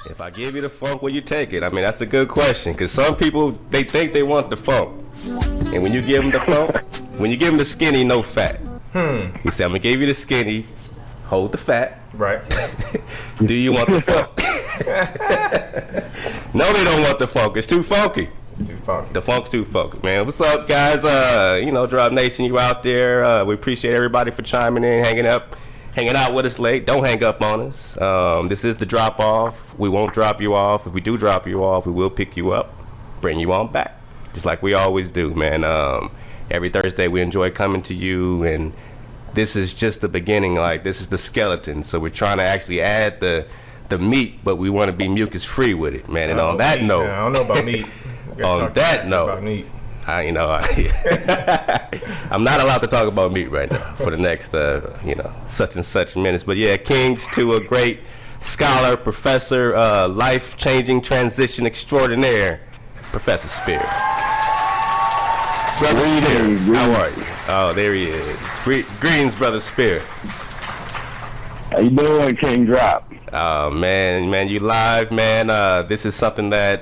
If I give you the funk, will you take it? I mean, that's a good question, because some people, they think they want the funk. And when you give them the funk, when you give them the skinny, no fat. You say, I'm going to give you the skinny, hold the fat. Right. Do you want the funk? No, they don't want the funk. It's too funky. It's too funky. The funk's too funky, man. What's up, guys? Drop Nation, you out there. We appreciate everybody for chiming in, hanging out with us late. Don't hang up on us. This is the drop off. We won't drop you off. If we do drop you off, we will pick you up, bring you on back, just like we always do, man. Every Thursday we enjoy coming to you, and this is just the beginning. Like, this is the skeleton. So we're trying to actually add the meat, but we want to be mucus-free with it, man. And on that note, I don't know about meat. On that note, I'm not allowed to talk about meat right now for the next, such and such minutes. But yeah, kings to a great scholar, professor, life-changing transition extraordinaire, Professor Spira. Brother Spira, how are you? Oh, there he is. Greetings, Brother Spira. How you doing, King Drop? Oh, man, you live, man. This is something that,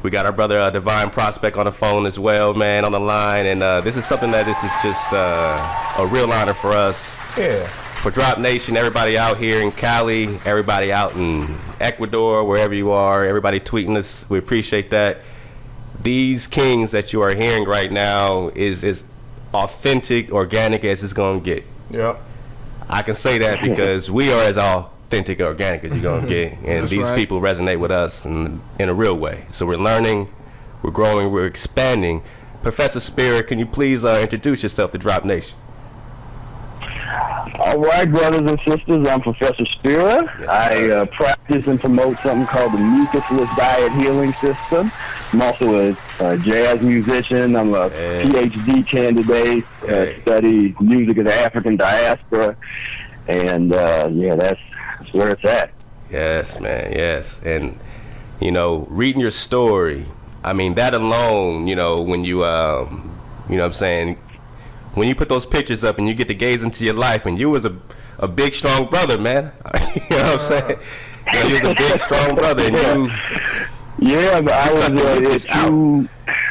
we got our brother Divine Prospect on the phone as well, man, on the line. And this is something that this is just a real honor for us. Yeah. For Drop Nation, everybody out here in Cali, everybody out in Ecuador, wherever you are, everybody tweeting us, we appreciate that. These kings that you are hearing right now is as authentic, organic as it's going to get. Yeah. I can say that because we are as authentic, organic as you're going to get. And That's these right. people resonate with us in a real way. So we're learning, we're growing, we're expanding. Professor Spira, can you please introduce yourself to Drop Nation? All right, brothers and sisters, I'm Professor Spira. Yes, I practice and promote something called the Mucusless Diet Healing System. I'm also a jazz musician. I'm a PhD candidate. Hey. Study music of the African diaspora. And, that's where it's at. Yes, man, yes. And, reading your story, I mean, that alone, when you, what I'm saying, when you put those pictures up and you get to gaze into your life, and you was a big, strong brother, man. You know what I'm saying? You was a big, strong brother, and you... Yeah, but I was, I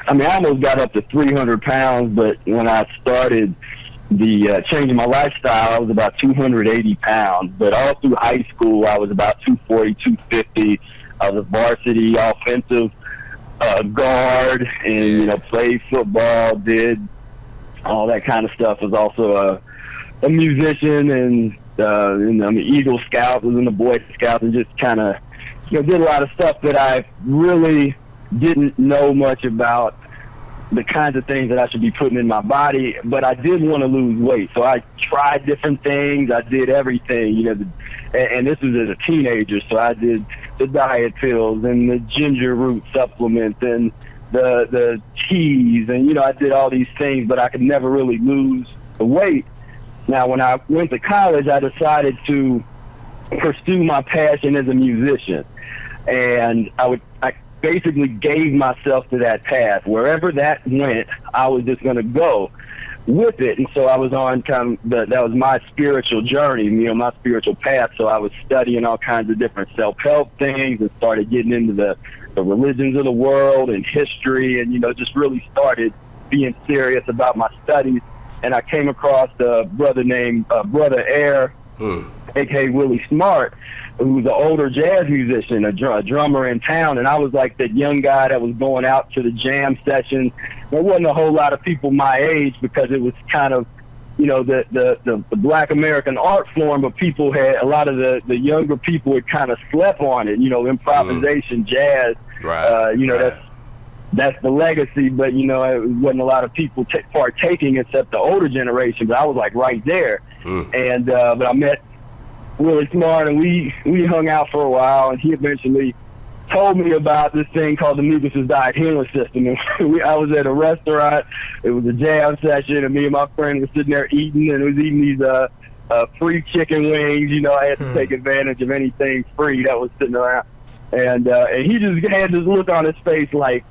almost got up to 300 pounds, but when I started changing my lifestyle, I was about 280 pounds. But all through high school, I was about 240, 250. I was a varsity offensive guard and, played football, did all that kind of stuff. Was also a musician and I'm an Eagle Scout, was in the Boy Scouts, and just kind of, did a lot of stuff that I really didn't know much about the kinds of things that I should be putting in my body, but I did want to lose weight. So I tried different things. I did everything, and this was as a teenager. So I did the diet pills and the ginger root supplements and the teas, and, I did all these things, but I could never really lose the weight. Now, when I went to college, I decided to pursue my passion as a musician. And I basically gave myself to that path. Wherever that went, I was just going to go with it. And so I was on that was my spiritual journey, my spiritual path. So I was studying all kinds of different self-help things and started getting into the religions of the world and history, and, just really started being serious about my studies. And I came across a brother named Brother Air, a.k.a. Willie Smart, who was an older jazz musician, a drummer in town, and I was like that young guy that was going out to the jam sessions. There wasn't a whole lot of people my age because it was kind of, the Black American art form, but people had, a lot of the younger people had kind of slept on it, improvisation, jazz, right. That's the legacy, but, it wasn't a lot of people partaking except the older generation, but I was like right there. And, but I met Willie Smart, and we hung out for a while, and he eventually told me about this thing called the Mucusless Diet Healing System. And I was at a restaurant, it was a jam session, and me and my friend were sitting there eating, and was eating these free chicken wings. I had to take advantage of anything free that was sitting around. And he just had this look on his face like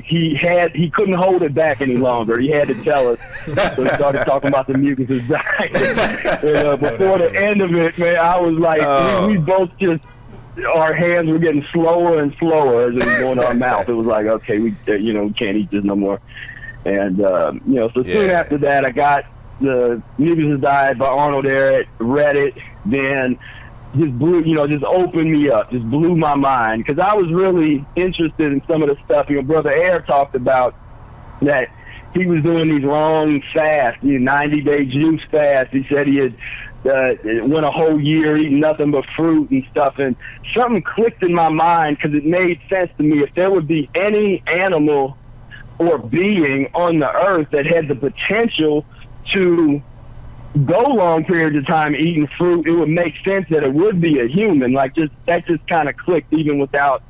he couldn't hold it back any longer. He had to tell us. So he started talking about the mucusless diet. And before the end of it, man, I was like, we both just our hands were getting slower and slower as it was going to our mouth. It was like, okay, we can't eat this no more. And so soon after that, I got the Mucusless Diet by Arnold Ehret, read it, then just opened me up, just blew my mind, because I was really interested in some of the stuff. Brother Ehret talked about that he was doing these long fasts, 90-day juice fasts. He said he had went a whole year eating nothing but fruit and stuff, and something clicked in my mind, because it made sense to me. If there would be any animal or being on the earth that had the potential to go long periods of time eating fruit, it would make sense that it would be a human. That just kind of clicked, even without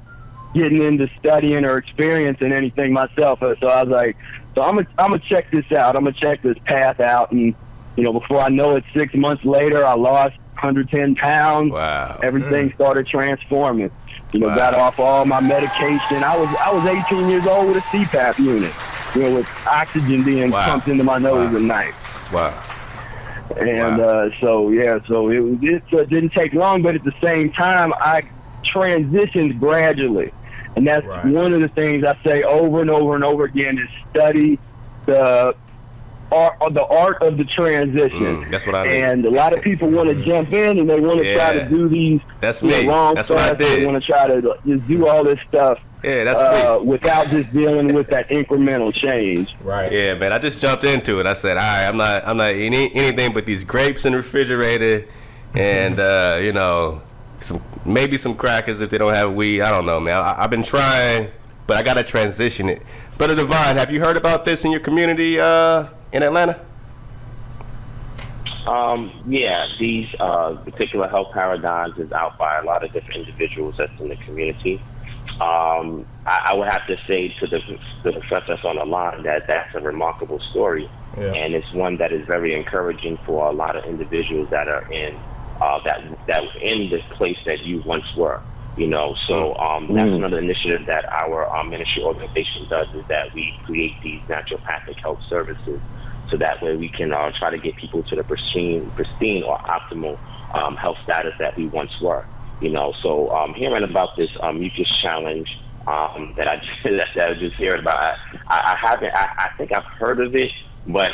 getting into studying or experiencing anything myself. So I was like, I'm gonna check this out. I'm gonna check this path out, and before I know it, 6 months later, I lost 110 pounds. Wow. Everything started transforming. Wow. Got off all my medication. I was 18 years old with a CPAP unit, with oxygen being pumped into my nose at night. Wow. And so it didn't take long, but at the same time, I transitioned gradually. And that's one of the things I say over and over and over again, is study the art of the transition. That's what I mean. And a lot of people want to jump in, and they want to try to do these long That's what I did. They want to try to just do all this stuff. Yeah, that's without just dealing with that incremental change. Right. Yeah, man. I just jumped into it. I said, all right, I'm not eating anything but these grapes in the refrigerator, and maybe some crackers if they don't have weed. I don't know, man. I've been trying, but I gotta transition it. Brother Divine, have you heard about this in your community in Atlanta? These particular health paradigms is out by a lot of different individuals that's in the community. I would have to say to the professor that's on the line that that's a remarkable story, and it's one that is very encouraging for a lot of individuals that are in that in this place that you once were. So that's another initiative that our ministry organization does, is that we create these naturopathic health services, so that way we can try to get people to the pristine or optimal health status that we once were. So hearing about this mucus challenge that I just heard about, I haven't. I think I've heard of it, but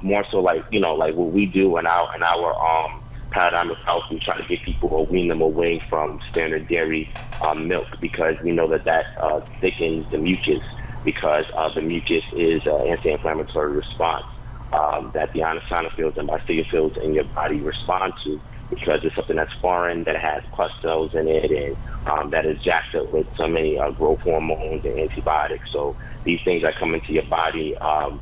more so like what we do in our paradigm of health, we try to get people or wean them away from standard dairy milk, because we know that thickens the mucus, because the mucus is an anti-inflammatory response that the ionosonophils and basophils in your body respond to, because it's something that's foreign, that has pus cells in it, and that is jacked up with so many growth hormones and antibiotics. So these things that come into your body,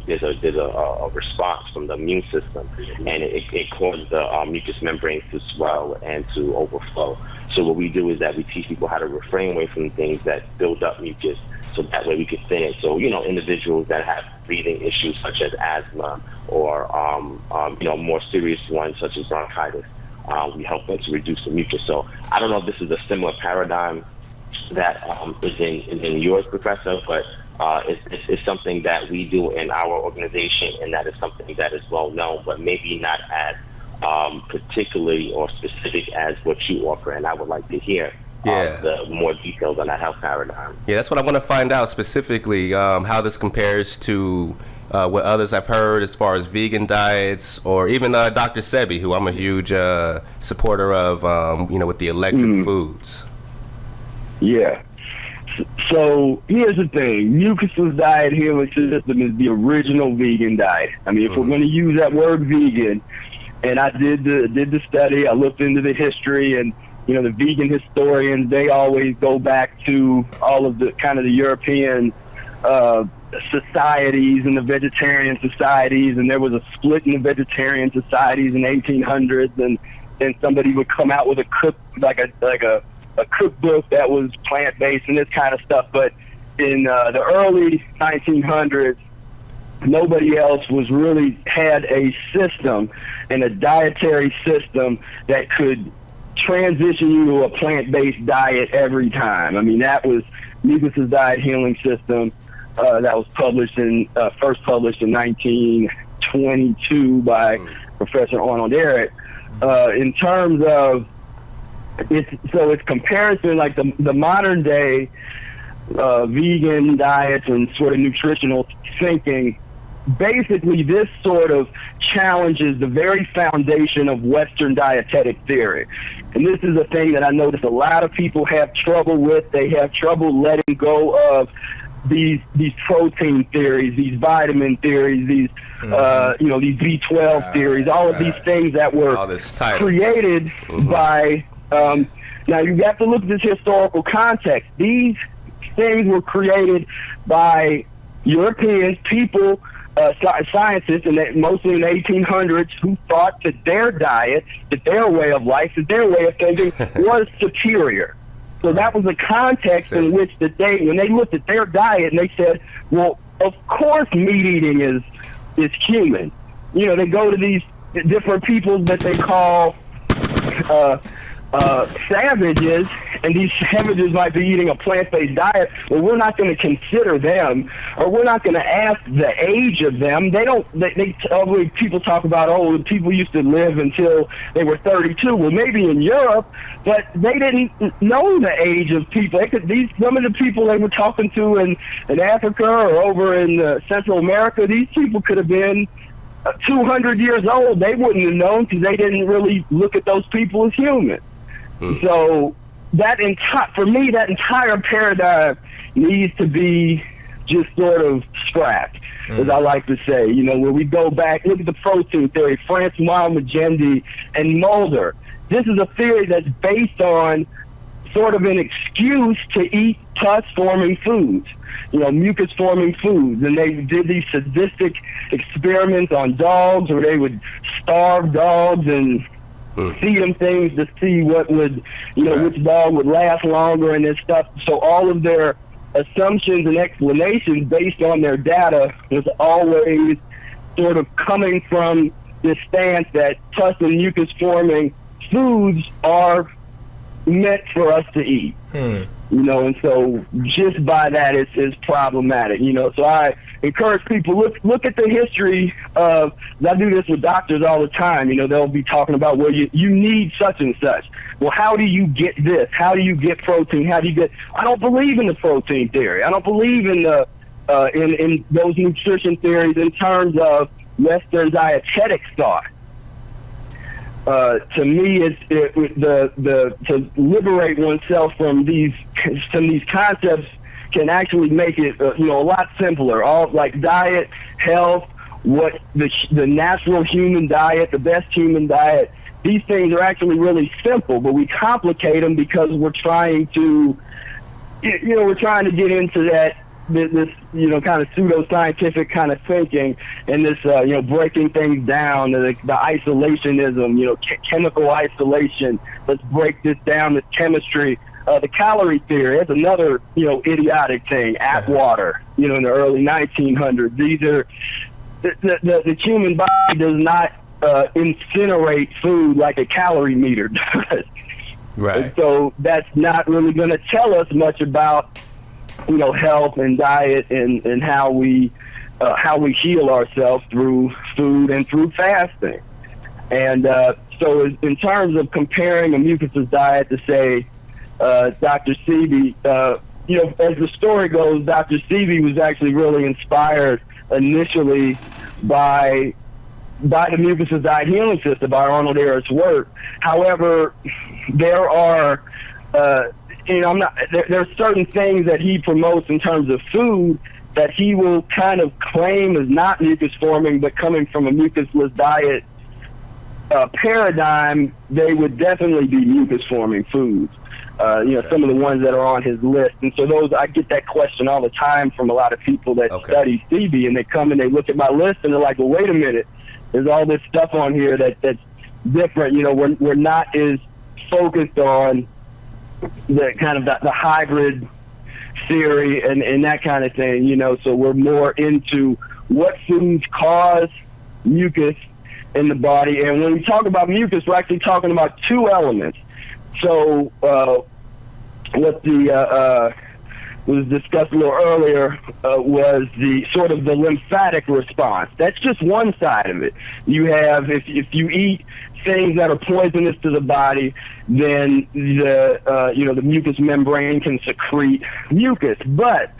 there's a response from the immune system, and it causes the mucous membranes to swell and to overflow. So what we do is that we teach people how to refrain away from things that build up mucus, so that way we can thin it. So individuals that have breathing issues such as asthma, or more serious ones such as bronchitis, we help them to reduce the mucus. So I don't know if this is a similar paradigm that is in yours, Professor, but it's something that we do in our organization, and that is something that is well known, but maybe not as particularly or specific as what you offer. And I would like to hear the more details on that health paradigm. Yeah, that's what I want to find out specifically, how this compares to what others I've heard as far as vegan diets, or even Dr. Sebi, who I'm a huge supporter of, with the electric foods. Yeah. So here's the thing: Mucusless Diet Healing System is the original vegan diet. I mean, if we're going to use that word vegan, and I did the study, I looked into the history, and the vegan historians, they always go back to all of the kind of the European societies and the vegetarian societies, and there was a split in the vegetarian societies in the 1800s, and then somebody would come out with a cookbook that was plant-based and this kind of stuff. But in the early 1900s, nobody else was really had a system and a dietary system that could transition you to a plant-based diet every time. I mean, that was Mucusless Diet Healing System. That was first published in 1922 by Professor Arnold Ehret. In terms of it's comparison, like the modern day vegan diets and sort of nutritional thinking. Basically, this sort of challenges the very foundation of Western dietetic theory. And this is a thing that I notice a lot of people have trouble with. They have trouble letting go of these protein theories, these vitamin theories, these these B12 theories, all of these things that were created by. Now you have to look at this historical context. These things were created by Europeans, people, scientists, and mostly in the 1800s, who thought that their diet, that their way of life, that their way of thinking was superior. So that was the context in which when they looked at their diet and they said, well, of course meat eating is human. They go to these different peoples that they call savages, and these savages might be eating a plant-based diet. Well, we're not going to consider them, or we're not going to ask the age of them. People talk about, people used to live until they were 32. Well, maybe in Europe, but they didn't know the age of people. Some of the people they were talking to in Africa or over in Central America, these people could have been 200 years old. They wouldn't have known because they didn't really look at those people as human. So for me, that entire paradigm needs to be just sort of scrapped, as I like to say. Where we go back, look at the protein theory, Francois Magendie and Mulder. This is a theory that's based on sort of an excuse to eat pus-forming foods, mucus-forming foods. And they did these sadistic experiments on dogs where they would starve dogs and feed them things to see what would, which dog would last longer and this stuff. So all of their assumptions and explanations based on their data was always sort of coming from this stance that pus and mucus-forming foods are meant for us to eat. And so just by that, it's problematic. So I encourage people, look at the history of, I do this with doctors all the time. They'll be talking about, well, you need such and such. Well, how do you get this? How do you get protein? How do you get? I don't believe in the protein theory. I don't believe in the in those nutrition theories in terms of Western dietetic thought. To me, to liberate oneself from these concepts can actually make it a lot simpler. All like diet, health, what the natural human diet, the best human diet. These things are actually really simple, but we complicate them because we're trying to, we're trying to get into this kind of pseudo-scientific kind of thinking, and this breaking things down, the isolationism, chemical isolation. Let's break this down, this chemistry. The calorie theory, that's another idiotic thing. Atwater, in the early 1900s. These are the human body does not incinerate food like a calorie meter does. Right. And so that's not really going to tell us much about health and diet and how we heal ourselves through food and through fasting. And so in terms of comparing a mucusless diet to, say, Dr. Sebi, as the story goes, Dr. Sebi was actually really inspired initially by the Mucusless Diet Healing System, by Arnold Ayers' work. However, there are there are certain things that he promotes in terms of food that he will kind of claim is not mucus-forming, but coming from a mucusless diet paradigm, they would definitely be mucus-forming foods. Some of the ones that are on his list. And so those, I get that question all the time from a lot of people that study CB, and they come and they look at my list and they're like, well, wait a minute, there's all this stuff on here that's different. We're not as focused on the kind of the hybrid theory and that kind of thing, so we're more into what foods cause mucus in the body. And when we talk about mucus, we're actually talking about two elements. So what the was discussed a little earlier was the sort of the lymphatic response. That's just one side of it. You have, if you eat things that are poisonous to the body, then the mucous membrane can secrete mucus. But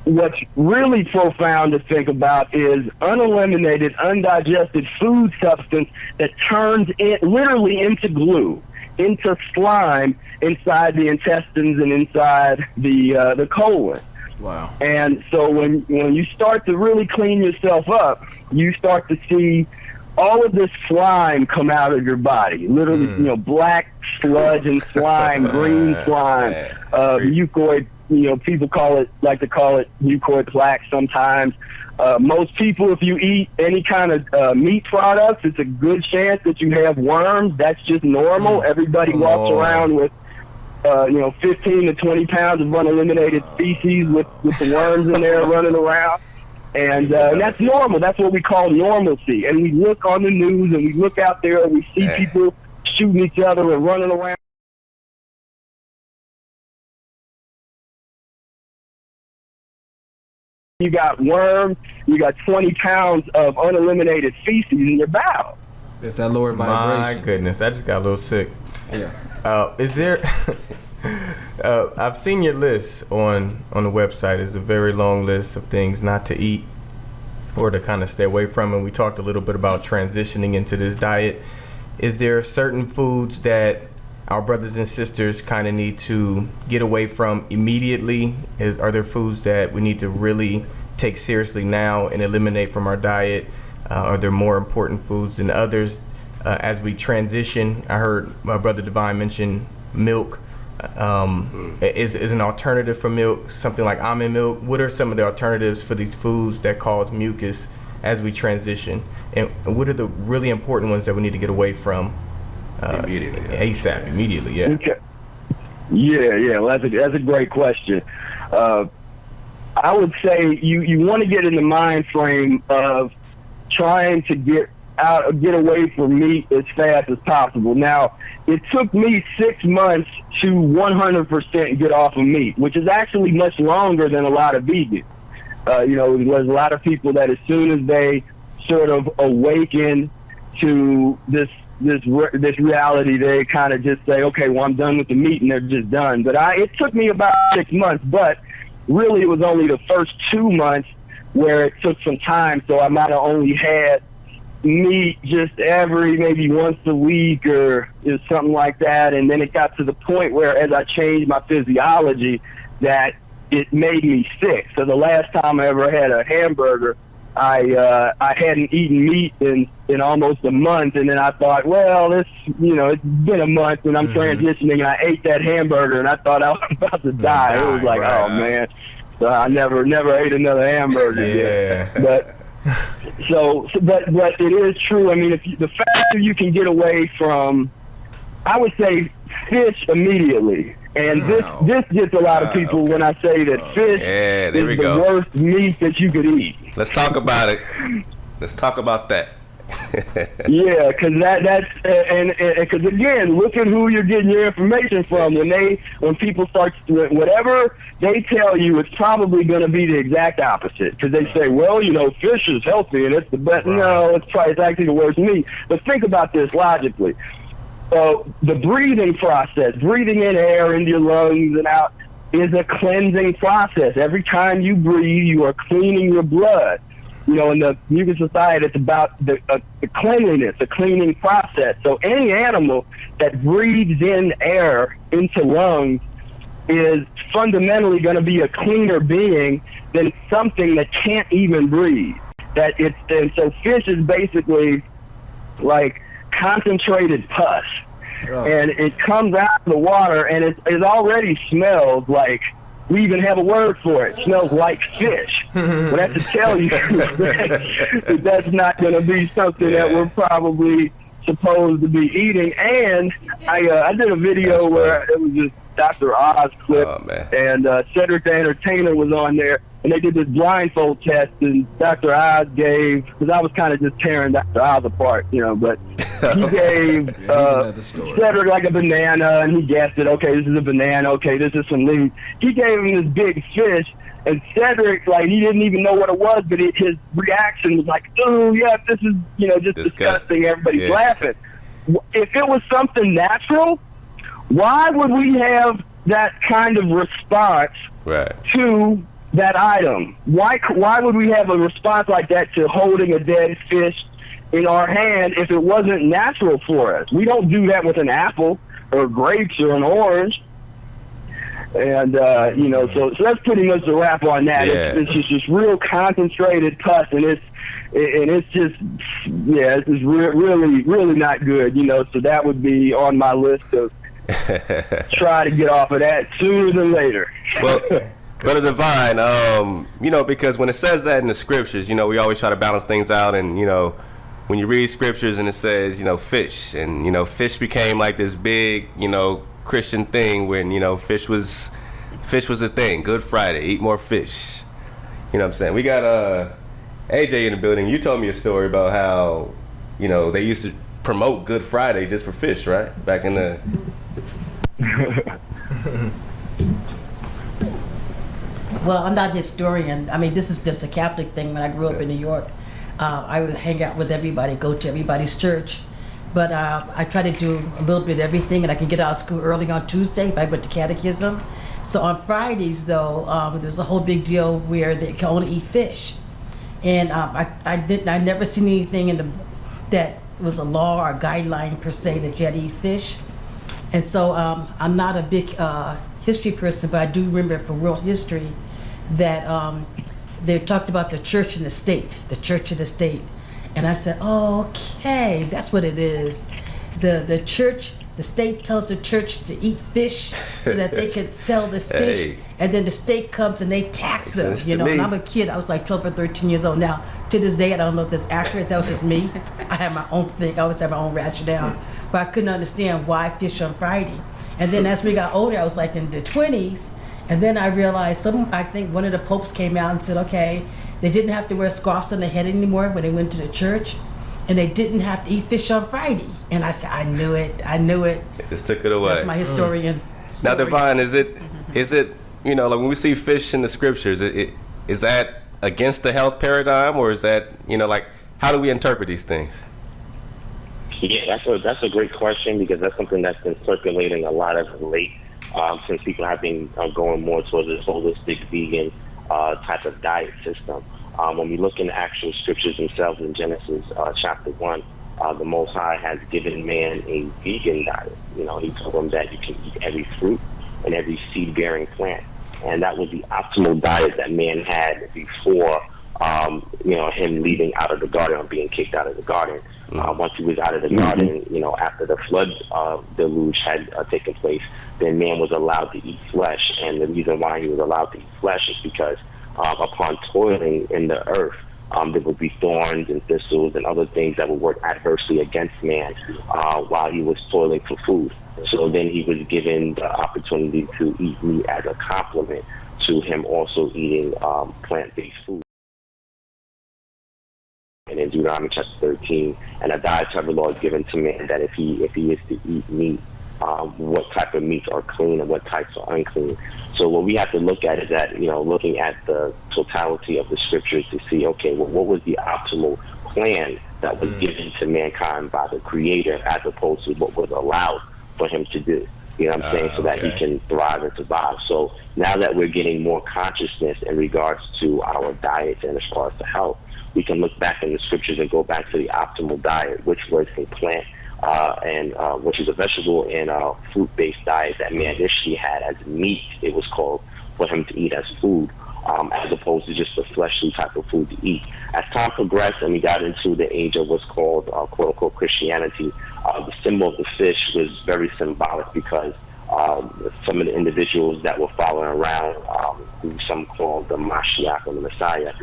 what's really profound to think about is uneliminated, undigested food substance that turns it literally into glue, into slime inside the intestines and inside the colon. Wow. And so when you start to really clean yourself up, you start to see all of this slime come out of your body. Literally, black sludge and slime, green slime, mucoid. People like to call it mucoid plaque sometimes. Most people, if you eat any kind of meat products, it's a good chance that you have worms. That's just normal. Everybody walks around with 15 to 20 pounds of uneliminated feces with the worms in there running around. And that's normal. That's what we call normalcy. And we look on the news and we look out there and we see people shooting each other and running around. You got worms, you got 20 pounds of uneliminated feces in your bowel. It's that lower vibration. My goodness, I just got a little sick. Yeah. Is there... I've seen your list on the website. It's a very long list of things not to eat or to kind of stay away from. And we talked a little bit about transitioning into this diet. Is there certain foods that our brothers and sisters kind of need to get away from immediately? Are there foods that we need to really take seriously now and eliminate from our diet? Are there more important foods than others as we transition? I heard my brother Divine mention milk. Is an alternative for milk something like almond milk? What are some of the alternatives for these foods that cause mucus as we transition? And what are the really important ones that we need to get away from? Immediately. ASAP, immediately, yeah. Okay. Yeah. Well, that's a great question. I would say you want to get in the mind frame of trying to get away from meat as fast as possible. Now, it took me 6 months to 100% get off of meat, which is actually much longer than a lot of vegans. There's a lot of people that as soon as they sort of awaken to this reality, they kind of just say, okay, well, I'm done with the meat, and they're just done. But it took me about 6 months, but really it was only the first 2 months where it took some time, so I might have only had meat just maybe once a week or something like that. And then it got to the point where as I changed my physiology that it made me sick. So the last time I ever had a hamburger, I hadn't eaten meat in almost a month, and then I thought, well, it's been a month and I'm transitioning, and I ate that hamburger and I thought I was about to die. It was like, oh man. So I never ate another hamburger again. But it is true. I mean, the faster you can get away from, I would say, fish immediately. And this gets a lot of people when I say that fish is the worst meat that you could eat. Let's talk about it. Let's talk about that. Yeah, because because again, look at who you're getting your information from. When people start, whatever they tell you, it's probably going to be the exact opposite. Because they say, well, fish is healthy and it's the best. Right. No, it's actually the worst meat. But think about this logically. The breathing process, breathing in air into your lungs and out, is a cleansing process. Every time you breathe, you are cleaning your blood. In the Mucusless diet, it's about the cleanliness, the cleaning process. So any animal that breathes in air into lungs is fundamentally going to be a cleaner being than something that can't even breathe. And so fish is basically like concentrated pus. Oh. And it comes out of the water, and it already smells like, we even have a word for it. It smells like fish. But I have to tell you that that's not going to be something that we're probably supposed to be eating. And I did a video where it was this Dr. Oz clip, and Cedric the Entertainer was on there, and they did this blindfold test, and Dr. Oz gave, because I was kind of just tearing Dr. Oz apart, but he gave Here's another story. Cedric like a banana, and he guessed it. Okay, this is a banana. Okay, this is some leaves. He gave him this big fish, and Cedric, like, he didn't even know what it was, but his reaction was like, "Oh, yeah, this is, just disgusting." Everybody's laughing. If it was something natural, why would we have that kind of response to that item? Why would we have a response like that to holding a dead fish in our hand if it wasn't natural for us? We don't do that with an apple or grapes or an orange. And, so that's pretty much the wrap on that. Yeah. It's just this real concentrated pus, and it's just, it's just really, really not good, so that would be on my list of try to get off of that sooner than later. Well, Brother Divine, because when it says that in the scriptures, we always try to balance things out, and, when you read scriptures and it says, fish, and, fish became like this big, Christian thing when, fish was a thing. Good Friday, eat more fish. You know what I'm saying? We got AJ in the building. You told me a story about how, they used to promote Good Friday just for fish, right? Back in the... Well, I'm not a historian. I mean, this is just a Catholic thing. When I grew up in New York, I would hang out with everybody, go to everybody's church. But I try to do a little bit of everything, and I can get out of school early on Tuesday if I went to catechism. So on Fridays, though, there's a whole big deal where they can only eat fish. And I never seen anything that was a law or a guideline per se that you had to eat fish. And so I'm not a big history person, but I do remember from world history that they talked about the church and the state, And I said, oh, okay, that's what it is. The church, the state tells the church to eat fish so that they can sell the fish. Hey. And then the state comes and they tax them, And I'm a kid, I was like 12 or 13 years old. Now, to this day, I don't know if that's accurate. That was just me. I have my own thing. I always have my own rationale. But I couldn't understand why fish on Friday. And then as we got older, I was like in the 20s. And then I realized, I think one of the popes came out and said, okay, they didn't have to wear scarves on their head anymore when they went to the church. And they didn't have to eat fish on Friday. And I said, I knew it. Just took it away. That's my historian story. Now, Divine, is it, like when we see fish in the scriptures, is that against the health paradigm, or is that, like, how do we interpret these things? Yeah, that's a great question, because that's something that's been circulating a lot of late, since people have been going more towards this holistic vegan type of diet system. When we look in the actual scriptures themselves in Genesis chapter 1, the Most High has given man a vegan diet. He told him that you can eat every fruit and every seed-bearing plant. And that was the optimal diet that man had before, him leaving out of the garden or being kicked out of the garden. Once he was out of the garden, after the flood deluge had taken place, then man was allowed to eat flesh. And the reason why he was allowed to eat flesh is because upon toiling in the earth, there would be thorns and thistles and other things that would work adversely against man while he was toiling for food. So then he was given the opportunity to eat meat as a complement to him also eating plant-based food. And in Deuteronomy chapter 13, and a dietary law is given to man that if he is to eat meat, what type of meats are clean and what types are unclean. So what we have to look at is that, looking at the totality of the scriptures to see, okay, well, what was the optimal plan that was given to mankind by the Creator as opposed to what was allowed for him to do. You know what I'm saying? So that he can thrive and survive. So now that we're getting more consciousness in regards to our diets and as far as the health, we can look back in the scriptures and go back to the optimal diet, which was a plant which is a vegetable and fruit-based diet that man initially had as meat. It was called for him to eat as food, as opposed to just a fleshly type of food to eat. As time progressed and we got into the age of what's called quote-unquote Christianity, the symbol of the fish was very symbolic because some of the individuals that were following around, who some called the Mashiach or the Messiah,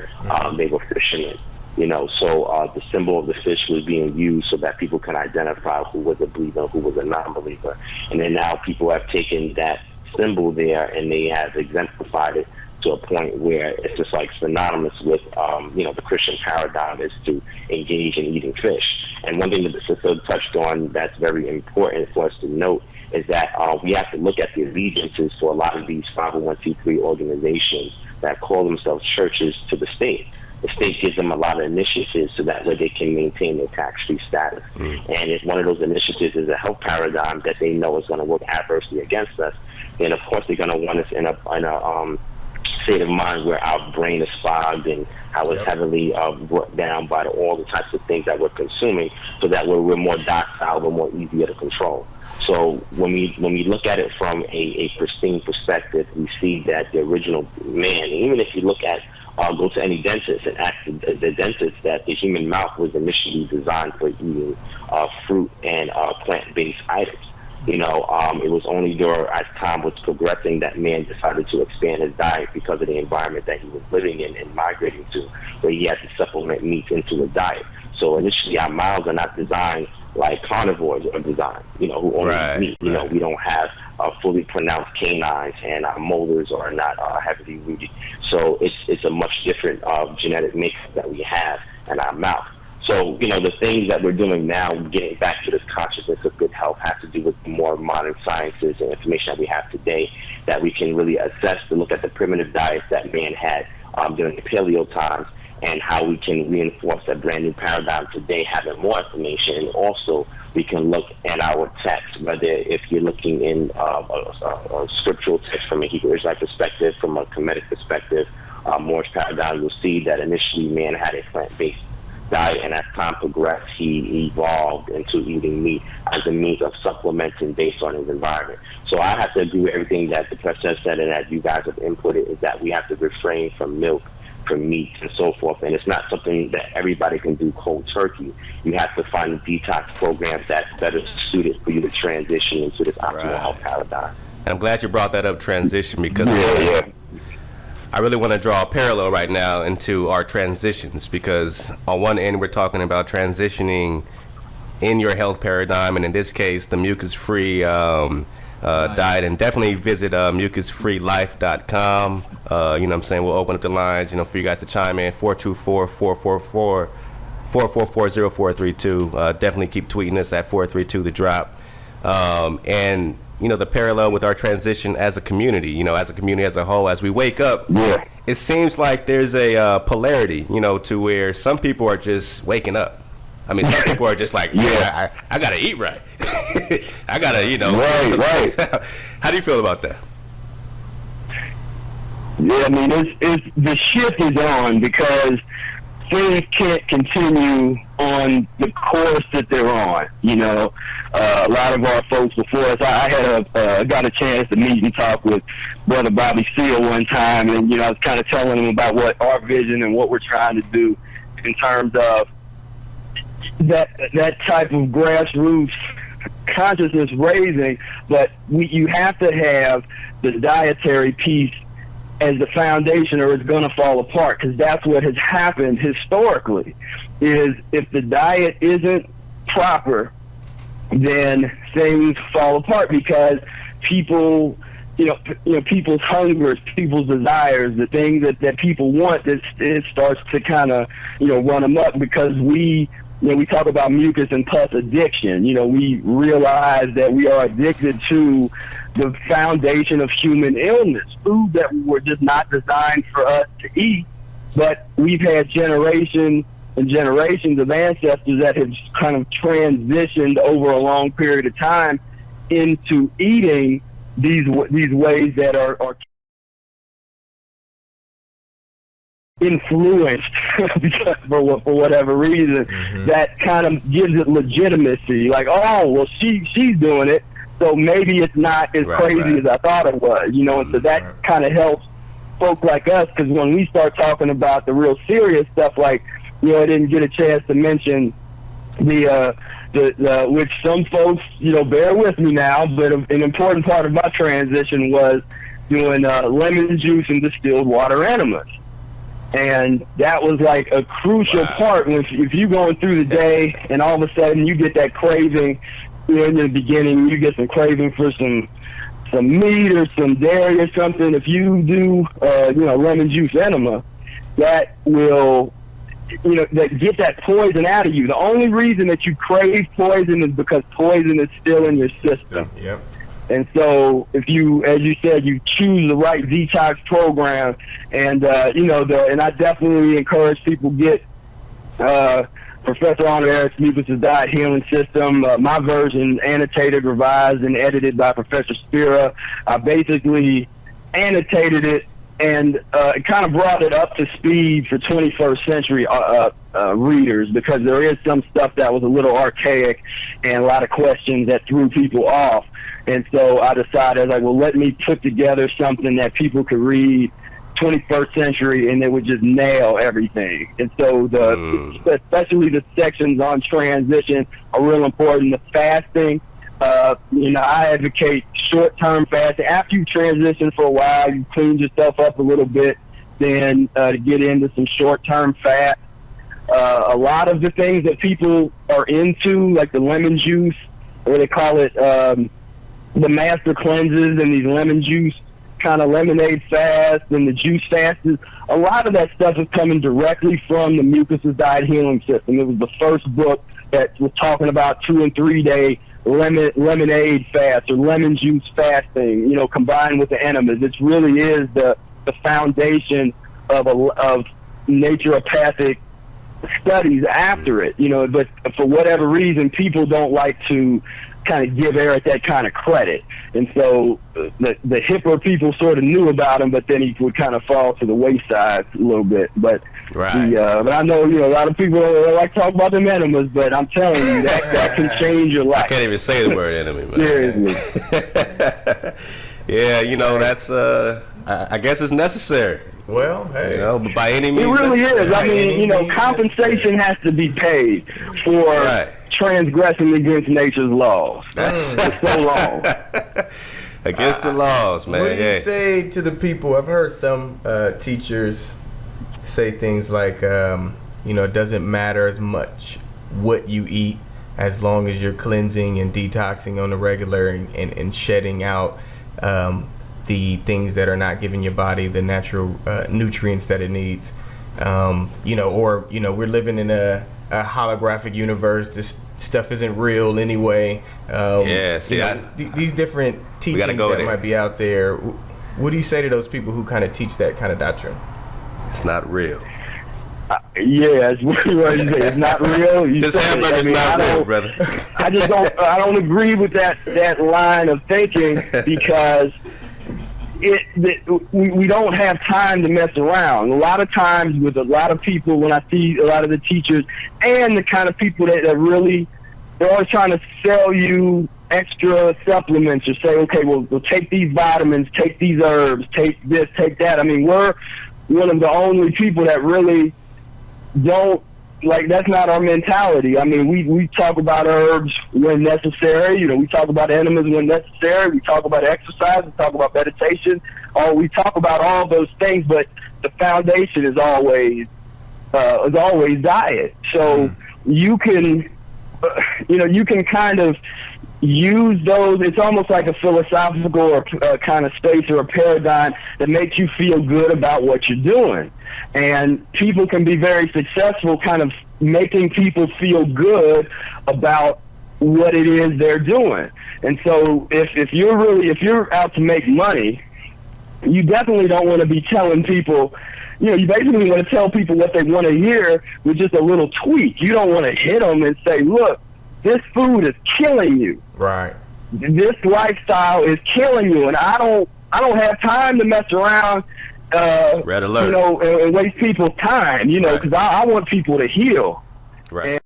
they were fishermen. So the symbol of the fish was being used so that people can identify who was a believer, who was a non-believer. And then now people have taken that symbol there and they have exemplified it to a point where it's just like synonymous with, the Christian paradigm is to engage in eating fish. And one thing that the sister touched on that's very important for us to note is that we have to look at the allegiances for a lot of these 501c3 organizations that call themselves churches to the state. The state gives them a lot of initiatives so that way they can maintain their tax-free status. And if one of those initiatives is a health paradigm that they know is going to work adversely against us, then of course they're going to want us in a state of mind where our brain is fogged and how it's heavily brought down by all the types of things that we're consuming, so that we're more docile, we're more easier to control. So when we look at it from a pristine perspective, we see that the original man, even if you look at go to any dentist and ask the dentist that the human mouth was initially designed for eating fruit and plant-based items. It was only as time was progressing that man decided to expand his diet because of the environment that he was living in and migrating to, where he had to supplement meat into his diet. So initially, our mouths are not designed like carnivores are designed, who only eat meat. We don't have fully pronounced canines, and our molars are not heavily rooted. So it's a much different genetic mix that we have in our mouth. So, the things that we're doing now, getting back to this consciousness of good health, has to do with the more modern sciences and information that we have today, that we can really assess to look at the primitive diets that man had during the paleo times, and how we can reinforce that brand new paradigm today, having more information. And also, we can look at our text, whether if you're looking in a scriptural text from a Hebrew Israelite perspective, from a Kemetic perspective, Moorish paradigm, you'll see that initially man had a plant-based diet, and as time progressed, he evolved into eating meat as a means of supplementing based on his environment. So I have to agree with everything that the Professor said, and that you guys have inputted, is that we have to refrain from milk, from meat, and so forth. And it's not something that everybody can do cold turkey. You have to find detox programs that's better suited for you to transition into this optimal health paradigm. And I'm glad you brought that up, transition, because I really want to draw a parallel right now into our transitions, because on one end we're talking about transitioning in your health paradigm, and in this case the mucus-free diet. And definitely visit mucus-freelife.com. What I'm saying, we'll open up the lines for you guys to chime in. 424-444-0432. Definitely keep tweeting us at 432 the drop. And the parallel with our transition as a community, as a community as a whole, as we wake up, it seems like there's a polarity, to where some people are just waking up. I mean, some people are just like, I gotta eat right. I gotta, Right. How do you feel about that? Yeah, I mean, it's the shift is on, because things can't continue on the course that they're on. A lot of our folks before us, I had got a chance to meet and talk with Brother Bobby Steele one time, and I was kind of telling him about what our vision and what we're trying to do in terms of that type of grassroots consciousness raising. But you have to have the dietary piece as the foundation, or it's going to fall apart, because that's what has happened historically. Is if the diet isn't proper, then things fall apart, because people, people's hungers, people's desires, the things that people want, it starts to kind of, run them up, because we talk about mucus and pus addiction. We realize that we are addicted to the foundation of human illness, food that were just not designed for us to eat, but we've had generations and generations of ancestors that have kind of transitioned over a long period of time into eating these ways that are influenced for whatever reason. That kind of gives it legitimacy. Like, oh, well, she's doing it, so maybe it's not as crazy as I thought it was. And so that kind of helps folk like us, because when we start talking about the real serious stuff, like, I didn't get a chance to mention the which some folks, bear with me now, but an important part of my transition was doing lemon juice and distilled water enemas. And that was like a crucial part. If you're going through the day and all of a sudden you get that craving, in the beginning you get some craving for some some meat or some dairy or something, if you do, lemon juice enema, that will, that get that poison out of you. The only reason that you crave poison is because poison is still in your system. Yep. And so if you, as you said, you choose the right detox program, and, and I definitely encourage people get Professor Honorarius Mucusless Diet Healing System, my version annotated, revised, and edited by Professor Spira. I basically annotated it and kind of brought it up to speed for 21st century readers, because there is some stuff that was a little archaic and a lot of questions that threw people off. And so I decided, I was like, well, let me put together something that people could read 21st century and it would just nail everything. And so especially the sections on transition are real important. The fasting, I advocate short-term fasting. After you transition for a while, you clean yourself up a little bit, then to get into some short-term fast. A lot of the things that people are into, like the lemon juice, or they call it the master cleanses, and these lemon juice kind of lemonade fast and the juice fast, a lot of that stuff is coming directly from the Mucusless Diet Healing System. It was the first book that was talking about 2 and 3 day lemonade fast or lemon juice fasting, combined with the enemas. It really is the foundation of naturopathic studies after it, but for whatever reason, people don't like to kind of give Eric that kind of credit. And so the hipper people sort of knew about him, but then he would kind of fall to the wayside a little bit. But right. But I know, a lot of people like to talk about them enemas, but I'm telling you, that can change your life. I can't even say the word enemy, man. Seriously. Yeah, that's, I guess it's necessary. Well, hey. But by any means. It really is. I mean, compensation has to be paid for transgressing against nature's laws. That's for so long. Against the laws, man. What do you say to the people? I've heard some teachers say things like, it doesn't matter as much what you eat as long as you're cleansing and detoxing on the regular and shedding out the things that are not giving your body the natural nutrients that it needs. We're living in a holographic universe. This stuff isn't real anyway. These different teachings that might be out there. What do you say to those people who kind of teach that kind of doctrine? It's not real. It's what you say. It's not real. This hamburger's not real, brother. I don't agree with that line of thinking, because we don't have time to mess around. A lot of times with a lot of people, when I see a lot of the teachers and the kind of people that really, they're always trying to sell you extra supplements, or say, okay, we'll take these vitamins, take these herbs, take this, take that. I mean, we're one of the only people that really don't, that's not our mentality. I mean, we talk about herbs when necessary. We talk about enemas when necessary. We talk about exercise. We talk about meditation. We talk about all those things, but the foundation is always diet. So you can, you can kind of use those. It's almost like a philosophical or kind of space or a paradigm that makes you feel good about what you're doing. And people can be very successful kind of making people feel good about what it is they're doing. And so if you're out to make money, you definitely don't want to be telling people, you basically want to tell people what they want to hear with just a little tweak. You don't want to hit them and say, look, this food is killing you. Right. This lifestyle is killing you, and I don't have time to mess around Red alert. And waste people's time, because I want people to heal. Right. And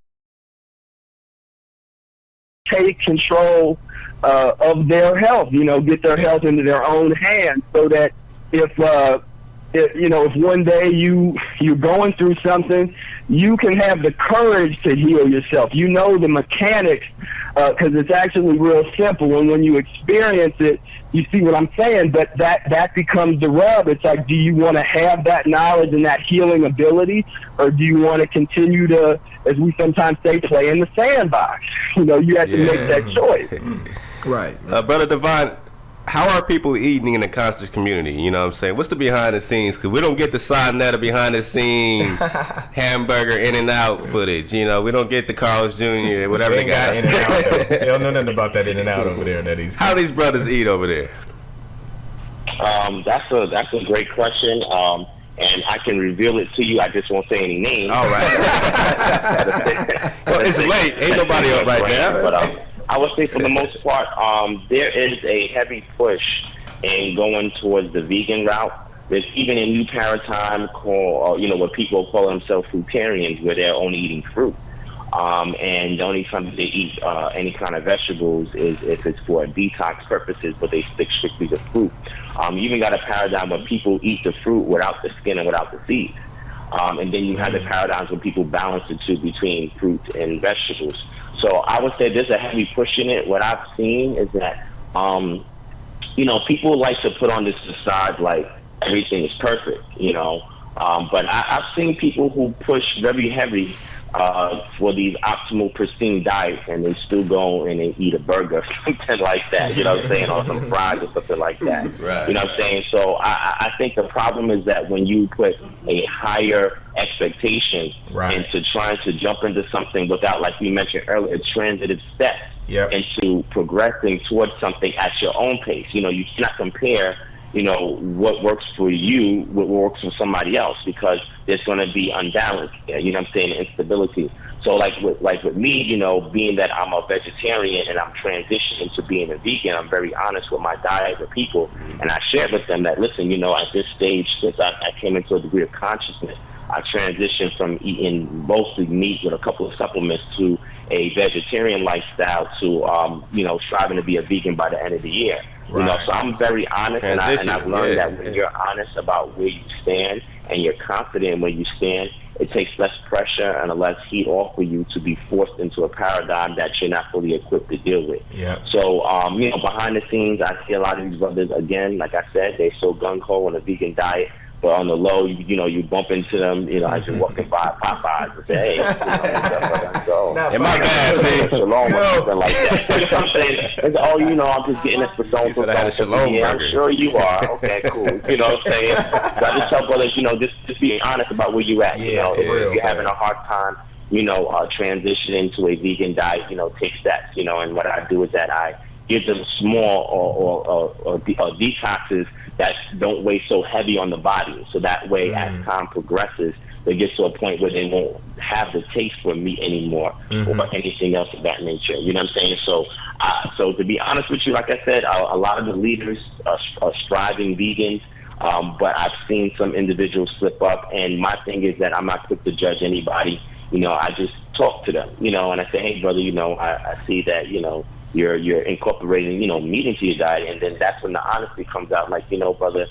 take control of their health, get their health into their own hands, so that if one day you're going through something, you can have the courage to heal yourself. The mechanics, because it's actually real simple, and when you experience it, you see what I'm saying, but that becomes the rub. It's like, do you want to have that knowledge and that healing ability, or do you want to continue to, as we sometimes say, play in the sandbox? You have to make that choice. Right. Brother Devon, how are people eating in the conscious community? You know what I'm saying? What's the behind the scenes? Because we don't get the Sonetta behind the scene hamburger In-N-Out footage. You know, we don't get the Carl's Jr. whatever they got. In-N-Out. They don't know nothing about that In-N-Out over there. How these brothers eat over there? That's a great question. And I can reveal it to you. I just won't say any names. All right. Well, it's late. Ain't nobody up right now. But I would say for the most part, there is a heavy push in going towards the vegan route. There's even a new paradigm called, where people call themselves fruitarians, where they're only eating fruit. And the only time they eat any kind of vegetables is if it's for detox purposes, but they stick strictly to fruit. You even got a paradigm where people eat the fruit without the skin and without the seeds. And then you have the paradigms where people balance the two between fruit and vegetables. So I would say there's a heavy push in it. What I've seen is that, people like to put on this facade like everything is perfect, but I've seen people who push very heavy for these optimal, pristine diets, and they still go and they eat a burger or something like that, you know what I'm saying, or some fries or something like that. Right. You know what I'm saying? So I think the problem is that when you put a higher expectation into trying to jump into something without, like we mentioned earlier, transitive steps into progressing towards something at your own pace. You cannot compare what works for you, what works for somebody else, because there's going to be unbalance there, you know what I'm saying, instability. So like with me, being that I'm a vegetarian and I'm transitioning to being a vegan, I'm very honest with my diet with people, and I shared with them that, listen, at this stage, since I came into a degree of consciousness, I transitioned from eating mostly meat with a couple of supplements to a vegetarian lifestyle to, striving to be a vegan by the end of the year. So I'm very honest, and I've learned that when you're honest about where you stand and you're confident where you stand, it takes less pressure and less heat off of you to be forced into a paradigm that you're not fully equipped to deal with. Yeah. So, behind the scenes, I see a lot of these brothers, again, like I said, they're so gung-ho on a vegan diet. But on the low, you bump into them, as you're walking by Popeyes and say, hey, let's go. In my bad, see? Shalom or something like that. Something, I'm just getting this for so-and-so. I'm sure you are. Okay, cool. You know what I'm saying? So I just tell brothers, just be honest about where you're at. If you're having a hard time, transitioning to a vegan diet, take steps, and what I do is that I give them small or detoxes that don't weigh so heavy on the body. So that way, as time progresses, they get to a point where they won't have the taste for meat anymore or anything else of that nature. You know what I'm saying? So to be honest with you, like I said, a lot of the leaders are striving vegans, but I've seen some individuals slip up. And my thing is that I'm not quick to judge anybody. I just talk to them, and I say, hey, brother, I see that, you're incorporating, meat into your diet, and then that's when the honesty comes out, like, brother,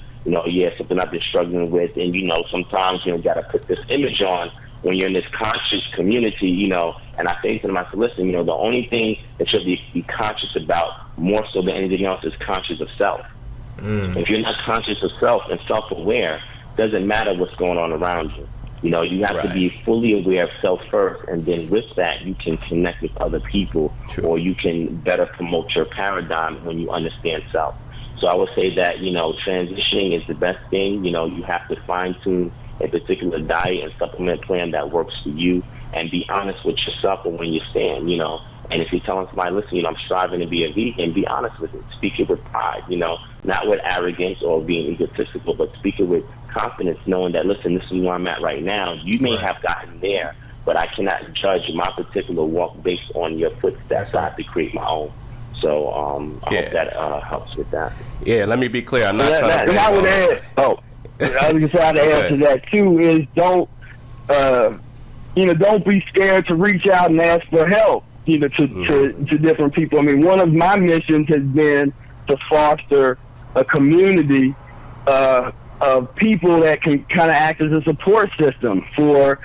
something I've been struggling with, and, sometimes, got to put this image on when you're in this conscious community, and I say to them, I say, listen, the only thing that you'll be conscious about more so than anything else is conscious of self. If you're not conscious of self and self-aware, doesn't matter what's going on around you. You have to be fully aware of self first, and then with that, you can connect with other people, or you can better promote your paradigm when you understand self. So I would say that, transitioning is the best thing. You have to fine-tune a particular diet and supplement plan that works for you, and be honest with yourself and when you stand, And if you're telling somebody, listen, I'm striving to be a vegan, be honest with it. Speak it with pride, not with arrogance or being egotistical, but speak it with confidence, knowing that, listen, this is where I'm at right now. You may have gotten there, but I cannot judge my particular walk based on your footsteps. I have to create my own. So I hope that helps with that. Yeah, let me be clear. I'm not trying to... I would add, I was just trying to add to that, too, is don't be scared to reach out and ask for help, to different people. I mean, one of my missions has been to foster a community of people that can kind of act as a support system for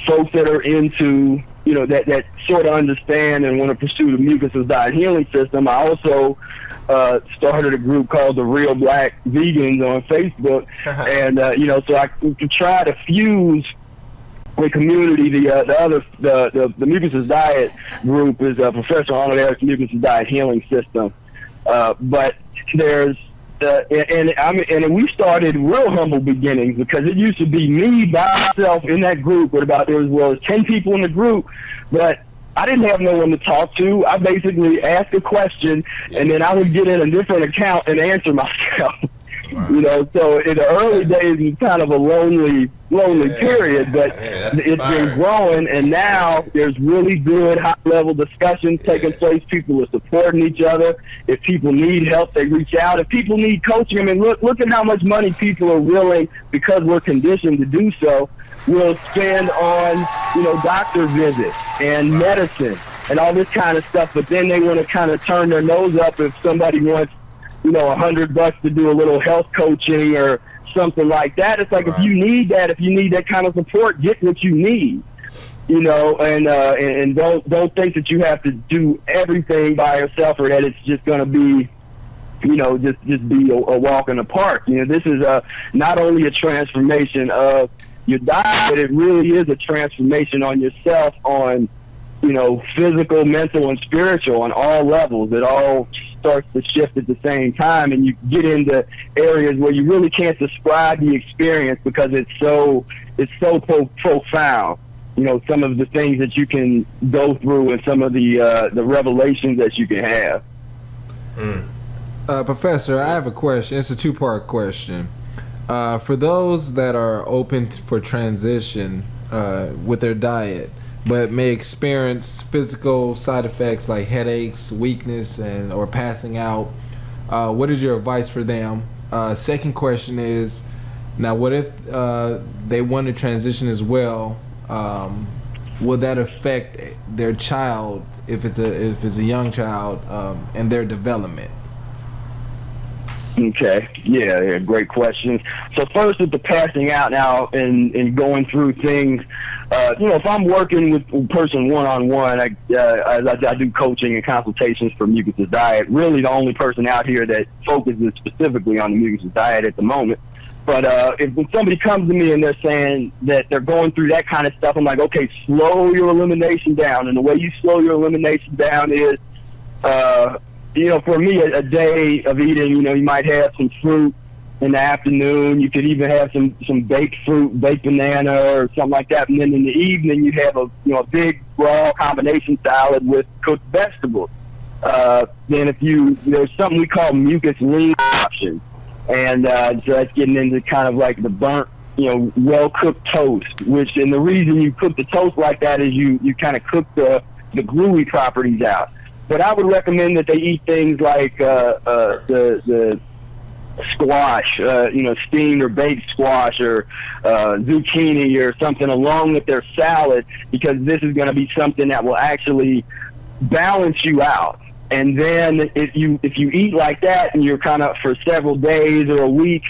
folks that are into, that sort of understand and want to pursue the Mucusless Diet Healing System. I also started a group called the Real Black Vegans on Facebook, and so I could try to fuse the community. The Mucusless Diet group is Professor Arnold Eric's Mucusless Diet Healing System. But there's and we started real humble beginnings, because it used to be me by myself in that group with there was 10 people in the group, but I didn't have no one to talk to. I basically asked a question, and then I would get in a different account and answer myself. Wow. You know, so in the early days, it was kind of a lonely period, but it's been growing, and now there's really good high-level discussions taking place. People are supporting each other. If people need help, they reach out. If people need coaching, I mean, look at how much money people are willing, because we're conditioned to do so, will spend on, you know, doctor visits and medicine and all this kind of stuff, but then they want to kind of turn their nose up if somebody wants, you know, $100 to do a little health coaching or something like that. It's like, if you need that kind of support, get what you need, you know, and don't think that you have to do everything by yourself, or that it's just going to be, you know, just be a walk in the park. You know, this is not only a transformation of your diet, but it really is a transformation on yourself, on, you know, physical, mental, and spiritual, on all levels. It all starts to shift at the same time, and you get into areas where you really can't describe the experience, because it's so profound. You know, some of the things that you can go through, and some of the revelations that you can have. Professor, I have a question. It's a two-part question. For those that are open for transition with their diet, but may experience physical side effects like headaches, weakness, or passing out, what is your advice for them? Second question is, now what if they want to transition as well? Will that affect their child, if it's a young child, and their development? Okay, yeah, great questions. So first, with the passing out now and going through things, you know, if I'm working with a person one-on-one, I do coaching and consultations for Mucusless Diet. Really the only person out here that focuses specifically on the Mucusless Diet at the moment. But when somebody comes to me and they're saying that they're going through that kind of stuff, I'm like, okay, slow your elimination down. And the way you slow your elimination down is, you know, for me, a day of eating, you know, you might have some fruit in the afternoon. You could even have some baked fruit, baked banana, or something like that. And then in the evening, you have a big raw combination salad with cooked vegetables. Then there's something we call mucus lean option, and so that's getting into kind of like the burnt, you know, well cooked toast. And the reason you cook the toast like that is you kind of cook the gluey properties out. But I would recommend that they eat things like the squash, you know, steamed or baked squash, or zucchini or something along with their salad, because this is going to be something that will actually balance you out. And then if you eat like that and you're kind of for several days or a week,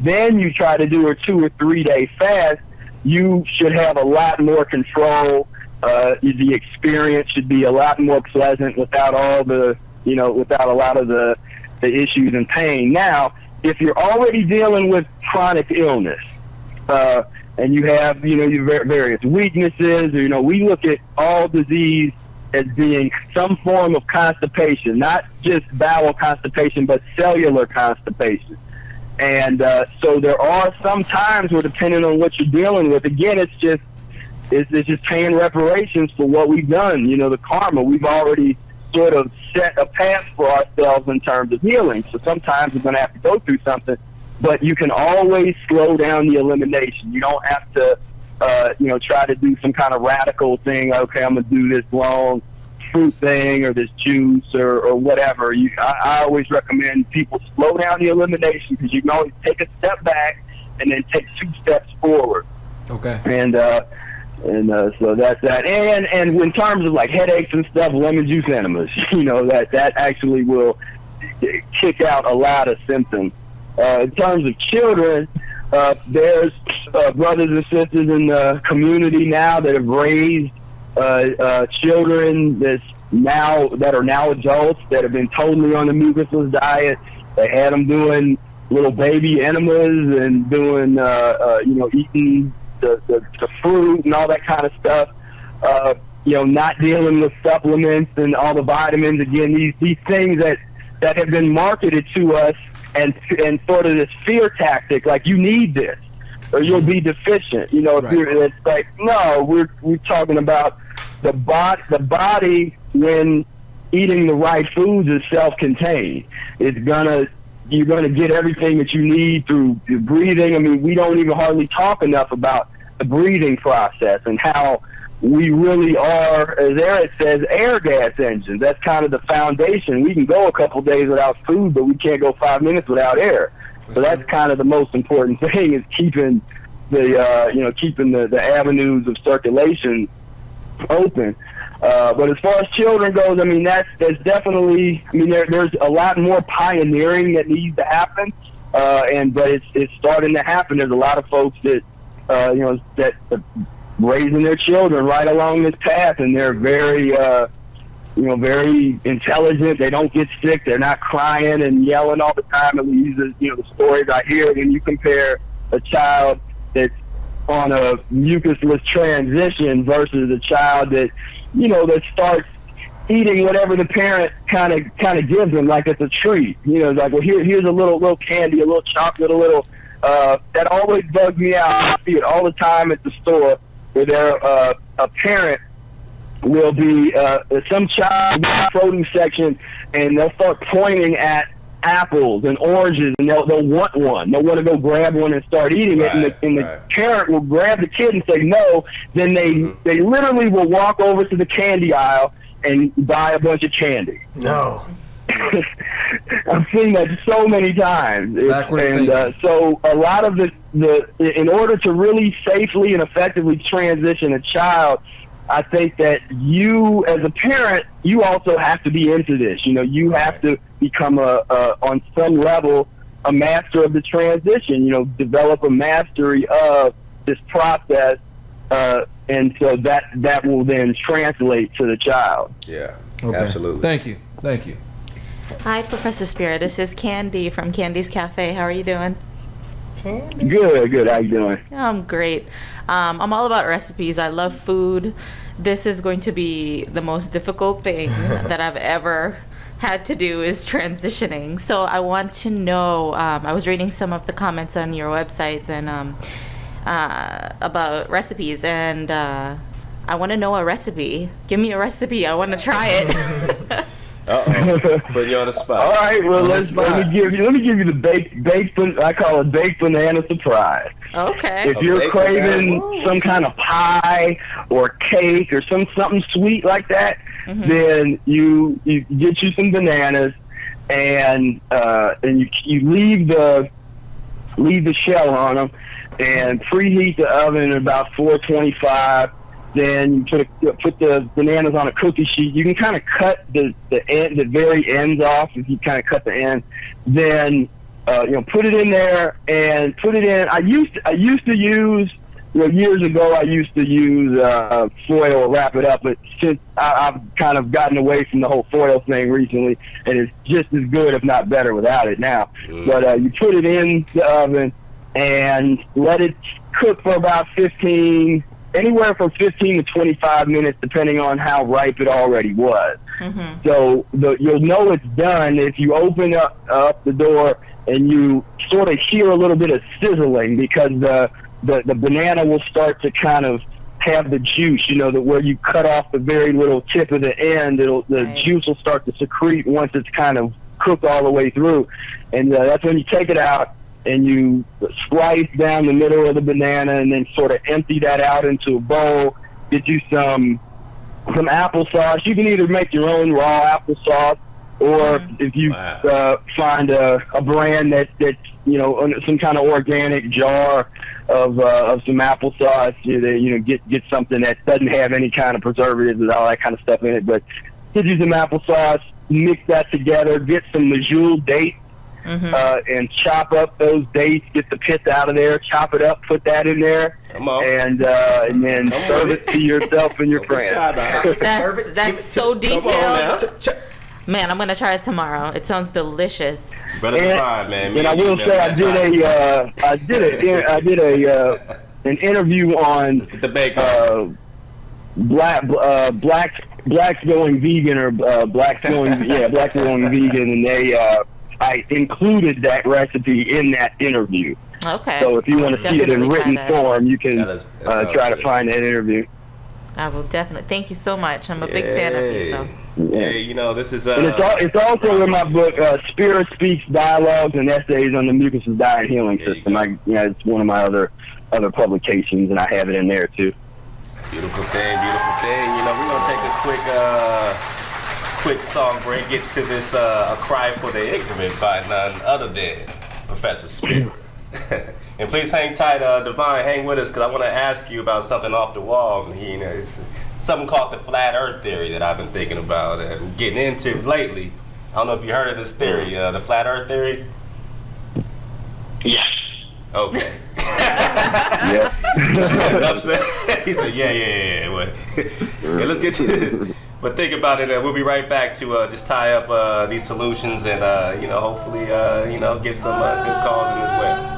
then you try to do a 2 or 3 day fast, you should have a lot more control. The experience should be a lot more pleasant without all the, you know, without a lot of the issues and pain. Now, if you're already dealing with chronic illness, and you have, you know, your various weaknesses, or, you know, we look at all disease as being some form of constipation, not just bowel constipation, but cellular constipation. And so there are some times where, depending on what you're dealing with, again, it's just paying reparations for what we've done. You know, the karma. We've already sort of set a path for ourselves in terms of healing. So sometimes we're going to have to go through something, but you can always slow down the elimination. You don't have to, you know, try to do some kind of radical thing. Okay, I'm going to do this long fruit thing or this juice or whatever. I always recommend people slow down the elimination, because you can always take a step back and then take 2 steps forward. Okay. And so that's that. And in terms of like headaches and stuff, lemon juice enemas, you know, that actually will kick out a lot of symptoms. In terms of children, there's brothers and sisters in the community now that have raised children that are now adults that have been totally on the mucusless diet. They had them doing little baby enemas and doing, you know, eating the fruit and all that kind of stuff. You know, not dealing with supplements and all the vitamins. Again, these things that that have been marketed to us and sort of this fear tactic, like you need this or you'll be deficient. You know, if it's like, no, we're talking about the body when eating the right foods is self-contained. You're gonna get everything that you need through breathing. I mean, we don't even hardly talk enough about the breathing process and how we really are, as Eric says, air gas engines. That's kind of the foundation. We can go a couple days without food, but we can't go 5 minutes without air. So that's kind of the most important thing, is keeping the avenues of circulation open. But as far as children goes, I mean, that's definitely, I mean, there's a lot more pioneering that needs to happen, but it's starting to happen. There's a lot of folks that that are raising their children right along this path, and they're very very intelligent. They don't get sick. They're not crying and yelling all the time. At least the stories I hear. When you compare a child that's on a mucusless transition versus a child that that starts eating whatever the parent kind of gives them, like it's a treat. It's like, well, here's a little candy, a little chocolate, a little. That always bugs me out. I see it all the time at the store, where a parent will be some child in the produce section, and they'll start pointing at apples and oranges, and they'll want one. They'll want to go grab one and start eating it, and the parent will grab the kid and say no. Then they literally will walk over to the candy aisle and buy a bunch of candy. No. I've seen that so many times. So a lot of in order to really safely and effectively transition a child, I think that you, as a parent, you also have to be into this. You have to become on some level, a master of the transition. Develop a mastery of this process, and so that will then translate to the child. Yeah, okay. Absolutely. Thank you. Hi, Professor Spira. This is Candy from Candy's Cafe. How are you doing? Good. How you doing? I'm great. I'm all about recipes. I love food. This is going to be the most difficult thing that I've ever had to do, is transitioning. So I want to know, I was reading some of the comments on your websites and about recipes, and I want to know a recipe. Give me a recipe. I want to try it. Put you on the spot. All right, well, let me give you the baked. I call it baked banana surprise. Okay. If you're craving some kind of pie or cake or something sweet like that, then you get you some bananas, and you leave the shell on them and preheat the oven at about 425. Then you put the bananas on a cookie sheet. You can kind of cut the very ends off if you kind of cut the end. Then put it in there and put it in. I used to use years ago. I used to use foil to wrap it up, but since I've kind of gotten away from the whole foil thing recently, and it's just as good, if not better, without it now. But you put it in the oven and let it cook for about anywhere from 15 to 25 minutes, depending on how ripe it already was. So you'll know it's done if you open up the door and you sort of hear a little bit of sizzling, because the banana will start to kind of have the juice, where you cut off the very little tip of the end, the juice will start to secrete once it's kind of cooked all the way through. And that's when you take it out and you slice down the middle of the banana and then sort of empty that out into a bowl. Get you some applesauce. You can either make your own raw applesauce, or if you find a brand that some kind of organic jar of some applesauce, get something that doesn't have any kind of preservatives and all that kind of stuff in it. But get you some applesauce, mix that together, get some medjool dates, and chop up those dates, get the pits out of there, chop it up, put that in there, and then serve it to yourself and your friends. That's so detailed. Man, I'm gonna try it tomorrow. It sounds delicious. Better than mine, man. And I will say, I did an interview on black Blacks Going Vegan or Blacks Going Vegan, and they I included that recipe in that interview. Okay. So if you want to see it in written form, you can try to find that interview. I will definitely. Thank you so much. I'm a big fan of you. So. Yeah. Hey, you know, this is And it's also in my book, Spira Speaks Dialogues and Essays on the Mucusless Diet Healing System. It's one of my other publications, and I have it in there too. Beautiful thing. You know, we're gonna take a quick song break. Get to this A Cry for the Ignorant by none other than Professor Spira. And please hang tight, Divine. Hang with us, because I want to ask you about something off the wall. You know, it's something called the flat Earth theory that I've been thinking about and getting into lately. I don't know if you heard of this theory, the flat Earth theory. Yes. Okay. Yeah. He said, yeah. Well, yeah, let's get to this. But think about it. We'll be right back to just tie up these solutions and, you know, hopefully, you know, get some good calls in this way.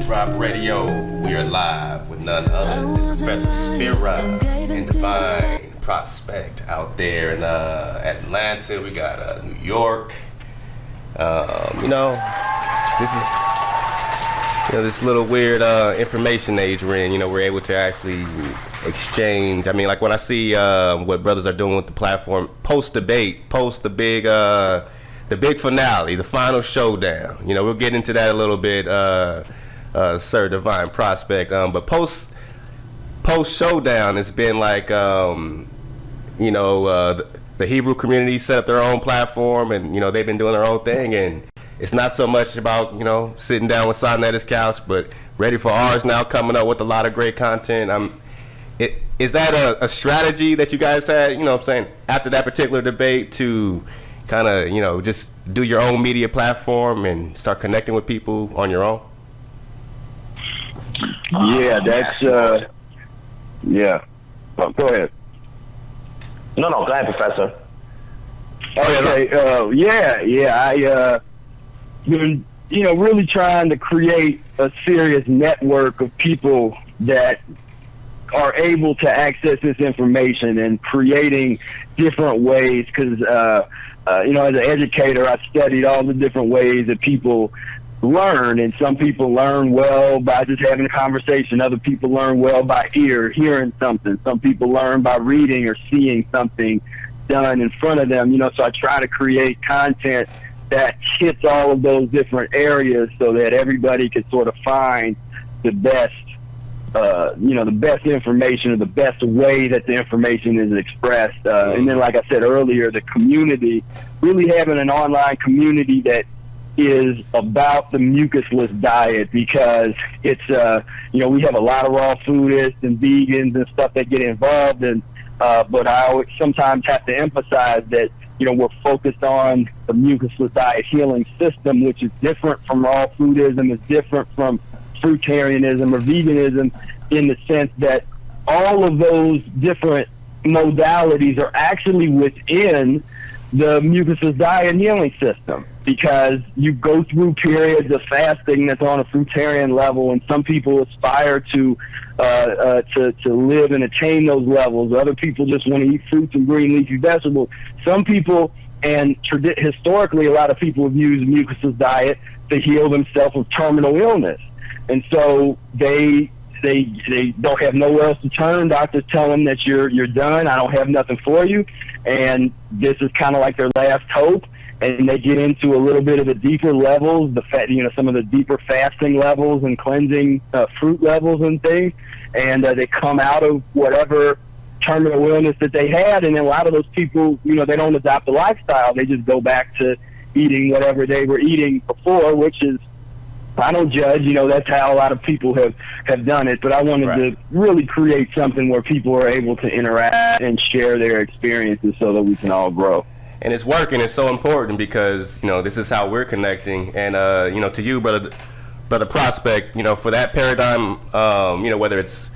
Drop Radio. We are live with none other than Professor Spira and Divine. Prospect out there in Atlanta. We got New York. You know, this is, you know, this little weird information age we're in. You know, we're able to actually exchange. I mean, like when I see what brothers are doing with the platform, post debate, post the big finale, the final showdown. You know, we'll get into that a little bit, Sir Divine Prospect. But post showdown, it's been like, you know, the Hebrew community set up their own platform, and you know they've been doing their own thing, and it's not so much about, you know, sitting down with Son at his couch, but ready for ours now, coming up with a lot of great content. Is that a strategy that you guys had, you know what I'm saying, after that particular debate, to kind of, you know, just do your own media platform and start connecting with people on your own? Yeah, that's yeah. Oh, go ahead. No, go ahead, Professor. Okay. I been, you know, really trying to create a serious network of people that are able to access this information and creating different ways, because you know, as an educator, I studied all the different ways that people learn, and some people learn well by just having a conversation. Other people learn well by hearing something. Some people learn by reading or seeing something done in front of them. You know, so I try to create content that hits all of those different areas so that everybody can sort of find the best, you know, the best information or the best way that the information is expressed. And then, like I said earlier, the community, really having an online community that is about the mucusless diet, because it's, you know, we have a lot of raw foodists and vegans and stuff that get involved, and but I always sometimes have to emphasize that, you know, we're focused on the Mucusless Diet Healing System, which is different from raw foodism, is different from fruitarianism or veganism, in the sense that all of those different modalities are actually within the Mucusless Diet Healing System, because you go through periods of fasting that's on a fruitarian level, and some people aspire to live and attain those levels. Other people just want to eat fruits and green leafy vegetables. Some people, and historically, a lot of people have used mucusless diet to heal themselves of terminal illness, and so they don't have nowhere else to turn. Doctors tell them that you're done. I don't have nothing for you, and this is kind of like their last hope. And they get into a little bit of the deeper levels, some of the deeper fasting levels and cleansing fruit levels and things, and they come out of whatever terminal illness that they had. And a lot of those people, you know, they don't adopt a lifestyle. They just go back to eating whatever they were eating before, which is, I don't judge, you know, that's how a lot of people have done it. But I wanted to really create something where people are able to interact and share their experiences so that we can all grow. And it's working. It's so important because, you know, this is how we're connecting. And, you know, to you, brother Prospect, you know, for that paradigm, you know, whether it's,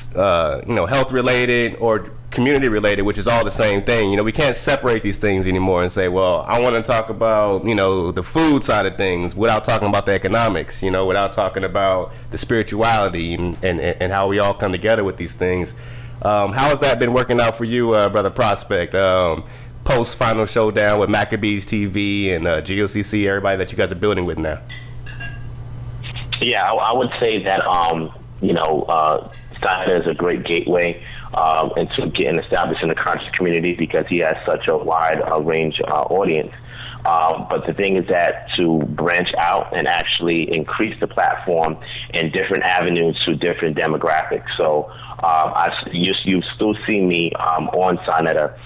you know, health related or community related, which is all the same thing. You know, we can't separate these things anymore and say, well, I want to talk about, you know, the food side of things without talking about the economics, you know, without talking about the spirituality and how we all come together with these things. How has that been working out for you, Brother Prospect? Post final showdown with Maccabees TV and GOCC, everybody that you guys are building with now? Yeah, I would say that, you know, Steiner is a great gateway into getting established in the conscious community because he has such a wide range audience. But the thing is that to branch out and actually increase the platform in different avenues to different demographics. So you still see me on Sonetta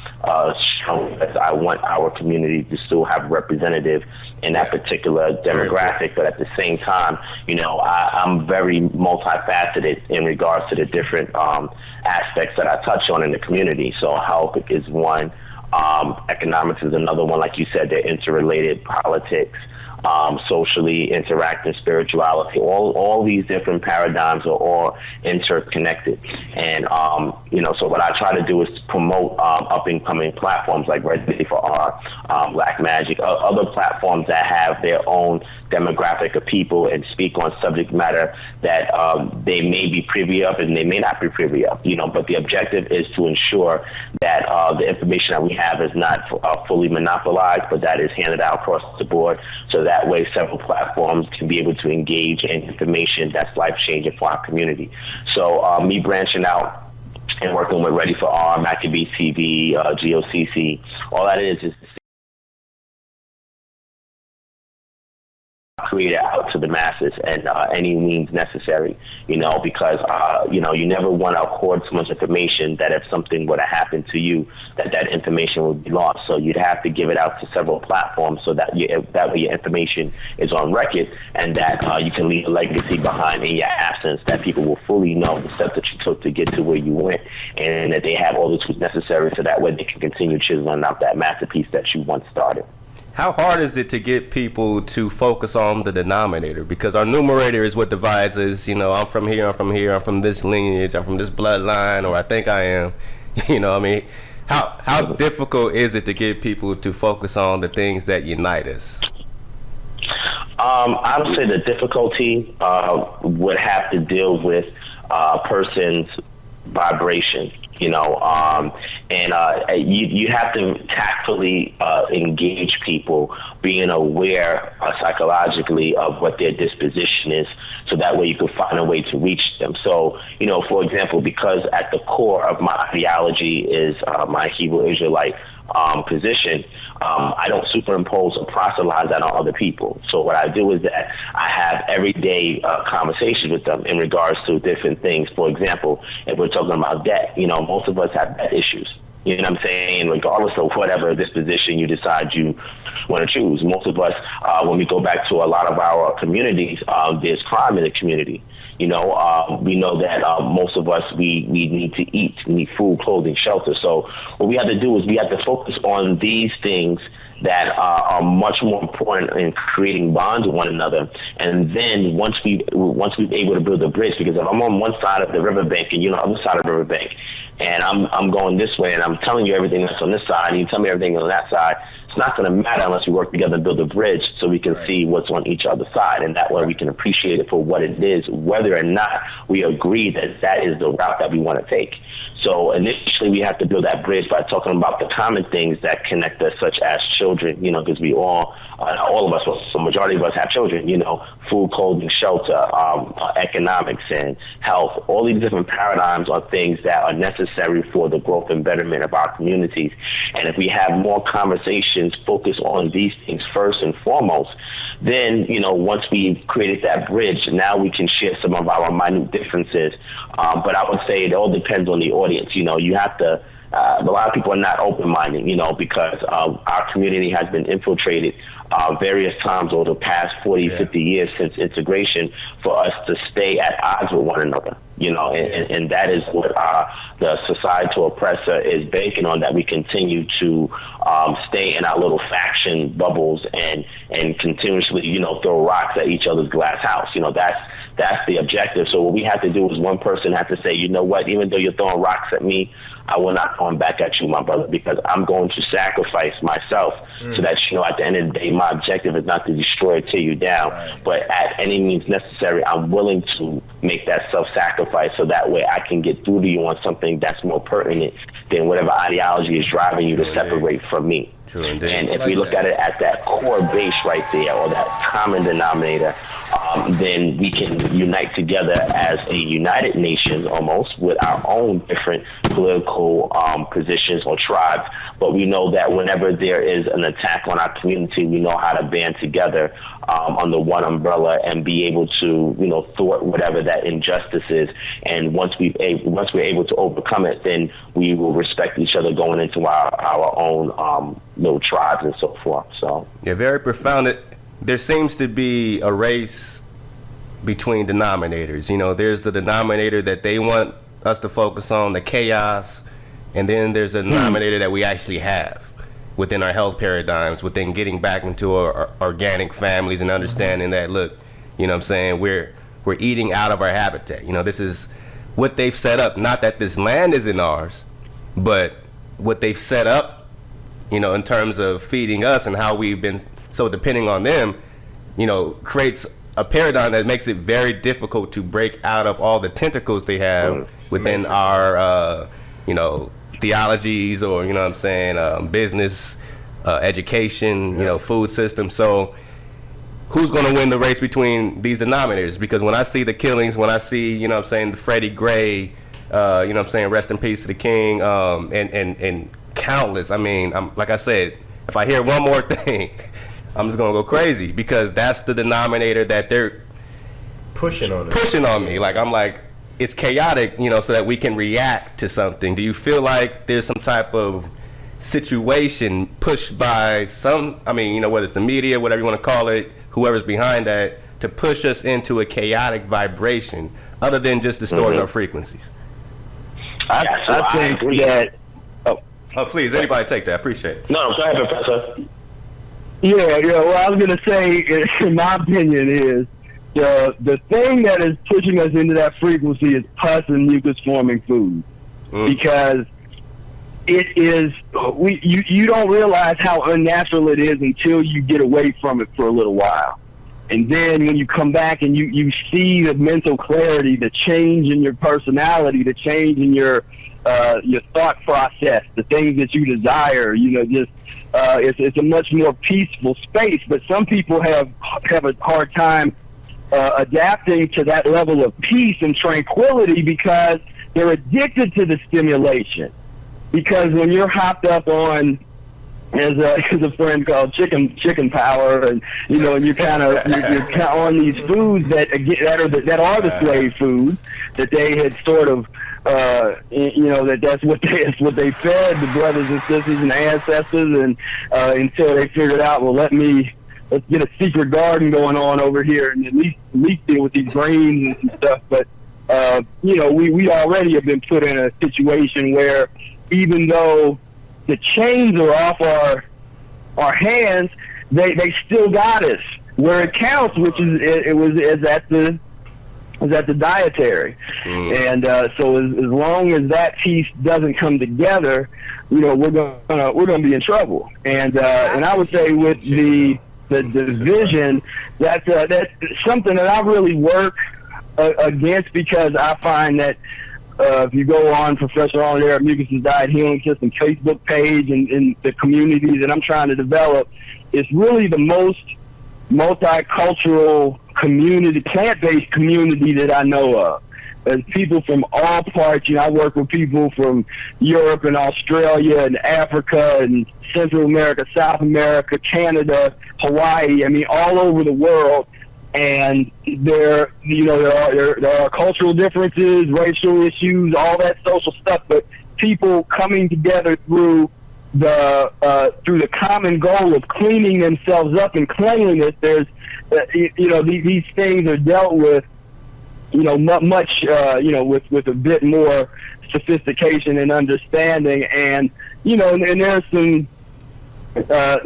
show, as I want our community to still have a representative in that particular demographic. But at the same time, you know, I'm very multifaceted in regards to the different aspects that I touch on in the community. So health is one. Economics is another one. Like you said, they're interrelated. Politics, socially interacting, spirituality, all these different paradigms are all interconnected. And So what I try to do is promote up and coming platforms like Ready for R, Black Magic, other platforms that have their own demographic of people and speak on subject matter that they may be privy of and they may not be privy of. But the objective is to ensure that the information that we have is not fully monopolized, but that is handed out across the board. So that way, several platforms can be able to engage in information that's life changing for our community. So me branching out and working with Ready for R, Maccabees TV, GOCC, all that is create it out to the masses and any means necessary, because, you never want to hoard so much information that if something were to happen to you, that information would be lost. So you'd have to give it out to several platforms so that that way your information is on record and that you can leave a legacy behind in your absence, that people will fully know the steps that you took to get to where you went and that they have all the tools necessary so that way they can continue chiseling out that masterpiece that you once started. How hard is it to get people to focus on the denominator? Because our numerator is what divides us. I'm from here, I'm from here, I'm from this lineage, I'm from this bloodline, or I think I am. How difficult is it to get people to focus on the things that unite us? I would say the difficulty would have to deal with a person's vibration. You have to tactfully engage people, being aware psychologically of what their disposition is, so that way you can find a way to reach them. So, for example, because at the core of my ideology is my Hebrew Israelite position, I don't superimpose or proselytize that on other people. So what I do is that I have everyday conversations with them in regards to different things. For example, if we're talking about debt, most of us have debt issues. You know what I'm saying? Regardless of whatever disposition you decide you want to choose. Most of us, when we go back to a lot of our communities, there's crime in the community. We know that most of us, we need to eat, we need food, clothing, shelter. So what we have to do is we have to focus on these things that are much more important in creating bonds with one another. And then once we're able to build a bridge, because if I'm on one side of the riverbank and you're on the other side of the riverbank, and I'm going this way and I'm telling you everything that's on this side and you tell me everything on that side, it's not going to matter unless we work together and build a bridge so we can see what's on each other's side. And that way we can appreciate it for what it is, whether or not we agree that that is the route that we want to take. So initially we have to build that bridge by talking about the common things that connect us, such as children, because we all of us, well, the majority of us have children, food, clothing, shelter, economics and health. All these different paradigms are things that are necessary for the growth and betterment of our communities. And if we have more conversations focused on these things first and foremost, then, once we've created that bridge, now we can share some of our minute differences. But I would say it all depends on the audience. You have to, a lot of people are not open-minded, because our community has been infiltrated various times over the past 40, 50 years since integration for us to stay at odds with one another, and that is what the societal oppressor is banking on, that we continue to stay in our little faction bubbles and continuously, throw rocks at each other's glass house. That's the objective. So what we have to do is one person has to say, you know what, even though you're throwing rocks at me, I will not come back at you, my brother, because I'm going to sacrifice myself so that, at the end of the day, my objective is not to destroy or tear you down, but at any means necessary, I'm willing to make that self-sacrifice so that way I can get through to you on something that's more pertinent than whatever ideology is driving you to separate from me. True indeed. And if we look at it at that core base right there, or that common denominator, then we can unite together as a united nation almost with our own different political positions or tribes. But we know that whenever there is an attack on our community, we know how to band together under one umbrella and be able to, thwart whatever that injustice is. And once we're able to overcome it, then we will respect each other going into our own little tribes and so forth. So yeah, very profound. There seems to be a race between denominators. There's the denominator that they want us to focus on, the chaos, and then there's a denominator that we actually have within our health paradigms, within getting back into our organic families and understanding that, look, we're eating out of our habitat. This is what they've set up, not that this land isn't ours, but what they've set up, in terms of feeding us and how we've been so depending on them, creates a paradigm that makes it very difficult to break out of all the tentacles they have within our, theologies or, business, education, food system. So who's going to win the race between these denominators? Because when I see the killings, when I see, the Freddie Gray, rest in peace to the king, and countless, like I said, if I hear one more thing, I'm just going to go crazy, because that's the denominator that they're pushing on me. Like, I'm like, it's chaotic, so that we can react to something. Do you feel like there's some type of situation pushed by some, whether it's the media, whatever you want to call it, whoever's behind that, to push us into a chaotic vibration other than just distorting our frequencies? I think that... Oh, please, anybody take that. I appreciate it. No, go ahead, Professor. Yeah, what I was going to say, in my opinion, is the thing that is pushing us into that frequency is pus and mucus-forming food. Because it is, you don't realize how unnatural it is until you get away from it for a little while. And then when you come back and you see the mental clarity, the change in your personality, the change in your thought process, the things that you desire, it's a much more peaceful space. But some people have a hard time adapting to that level of peace and tranquility because they're addicted to the stimulation. Because when you're hopped up on, as a friend called chicken power, and and you're kind of you're on these foods that are the slave foods that they had sort of that's what they fed the brothers and sisters and ancestors, and until they figured out, well, let's get a secret garden going on over here and at least deal with these grains and stuff. But we already have been put in a situation where, even though the chains are off our hands, they still got us where it counts, which is at the dietary. And so as long as that piece doesn't come together, we're gonna be in trouble. And I would say with the division, that's something that I really work against, because I find that if you go on Professor on there at Mucusless Diet Healing System Facebook page and the communities that I'm trying to develop, it's really the most multicultural community, plant-based community that I know of. There's people from all parts. I work with people from Europe and Australia and Africa and Central America, South America, Canada, Hawaii. All over the world. And there are cultural differences, racial issues, all that social stuff, but people coming together through the common goal of cleaning themselves up and cleanliness. There's these things are dealt with much with a bit more sophistication and understanding, and and there's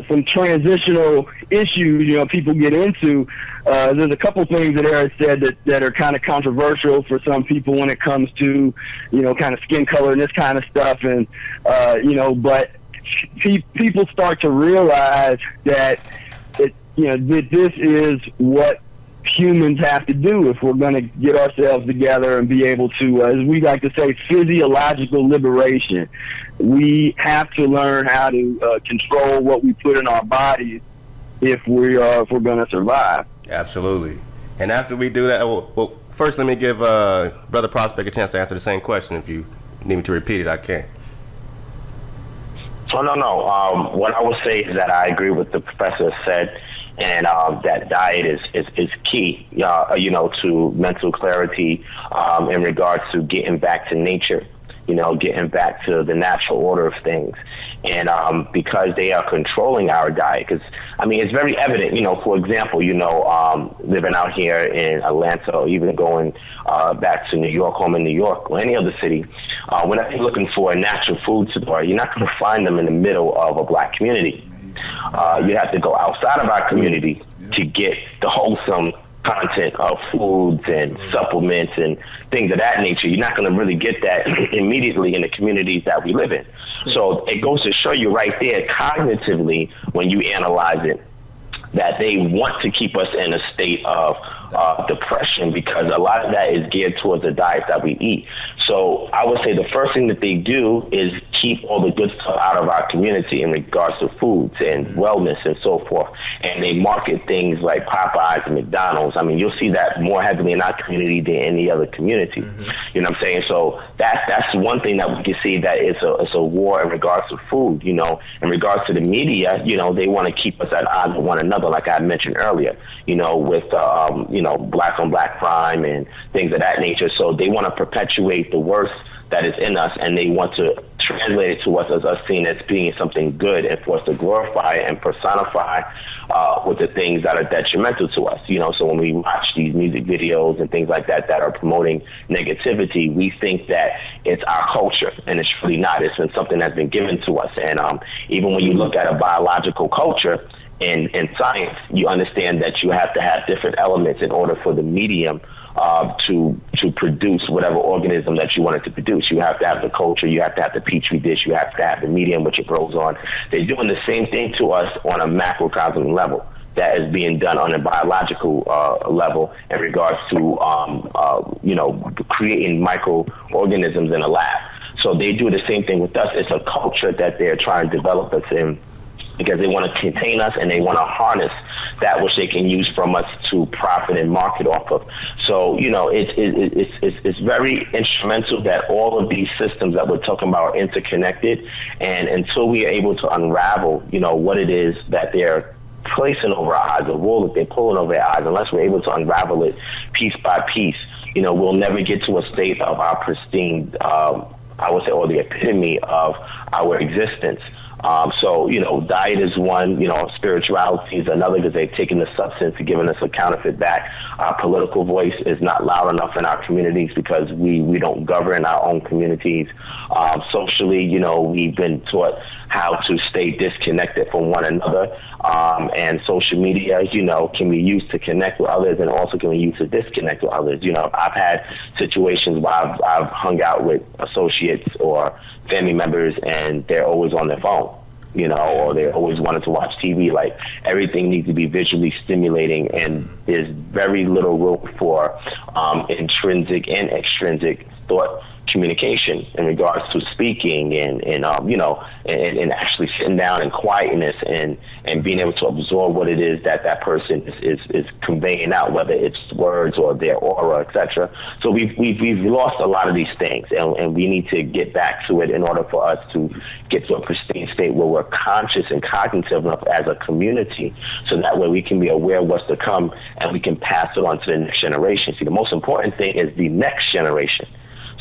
some transitional issues people get into. There's a couple things that Eric said that are kind of controversial for some people when it comes to kind of skin color and this kind of stuff, and but people start to realize that that this is what humans have to do if we're going to get ourselves together and be able to, as we like to say, physiological liberation. We have to learn how to control what we put in our bodies if we're going to survive. Absolutely. And after we do that, well, first let me give Brother Prospect a chance to answer the same question. If you need me to repeat it, I can. Oh, no. What I would say is that I agree with the professor said, and that diet is key, to mental clarity in regards to getting back to nature, getting back to the natural order of things. And because they are controlling our diet, because, it's very evident, for example, living out here in Atlanta, or even going back to New York, home in New York, or any other city, whenever you're looking for a natural food store, you're not going to find them in the middle of a black community. You have to go outside of our community to get the wholesome content of foods and supplements and things of that nature. You're not going to really get that immediately in the communities that we live in. So it goes to show you right there, cognitively, when you analyze it, that they want to keep us in a state of depression, because a lot of that is geared towards the diet that we eat. So I would say the first thing that they do is keep all the good stuff out of our community in regards to foods and wellness and so forth. And they market things like Popeyes and McDonald's. I mean, you'll see that more heavily in our community than any other community. You know what I'm saying? So that's one thing that we can see, that it's a war in regards to food. You know, in regards to the media, you know, they want to keep us at odds with one another, like I mentioned earlier, you know, with, you know, black on black crime and things of that nature. So they want to perpetuate the worst that is in us, and they want to translate it to us as us seen as being something good, and for us to glorify and personify with the things that are detrimental to us. You know, so when we watch these music videos and things like that that are promoting negativity, we think that it's our culture, and it's really not. It's been something that's been given to us. And even when you look at a biological culture in science, you understand that you have to have different elements in order for the medium to produce whatever organism that you want it to produce. You have to have the culture, you have to have the petri dish, you have to have the medium which it grows on. They're doing the same thing to us on a macrocosm level that is being done on a biological level in regards to you know, creating microorganisms in a lab. So they do the same thing with us. It's a culture that they're trying to develop us in, because they want to contain us and they want to harness that which they can use from us to profit and market off of. So, you know, it's very instrumental that all of these systems that we're talking about are interconnected. And until we are able to unravel, you know, what it is that they're placing over our eyes, the wool that they're pulling over our eyes, unless we're able to unravel it piece by piece, you know, we'll never get to a state of our pristine, I would say, or the epitome of our existence. So, you know, diet is one, you know, spirituality is another, because they've taken the substance and given us a counterfeit back. Our political voice is not loud enough in our communities because we don't govern our own communities. Socially, you know, we've been taught how to stay disconnected from one another. And social media, you know, can be used to connect with others, and also can be used to disconnect with others. You know, I've had situations where I've hung out with associates or family members, and they're always on their phone, you know, or they always wanted to watch TV. Like, everything needs to be visually stimulating, and there's very little room for intrinsic and extrinsic thought communication in regards to speaking and you know, and actually sitting down in quietness and being able to absorb what it is that person is conveying out, whether it's words or their aura, etc. So we've lost a lot of these things, and we need to get back to it in order for us to get to a pristine state where we're conscious and cognitive enough as a community, so that way we can be aware of what's to come and we can pass it on to the next generation. See, the most important thing is the next generation.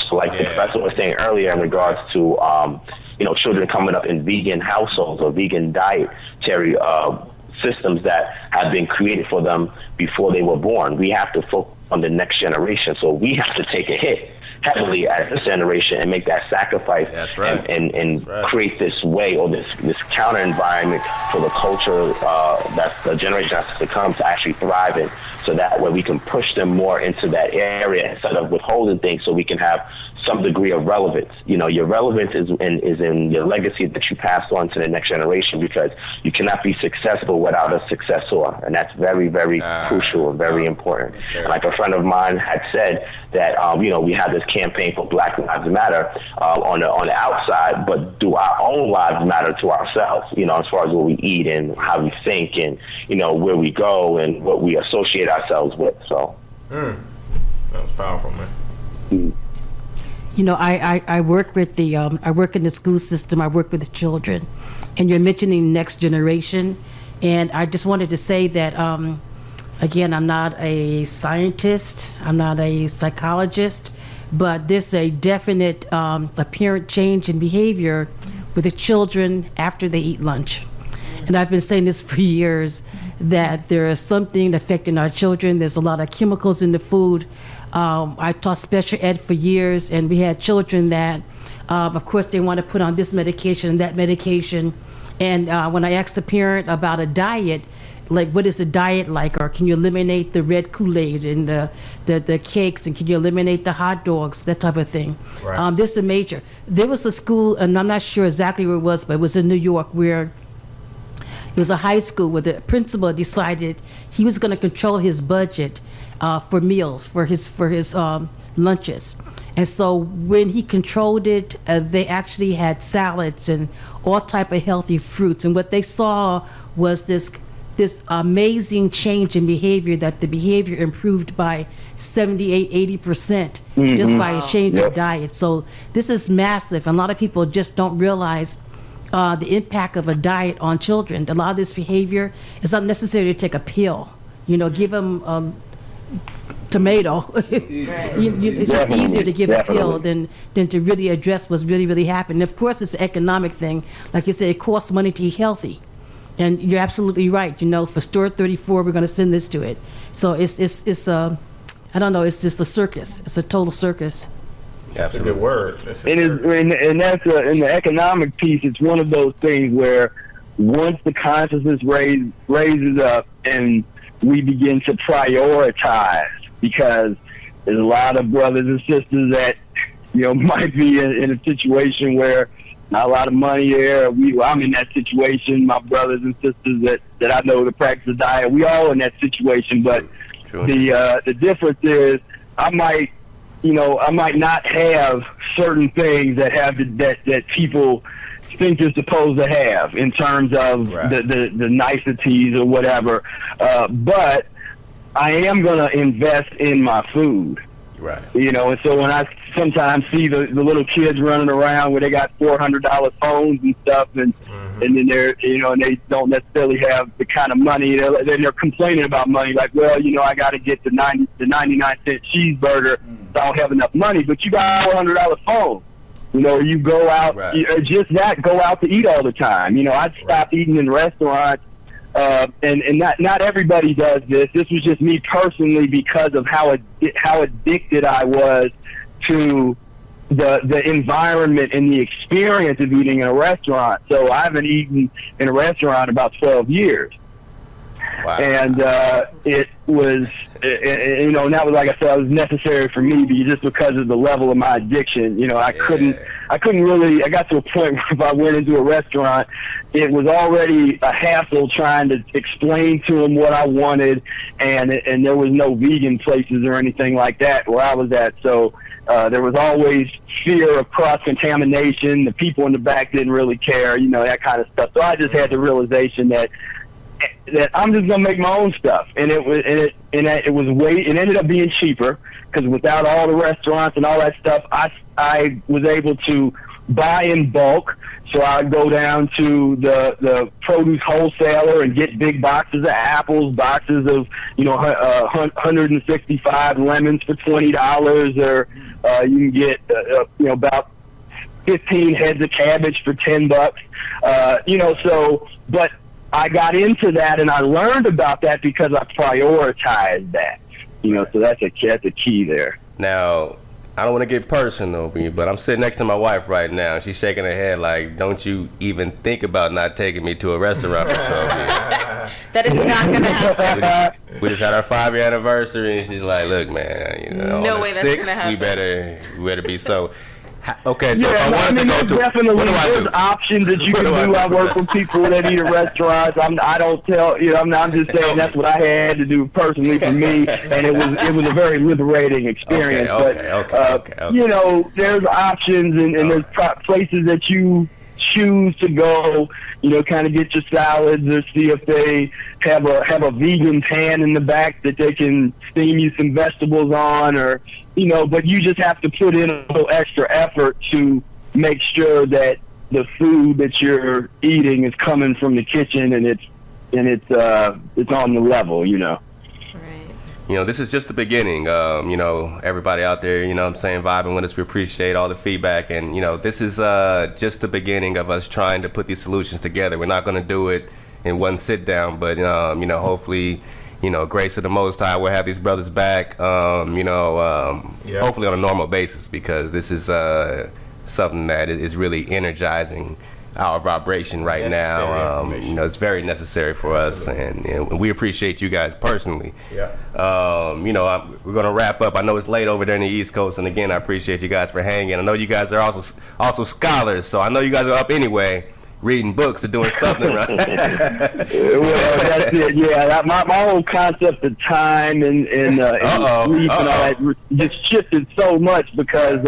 So like the professor was saying earlier in regards to, you know, children coming up in vegan households or vegan dietary systems that have been created for them before they were born. We have to focus on the next generation. So we have to take a hit heavily as this generation and make that sacrifice. That's right. And create this way, or this counter environment for the culture that's the generation that's to come to actually thrive in, so that way we can push them more into that area instead of withholding things, so we can have some degree of relevance. You know, your relevance is in your legacy that you pass on to the next generation, because you cannot be successful without a successor, and that's very, very crucial and very important. And like a friend of mine had said that, you know, we have this campaign for Black Lives Matter on the outside, but do our own lives matter to ourselves? You know, as far as what we eat and how we think, and you know, where we go and what we associate ourselves with. So, that was powerful, man. You know, I work with the I work in the school system. I work with the children, and you're mentioning next generation, and I just wanted to say that again, I'm not a scientist, I'm not a psychologist, but there's a definite apparent change in behavior with the children after they eat lunch. And I've been saying this for years, that there is something affecting our children. There's a lot of chemicals in the food. I taught special ed for years, and we had children that, of course, they want to put on this medication and that medication. And when I asked the parent about a diet, like what is the diet like, or can you eliminate the red Kool-Aid and the cakes, and can you eliminate the hot dogs, that type of thing. Right. This is major. There was a school, and I'm not sure exactly where it was, but it was in New York, where it was a high school where the principal decided he was going to control his budget for meals, for his lunches. And so when he controlled it, they actually had salads and all type of healthy fruits. And what they saw was this amazing change in behavior, that the behavior improved by 78, 80% just by a change of diet. So this is massive. And a lot of people just don't realize the impact of a diet on children. A lot of this behavior is not necessary to take a pill. Give them tomato. It's just easier to give a pill than to really address what's really happening. And of course, it's an economic thing. Like you said, it costs money to eat healthy. And you're absolutely right. For store 34, we're going to send this to it. So it's I don't know, it's just a circus. It's a total circus. That's a good word. And that's in the economic piece. It's one of those things where once the consciousness raises up and we begin to prioritize, because there's a lot of brothers and sisters that might be in a situation where not a lot of money there. I'm in that situation. My brothers and sisters that I know that practice the diet, we all in that situation. But the difference is I might not have certain things that people think you're supposed to have in terms of the niceties or whatever. But I am going to invest in my food. Right. And so when I sometimes see the little kids running around where they got $400 phones and stuff, and then they're, and they don't necessarily have the kind of money, then they're complaining about money, like, well, I got to get the 99-cent cheeseburger, so I don't have enough money, but you got a $400 phone. You go out, go out to eat all the time. I'd stop eating in restaurants, and not everybody does this. This was just me personally because of how addicted I was to the environment and the experience of eating in a restaurant. So I haven't eaten in a restaurant about 12 years. Wow. And it was, and that was, like I said, it was necessary for me just because of the level of my addiction. I couldn't really, I got to a point where if I went into a restaurant, it was already a hassle trying to explain to them what I wanted, and there was no vegan places or anything like that where I was at. So there was always fear of cross-contamination. The people in the back didn't really care, that kind of stuff. So I just had the realization that I'm just gonna make my own stuff, and it ended up being cheaper because without all the restaurants and all that stuff, I was able to buy in bulk. So I'd go down to the produce wholesaler and get big boxes of apples, boxes of 165 lemons for $20, or you can get about 15 heads of cabbage for $10. But I got into that and I learned about that because I prioritized that. So that's a key there. Now, I don't want to get personal, but I'm sitting next to my wife right now. She's shaking her head like, don't you even think about not taking me to a restaurant for 12 years. That is not going to happen. We just had our 5-year anniversary, and she's like, look, man, no on way the that's 6th, gonna we better be so. Okay, so yeah, if I wanted to go to, definitely what do I there's do? options that you can do. I work with people that eat at restaurants. I don't tell I'm just saying that's what I had to do personally for me, and it was a very liberating experience. Okay. There's options and there's places that you choose to go. Kind of get your salads, or see if they have a vegan pan in the back that they can steam you some vegetables on, or but you just have to put in a little extra effort to make sure that the food that you're eating is coming from the kitchen and it's on the level. Right. This is just the beginning. Everybody out there, I'm saying, vibing with us. We appreciate all the feedback. And, this is just the beginning of us trying to put these solutions together. We're not going to do it in one sit down, but, hopefully, grace of the Most High, we'll have these brothers back, hopefully on a normal basis, because this is something that is really energizing our vibration right now. It's very necessary for us, and we appreciate you guys personally. Yeah. We're gonna wrap up. I know it's late over there in the East Coast, and again, I appreciate you guys for hanging. I know you guys are also scholars, so I know you guys are up anyway, reading books or doing something, right? Well, that's it. Yeah, my whole concept of time and sleep and all that just shifted so much because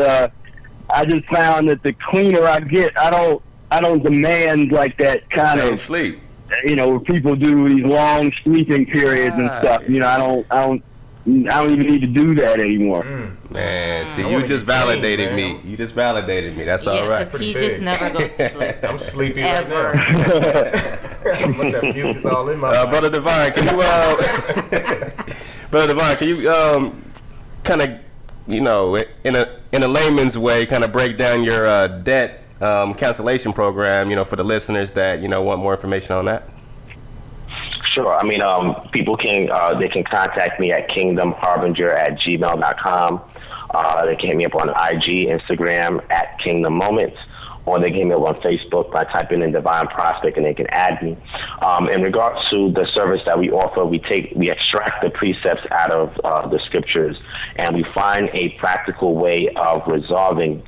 I just found that the cleaner I get, I don't demand like that kind of sleep. Where people do these long sleeping periods and stuff. I don't even need to do that anymore. Man, see, you just validated me. You just validated me. That's all right. Because he just never goes to sleep. I'm sleepy Ever. right now. I must have mucus all in my body. Brother Divine, can you kind of, in a layman's way, kind of break down your debt cancellation program, for the listeners that, want more information on that? Sure. I mean, people can contact me at kingdomharbinger@gmail.com. They can hit me up on IG, Instagram at Kingdom Moments, or they can hit me up on Facebook by typing in Divine Prospect and they can add me. In regards to the service that we offer, we extract the precepts out of the scriptures, and we find a practical way of resolving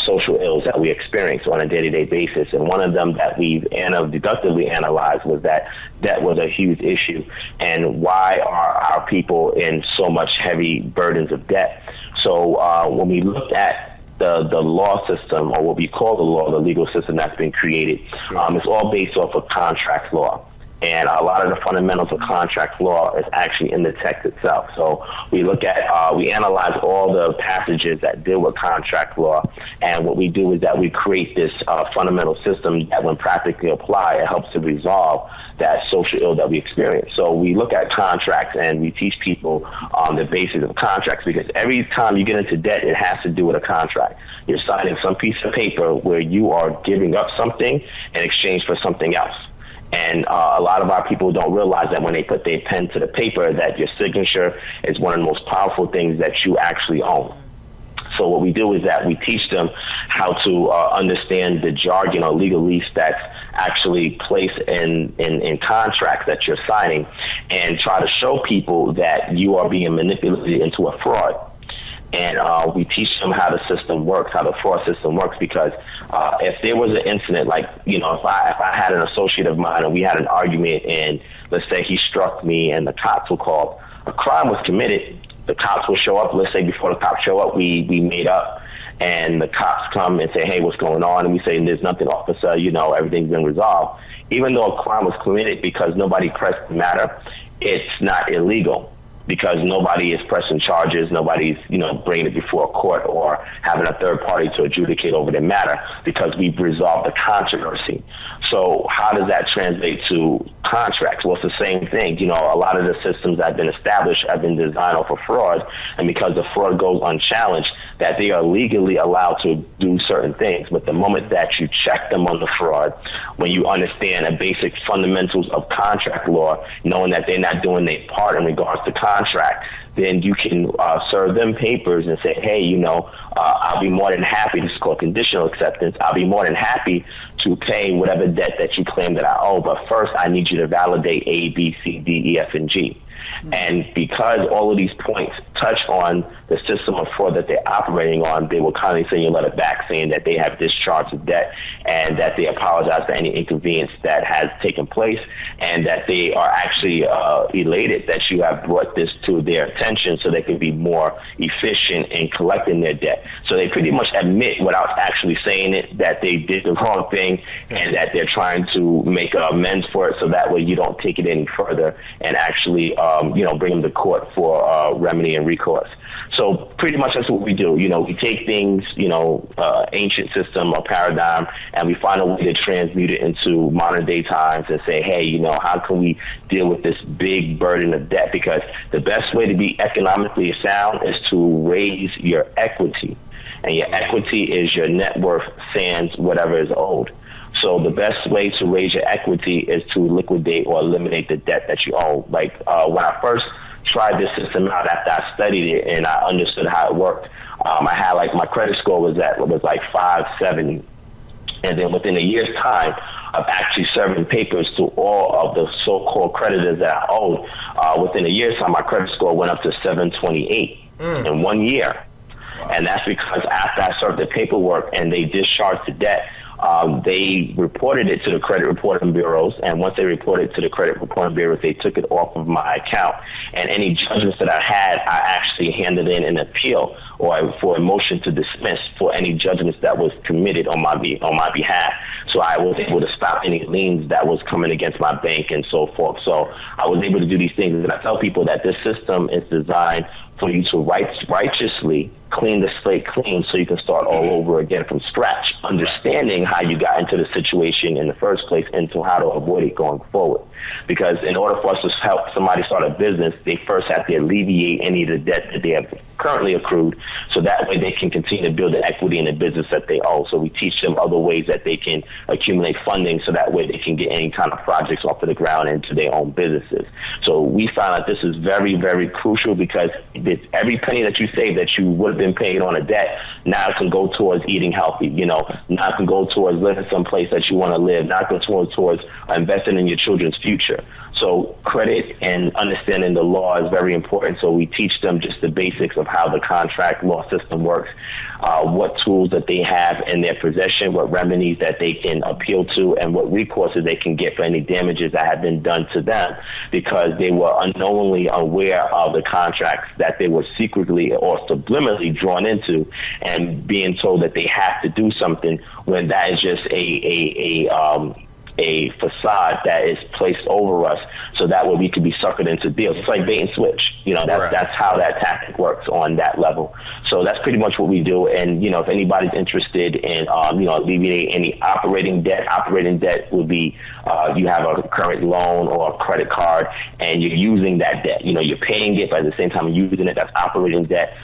social ills that we experience on a day-to-day basis. And one of them that we've deductively analyzed was that debt was a huge issue. And why are our people in so much heavy burdens of debt? So when we looked at the law system, or what we call the law, the legal system that's been created, it's all based off of contract law. And a lot of the fundamentals of contract law is actually in the text itself. So we we analyze all the passages that deal with contract law, and what we do is that we create this fundamental system that, when practically applied, it helps to resolve that social ill that we experience. So we look at contracts and we teach people the basics of contracts, because every time you get into debt, it has to do with a contract. You're signing some piece of paper where you are giving up something in exchange for something else. And a lot of our people don't realize that when they put their pen to the paper, that your signature is one of the most powerful things that you actually own. So what we do is that we teach them how to understand the jargon or legalese that's actually placed in contracts that you're signing, and try to show people that you are being manipulated into a fraud. And we teach them how the system works, how the fraud system works, because if there was an incident, like, if I had an associate of mine and we had an argument, and let's say he struck me and the cops were called, a crime was committed, the cops will show up. Let's say before the cops show up, we made up, and the cops come and say, hey, what's going on? And we say, there's nothing, officer, everything's been resolved. Even though a crime was committed, because nobody pressed the matter, it's not illegal, because nobody is pressing charges, nobody's, bringing it before a court or having a third party to adjudicate over the matter, because we've resolved the controversy. So how does that translate to contracts? Well, it's the same thing. A lot of the systems that have been established have been designed off of fraud, and because the fraud goes unchallenged, that they are legally allowed to do certain things. But the moment that you check them on the fraud, when you understand the basic fundamentals of contract law, knowing that they're not doing their part in regards to contract, then you can serve them papers and say, hey, I'll be more than happy, this is called conditional acceptance, I'll be more than happy to pay whatever debt that you claim that I owe, but first I need you to validate A, B, C, D, E, F, and G. And because all of these points touch on the system of fraud that they're operating on, they will kindly send you a letter back saying that they have discharged the debt, and that they apologize for any inconvenience that has taken place, and that they are actually elated that you have brought this to their attention so they can be more efficient in collecting their debt. So they pretty much admit, without actually saying it, that they did the wrong thing, and that they're trying to make amends for it, so that way you don't take it any further and actually bring them to court for remedy and recourse. So pretty much that's what we do. We take things, ancient system or paradigm, and we find a way to transmute it into modern day times and say, hey, how can we deal with this big burden of debt? Because the best way to be economically sound is to raise your equity. And your equity is your net worth sans whatever is owed. So the best way to raise your equity is to liquidate or eliminate the debt that you owe. Like when I first tried this system out, after I studied it and I understood how it worked, I had my credit score was like 570, And then within a year's time of actually serving papers to all of the so-called creditors that I owed, within a year's time, my credit score went up to 728 in 1 year. And that's because after I served the paperwork and they discharged the debt, they reported it to the credit reporting bureaus, and once they reported it to the credit reporting bureaus, they took it off of my account. And any judgments that I had, I actually handed in an appeal or for a motion to dismiss for any judgments that was committed on my behalf. So I was able to stop any liens that was coming against my bank and so forth. So I was able to do these things, and I tell people that this system is designed for you to righteously clean the slate clean so you can start all over again from scratch, understanding how you got into the situation in the first place and to how to avoid it going forward. Because in order for us to help somebody start a business, they first have to alleviate any of the debt that they have currently accrued, so that way they can continue to build the equity in the business that they owe. So we teach them other ways that they can accumulate funding, so that way they can get any kind of projects off of the ground into their own businesses. So we found out this is very, very crucial, because every penny that you save that you would have been paid on a debt, now it can go towards eating healthy, now it can go towards living someplace that you want to live, now it can go towards investing in your children's future. So credit and understanding the law is very important. So we teach them just the basics of how the contract law system works, what tools that they have in their possession, what remedies that they can appeal to, and what recourses they can get for any damages that have been done to them because they were unknowingly aware of the contracts that they were secretly or subliminally drawn into, and being told that they have to do something when that is just a facade that is placed over us, so that way we could be suckered into deals. It's like bait and switch. That's how that tactic works on that level. So that's pretty much what we do. And if anybody's interested in alleviating any operating debt would be you have a current loan or a credit card and you're using that debt. You're paying it, but at the same time you're using it. That's operating debt.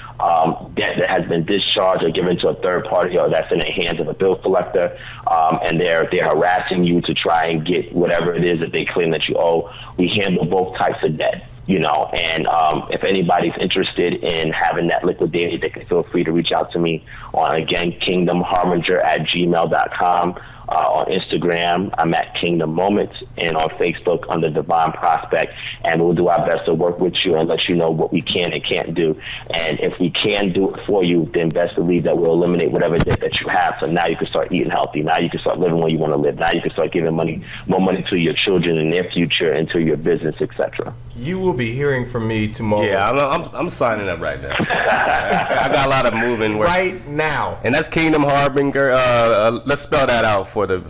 Debt that has been discharged or given to a third party, or that's in the hands of a bill collector, and they're harassing you to try and get whatever it is that they claim that you owe. We handle both types of debt, and if anybody's interested in having that liquidated, they can feel free to reach out to me on, again, kingdomharbinger@gmail.com. On Instagram, I'm at Kingdom Moments, and on Facebook under Divine Prospect. And we'll do our best to work with you and let you know what we can and can't do. And if we can do it for you, then best believe that we'll eliminate whatever debt that you have. So now you can start eating healthy. Now you can start living where you want to live. Now you can start giving more money to your children and their future, and to your business, etc. You will be hearing from me tomorrow. Yeah, I'm signing up right now. I got a lot of moving work right now, and that's Kingdom Harbinger. Let's spell that out for the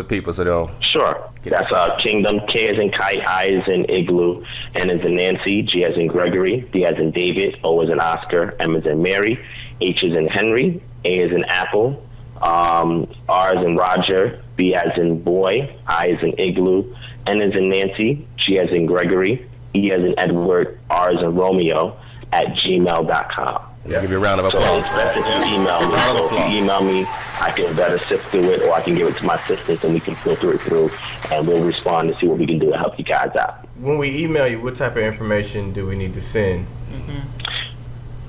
people so they don't. Sure. That's Kingdom. K as in kite, I as in igloo, N as in Nancy, G as in Gregory, D as in David, O as in Oscar, M as in Mary, H as in Henry, A as in Apple, R as in Roger, B as in boy, I as in igloo, N as in Nancy, G as in Gregory, E as in Edward, R as in Romeo, @gmail.com. Yeah. Give you a round of applause. So that's if you email me. So if you email me, I can better sift through it, or I can give it to my assistants and we can filter it through, and we'll respond to see what we can do to help you guys out. When we email you, what type of information do we need to send?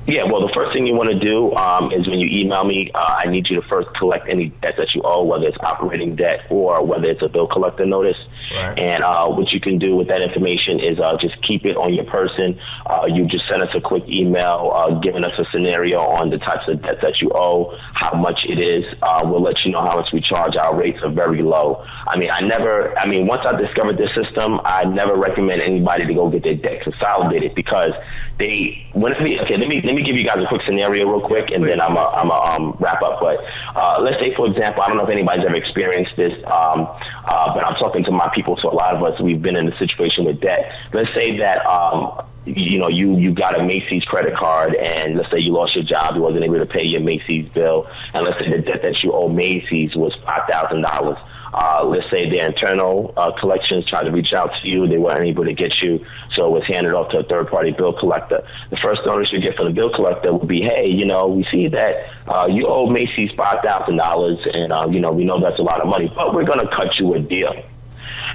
Yeah, well, the first thing you want to do is when you email me, I need you to first collect any debt that you owe, whether it's operating debt or whether it's a bill collector notice. Right. And what you can do with that information is just keep it on your person. You just send us a quick email giving us a scenario on the types of debts that you owe, how much it is. We'll let you know how much we charge. Our rates are very low. Once I discovered this system, I never recommend anybody to go get their debt consolidated, because let me give you guys a quick scenario real quick, and then I'm a wrap up. But let's say, for example, I don't know if anybody's ever experienced this, but I'm talking to my people, so a lot of us, we've been in a situation with debt. Let's say that you got a Macy's credit card, and let's say you lost your job, you wasn't able to pay your Macy's bill, and let's say the debt that you owe Macy's was $5,000. Let's say their internal collections tried to reach out to you, they weren't able to get you, so it was handed off to a third-party bill collector. The first notice you get from the bill collector will be, hey, we see that you owe Macy's $5,000, and we know that's a lot of money, but we're going to cut you a deal.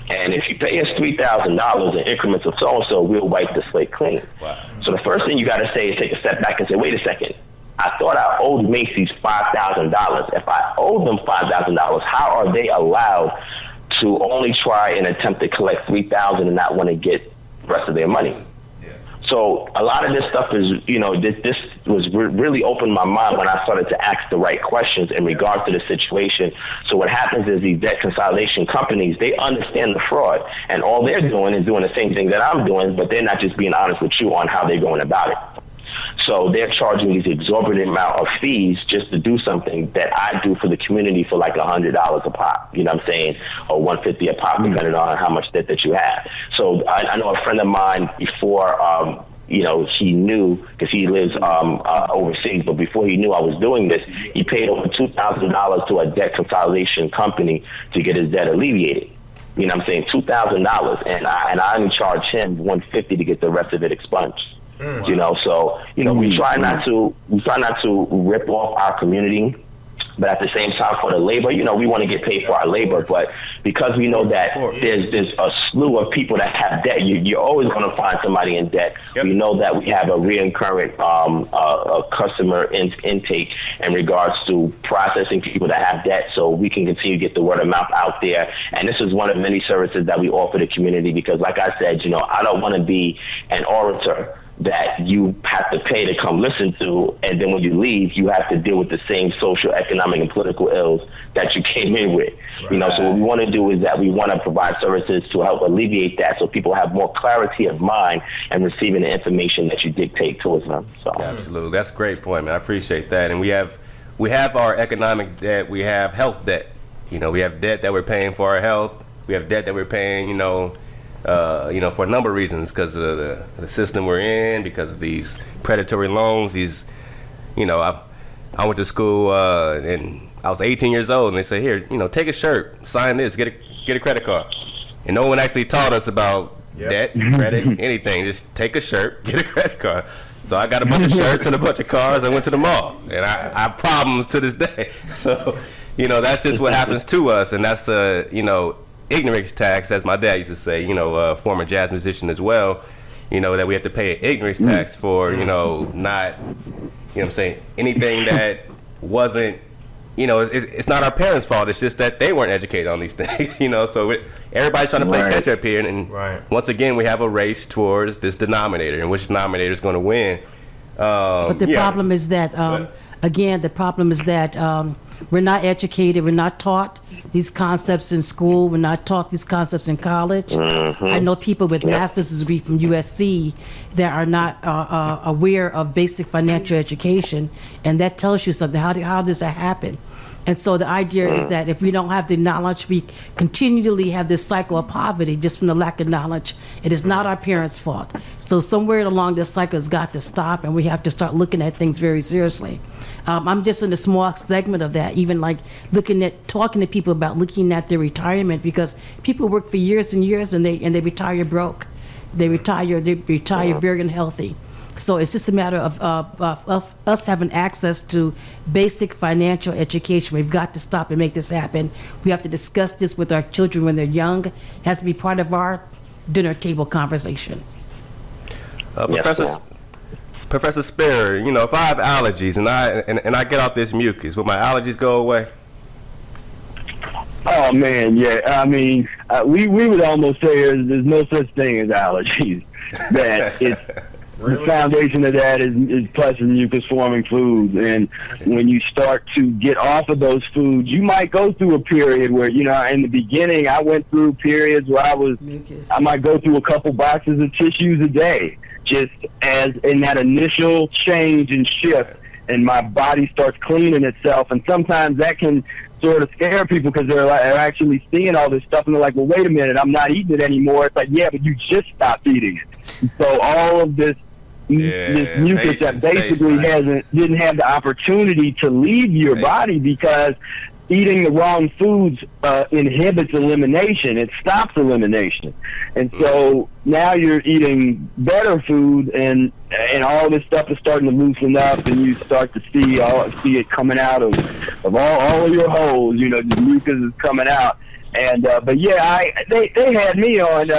And if you pay us $3,000 in increments of so-and-so, we'll wipe the slate clean. Wow. So the first thing you got to say is take a step back and say, wait a second. I thought I owed Macy's $5,000. If I owed them $5,000, how are they allowed to only try and attempt to collect $3,000 and not want to get the rest of their money? So a lot of this stuff is, this was really opened my mind when I started to ask the right questions in regards to the situation. So what happens is these debt consolidation companies, they understand the fraud, and all they're doing is doing the same thing that I'm doing, but they're not just being honest with you on how they're going about it. So they're charging these exorbitant amount of fees just to do something that I do for the community for like $100 a pop, you know what I'm saying, or $150 a pop, depending on how much debt that you have. So I know a friend of mine before, he knew, because he lives overseas, but before he knew I was doing this, he paid over $2,000 to a debt consolidation company to get his debt alleviated. You know what I'm saying, $2,000, and I only charge him $150 to get the rest of it expunged. So we try not to rip off our community, but at the same time for the labor, we want to get paid for our labor, but because we know that there's a slew of people that have debt, you're always going to find somebody in debt. Yep. We know that we have a recurrent customer intake in regards to processing people that have debt, so we can continue to get the word of mouth out there. And this is one of many services that we offer the community, because like I said, I don't want to be an orator that you have to pay to come listen to, and then when you leave, you have to deal with the same social, economic, and political ills that you came in with. Right. So what we want to do is that we want to provide services to help alleviate that, so people have more clarity of mind and receiving the information that you dictate towards them. So absolutely, that's a great point, man. I appreciate that. And we have our economic debt, we have health debt. We have debt that we're paying for our health. We have debt that we're paying, for a number of reasons, because of the system we're in, because of these predatory loans. I went to school and I was 18 years old, and they said, here, take a shirt, sign this, get a credit card. And no one actually taught us about debt, credit, anything. Just take a shirt, get a credit card. So I got a bunch of shirts and a bunch of cars. I went to the mall, and I have problems to this day. So, that's just what happens to us, and that's ignorance tax, as my dad used to say, former jazz musician as well, that we have to pay an ignorance tax for, not, anything that wasn't, it's not our parents' fault. It's just that they weren't educated on these things, so everybody's trying to play catch up here. And once again, we have a race towards this denominator, and which denominator is going to win. But the problem is that, we're not educated, we're not taught these concepts in school, we're not taught these concepts in college. Mm-hmm. I know people with master's degree from USC that are not aware of basic financial education, and that tells you something. How does that happen? And so the idea is that if we don't have the knowledge, we continually have this cycle of poverty just from the lack of knowledge. It is not our parents' fault. So somewhere along this cycle has got to stop, and we have to start looking at things very seriously. I'm just in a small segment of that, even like talking to people about looking at their retirement, because people work for years and years and they retire broke. They retire very unhealthy. So it's just a matter of us having access to basic financial education. We've got to stop and make this happen. We have to discuss this with our children when they're young. It has to be part of our dinner table conversation. Professor Spira, if I have allergies and I get off this mucus, will my allergies go away? Oh man, yeah. I mean, we would almost say there's no such thing as allergies. That it's the foundation of that is pleasant mucus-forming foods, and when you start to get off of those foods, you might go through a period where, in the beginning, I went through periods where I might go through a couple boxes of tissues a day, just as in that initial change and shift, and my body starts cleaning itself, and sometimes that can sort of scare people because they're actually seeing all this stuff, and they're like, well, wait a minute, I'm not eating it anymore. It's like, yeah, but you just stopped eating it. So all of this mucus that basically didn't have the opportunity to leave your body because eating the wrong foods inhibits elimination. It stops elimination. And so now you're eating better food, and all this stuff is starting to loosen up, and you start to see it coming out of all of your holes. The mucus is coming out. And but yeah, they had me on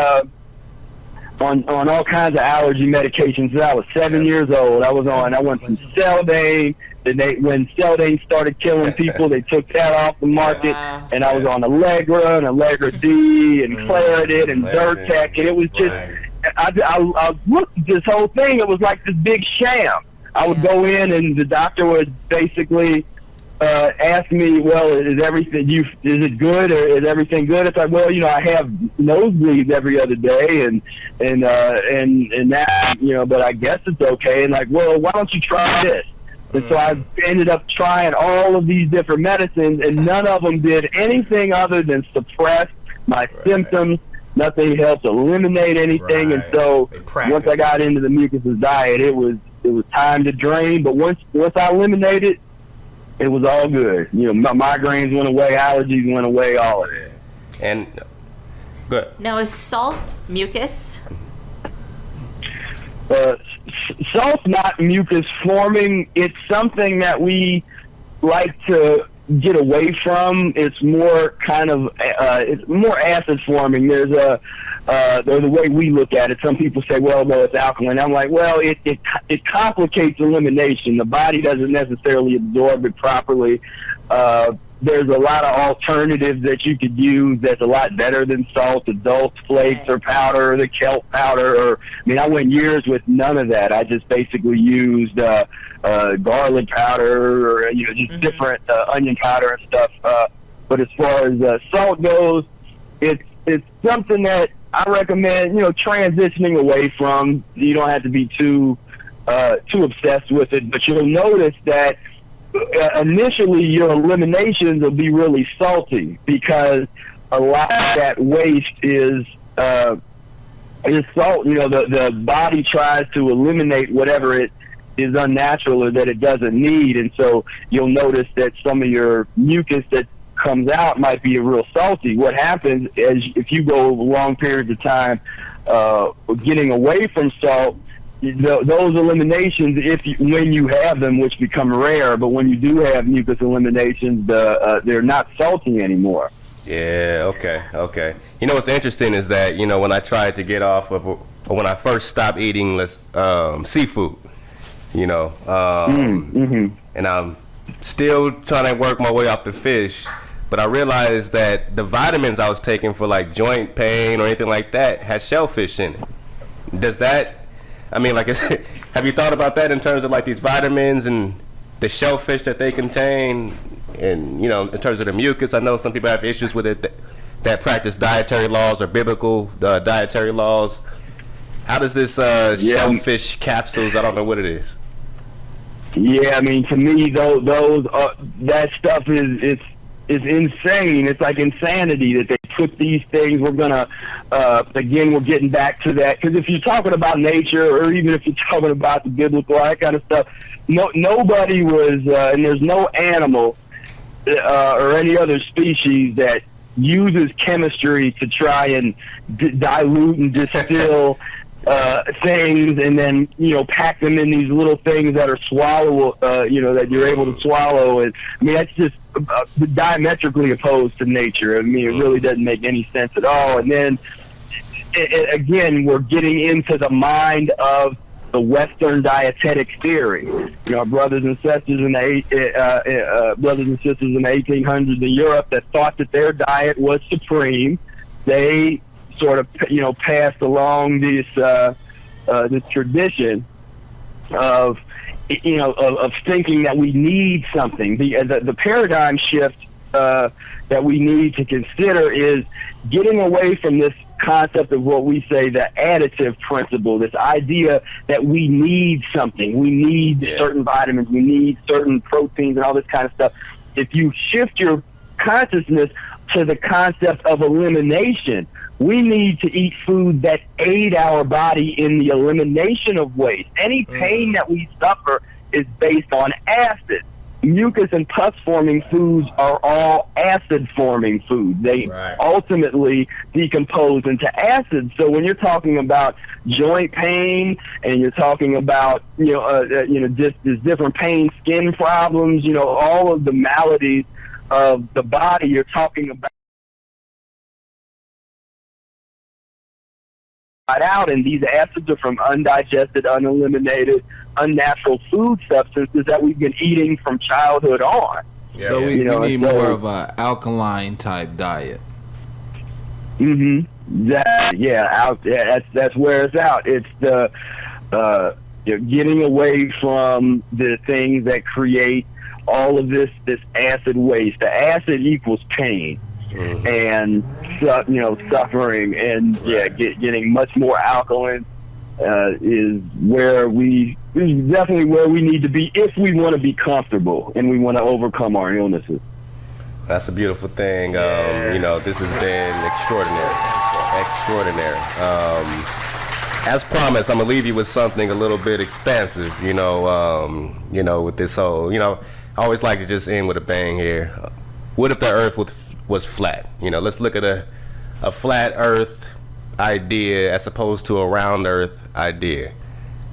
all kinds of allergy medications since I was 7 years old. I went from Celbane when Celdane started killing people, they took that off the market, and I was on Allegra and Allegra D and Claritin and Zyrtec, and it was just, I looked at this whole thing, it was like this big sham. I would go in, and the doctor would basically ask me, well, is it good, or is everything good? It's like, well, I have nosebleeds every other day, and that, but I guess it's okay. And like, well, why don't you try this? And so I ended up trying all of these different medicines, and none of them did anything other than suppress my symptoms. Nothing helped eliminate anything. And so once I got into the Mucusless diet, it was time to drain. But once I eliminated, it was all good. My migraines went away, allergies went away, all of it. And good. Now, is salt mucus? Salt's not mucus forming. It's something that we like to get away from. It's more it's more acid forming. There's the way we look at it. Some people say, well, no, it's alkaline. I'm like, well, it complicates elimination. The body doesn't necessarily absorb it properly. There's a lot of alternatives that you could use that's a lot better than salt, the dulse flakes or powder, or the kelp powder. I went years with none of that. I just basically used garlic powder, or just different onion powder and stuff. But as far as salt goes, it's something that I recommend transitioning away from. You don't have to be too obsessed with it, but you'll notice that initially your eliminations will be really salty, because a lot of that waste is salt. The body tries to eliminate whatever it is unnatural or that it doesn't need, and so you'll notice that some of your mucus that comes out might be real salty. What happens is, if you go long periods of time getting away from salt, those eliminations, when you have them, which become rare, but when you do have mucus eliminations, they're not salty anymore. Yeah, okay. What's interesting is that, when I tried to get off of, or when I first stopped eating seafood, and I'm still trying to work my way off the fish, but I realized that the vitamins I was taking for like joint pain or anything like that had shellfish in it. Does that, have you thought about that in terms of like these vitamins and the shellfish that they contain, and in terms of the mucus? I know some people have issues with it that practice dietary laws or biblical dietary laws. How does this shellfish capsules? I don't know what it is. Yeah, to me, those that stuff is insane. It's like insanity that they put these things. We're gonna again, we're getting back to that, because if you're talking about nature, or even if you're talking about the biblical, all that kind of stuff, nobody was, and there's no animal or any other species that uses chemistry to try and dilute and distill things, and then pack them in these little things that are swallowable, that you're able to swallow. And that's just diametrically opposed to nature. It really doesn't make any sense at all. And then again, we're getting into the mind of the Western dietetic theory. Our brothers and sisters in the 1800s in Europe that thought that their diet was supreme. They sort of passed along this tradition of thinking that we need something. The paradigm shift that we need to consider is getting away from this concept of what we say the additive principle, this idea that we need something. We need certain vitamins, we need certain proteins and all this kind of stuff. If you shift your consciousness to the concept of elimination, we need to eat food that aid our body in the elimination of waste. Any pain that we suffer is based on acid. Mucus and pus-forming foods are all acid-forming foods. They ultimately decompose into acid. So when you're talking about joint pain, and you're talking about just different pain, skin problems, all of the maladies of the body, you're talking about out, and these acids are from undigested, uneliminated, unnatural food substances that we've been eating from childhood on. Yeah, So yeah. we need so- more of a alkaline type diet. That's where it's out. It's the getting away from the things that create all of this acid waste. The acid equals pain. And suffering, and getting much more alkaline is definitely where we need to be if we want to be comfortable and we want to overcome our illnesses. That's a beautiful thing. This has been extraordinary. As promised, I'm gonna leave you with something a little bit expansive. With this whole, I always like to just end with a bang here. What if the Earth was flat? Let's look at a flat Earth idea as opposed to a round Earth idea.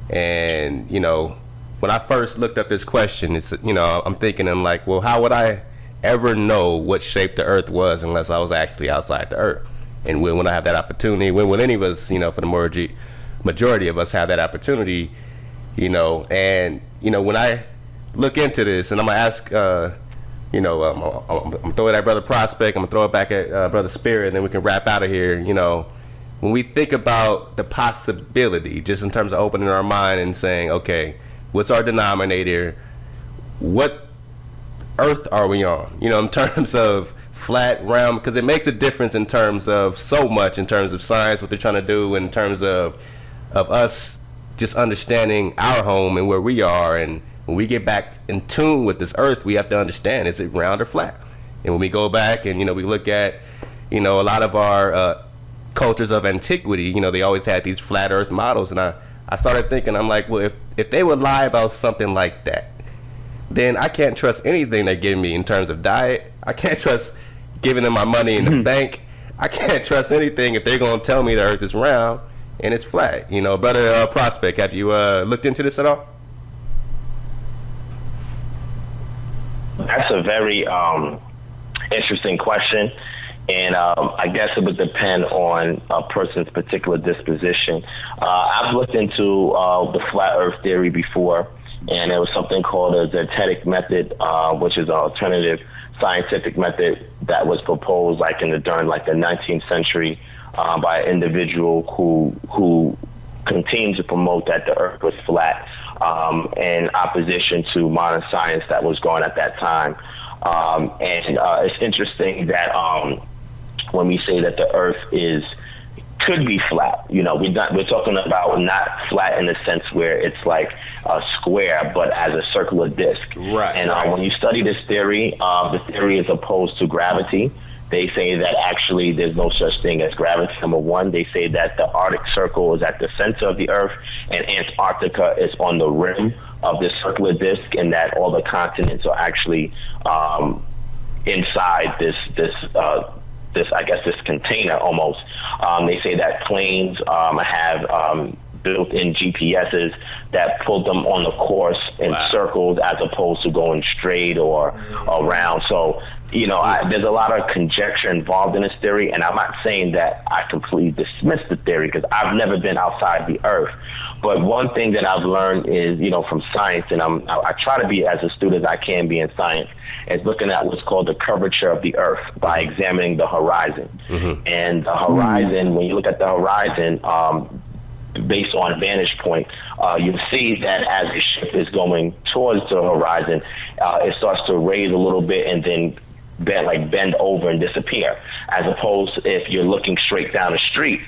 And when I first looked up this question, it's I'm thinking, I'm like, well, how would I ever know what shape the Earth was unless I was actually outside the Earth? And when I have that opportunity, when will any of us, for the majority of us have that opportunity, and when I look into this, and I'm gonna ask, I'm gonna throw it at Brother Prospect, I'm gonna throw it back at Brother Spira, and then we can wrap out of here. When we think about the possibility, just in terms of opening our mind and saying, okay, what's our denominator? What Earth are we on? In terms of flat, round, because it makes a difference in terms of so much, in terms of science, what they're trying to do, in terms of us just understanding our home and where we are. And when we get back in tune with this Earth, we have to understand, is it round or flat? And when we go back and, we look at, a lot of our cultures of antiquity, they always had these flat Earth models. And I started thinking, I'm like, well, if they would lie about something like that, then I can't trust anything they give me in terms of diet. I can't trust giving them my money in the bank. I can't trust anything if they're going to tell me the Earth is round and it's flat. Brother Prospect, have you looked into this at all? That's a very interesting question. And I guess it would depend on a person's particular disposition. I've looked into the flat Earth theory before, and there was something called a zetetic method, which is an alternative scientific method that was proposed during the 19th century by an individual who continued to promote that the Earth was flat in opposition to modern science that was going at that time. And it's interesting that when we say that the Earth could be flat, we're talking about not flat in the sense where it's like a square, but as a circular disc. Right. And when you study this theory, the theory is opposed to gravity. They say that actually there's no such thing as gravity. Number one, they say that the Arctic Circle is at the center of the Earth, and Antarctica is on the rim of this circular disc, and that all the continents are actually inside this container almost. They say that planes have built-in GPSs that put them on the course in circles as opposed to going straight or around. So, there's a lot of conjecture involved in this theory, and I'm not saying that I completely dismiss the theory because I've never been outside the Earth. But one thing that I've learned is, from science, and I try to be as astute as I can be in science, is looking at what's called the curvature of the Earth by examining the horizon. And the horizon, when you look at the horizon, based on vantage point, you see that as the ship is going towards the horizon, it starts to raise a little bit and then bend over and disappear. As opposed to if you're looking straight down the street,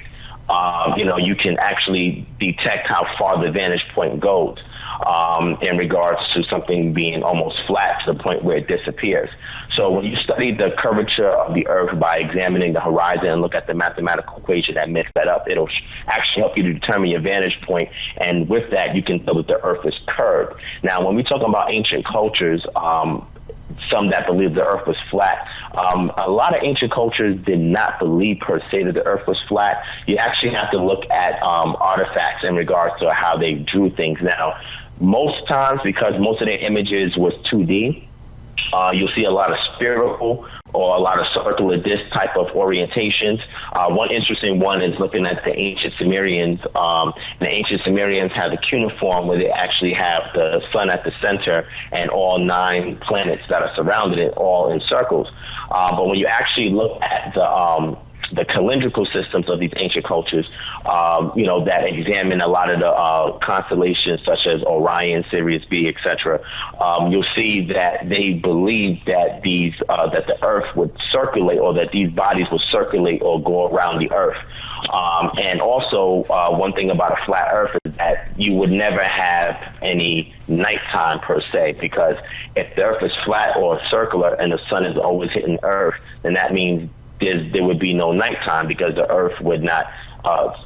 you can actually detect how far the vantage point goes in regards to something being almost flat to the point where it disappears. So when you study the curvature of the Earth by examining the horizon and look at the mathematical equation that makes that up, it'll actually help you to determine your vantage point. And with that, you can tell that the Earth is curved. Now, when we talk about ancient cultures, some that believe the Earth was flat. A lot of ancient cultures did not believe per se that the Earth was flat. You actually have to look at artifacts in regards to how they drew things. Now, most times, because most of their images was 2D, you'll see a lot of spherical or a lot of circular disc type of orientations. One interesting one is looking at the ancient Sumerians. The ancient Sumerians have the cuneiform where they actually have the sun at the center and all 9 planets that are surrounded it all in circles. But when you actually look at the calendrical systems of these ancient cultures, that examine a lot of the constellations such as Orion, Sirius B, etc., you'll see that they believe that that the Earth would circulate, or that these bodies would circulate or go around the Earth. And also, one thing about a flat Earth is that you would never have any nighttime per se, because if the Earth is flat or circular and the sun is always hitting Earth, then that means there would be no nighttime, because the Earth would not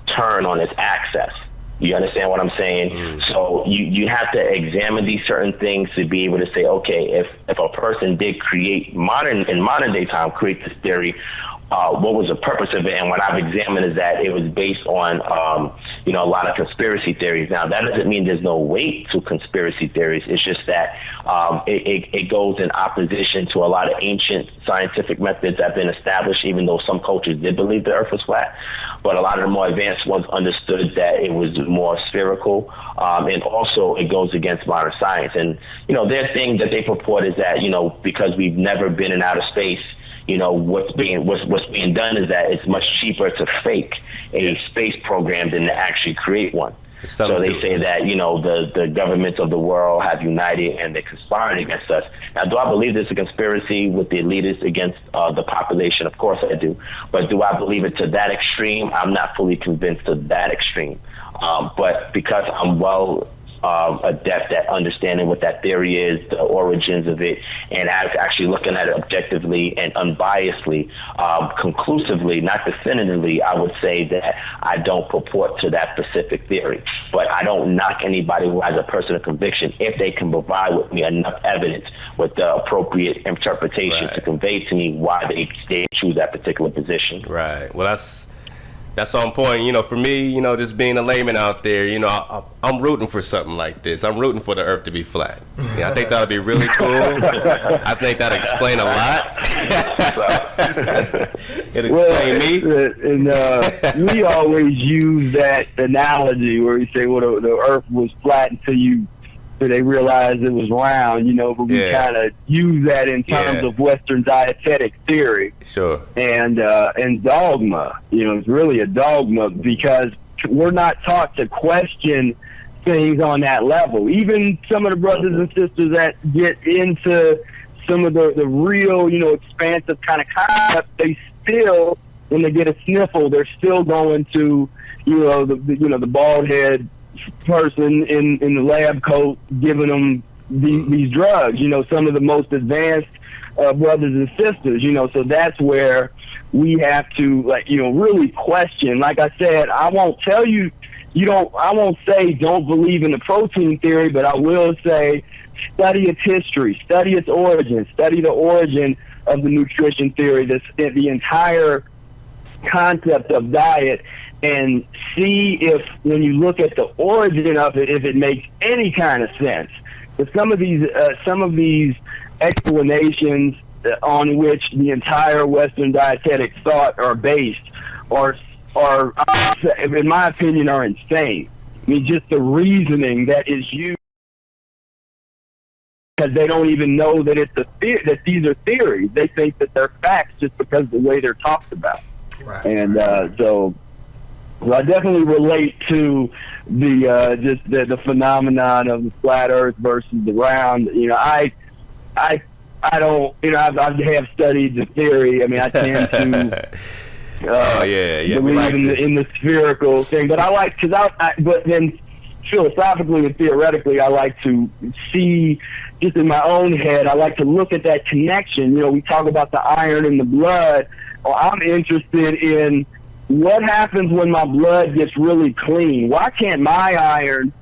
turn on its axis. You understand what I'm saying? So you have to examine these certain things to be able to say, okay, if a person did create modern day time, create this theory, what was the purpose of it? And what I've examined is that it was based on, a lot of conspiracy theories. Now, that doesn't mean there's no weight to conspiracy theories. It's just that it goes in opposition to a lot of ancient scientific methods that have been established, even though some cultures did believe the Earth was flat. But a lot of the more advanced ones understood that it was more spherical. And also, it goes against modern science. And, their thing that they purport is that, because we've never been in outer space, what's being done is that it's much cheaper to fake a space program than to actually create one. So they say that, the governments of the world have united and they're conspiring against us. Now, do I believe there's a conspiracy with the elitists against the population? Of course I do. But do I believe it to that extreme? I'm not fully convinced to that extreme. But because I'm adept at understanding what that theory is, the origins of it, and actually looking at it objectively and unbiasedly, conclusively, not definitively, I would say that I don't purport to that specific theory. But I don't knock anybody who has a personal conviction if they can provide with me enough evidence with the appropriate interpretation to convey to me why they choose that particular position. Right. Well, that's on point. For me, just being a layman out there, I'm rooting for something like this. I'm rooting for the Earth to be flat. I think that would be really cool. I think that'd explain a lot. It'd explain me. And we always use that analogy where we say, the Earth was flat until they realized it was round, but we kind of use that in terms of Western dietetic theory. Sure. And dogma. It's really a dogma, because we're not taught to question things on that level. Even some of the brothers and sisters that get into some of the real, expansive kind of concepts, they still, when they get a sniffle, they're still going to, the bald head person in the lab coat giving them these drugs, some of the most advanced brothers and sisters, so that's where we have to, really question. Like I said, I won't tell you, I won't say don't believe in the protein theory, but I will say study its history, study its origin, study the origin of the nutrition theory, the entire concept of diet, and see if, when you look at the origin of it, if it makes any kind of sense. But some of these explanations on which the entire Western dietetic thought are based are, in my opinion, are insane. I mean, just the reasoning that is used, because they don't even know that that these are theories. They think that they're facts just because of the way they're talked about. Right. And so I definitely relate to the phenomenon of the flat Earth versus the round. I don't. I have studied the theory. I mean, I tend to. Believe in the spherical thing, but but then philosophically and theoretically, I like to see, just in my own head, I like to look at that connection. We talk about the iron in the blood. Well, I'm interested in what happens when my blood gets really clean. Why can't my iron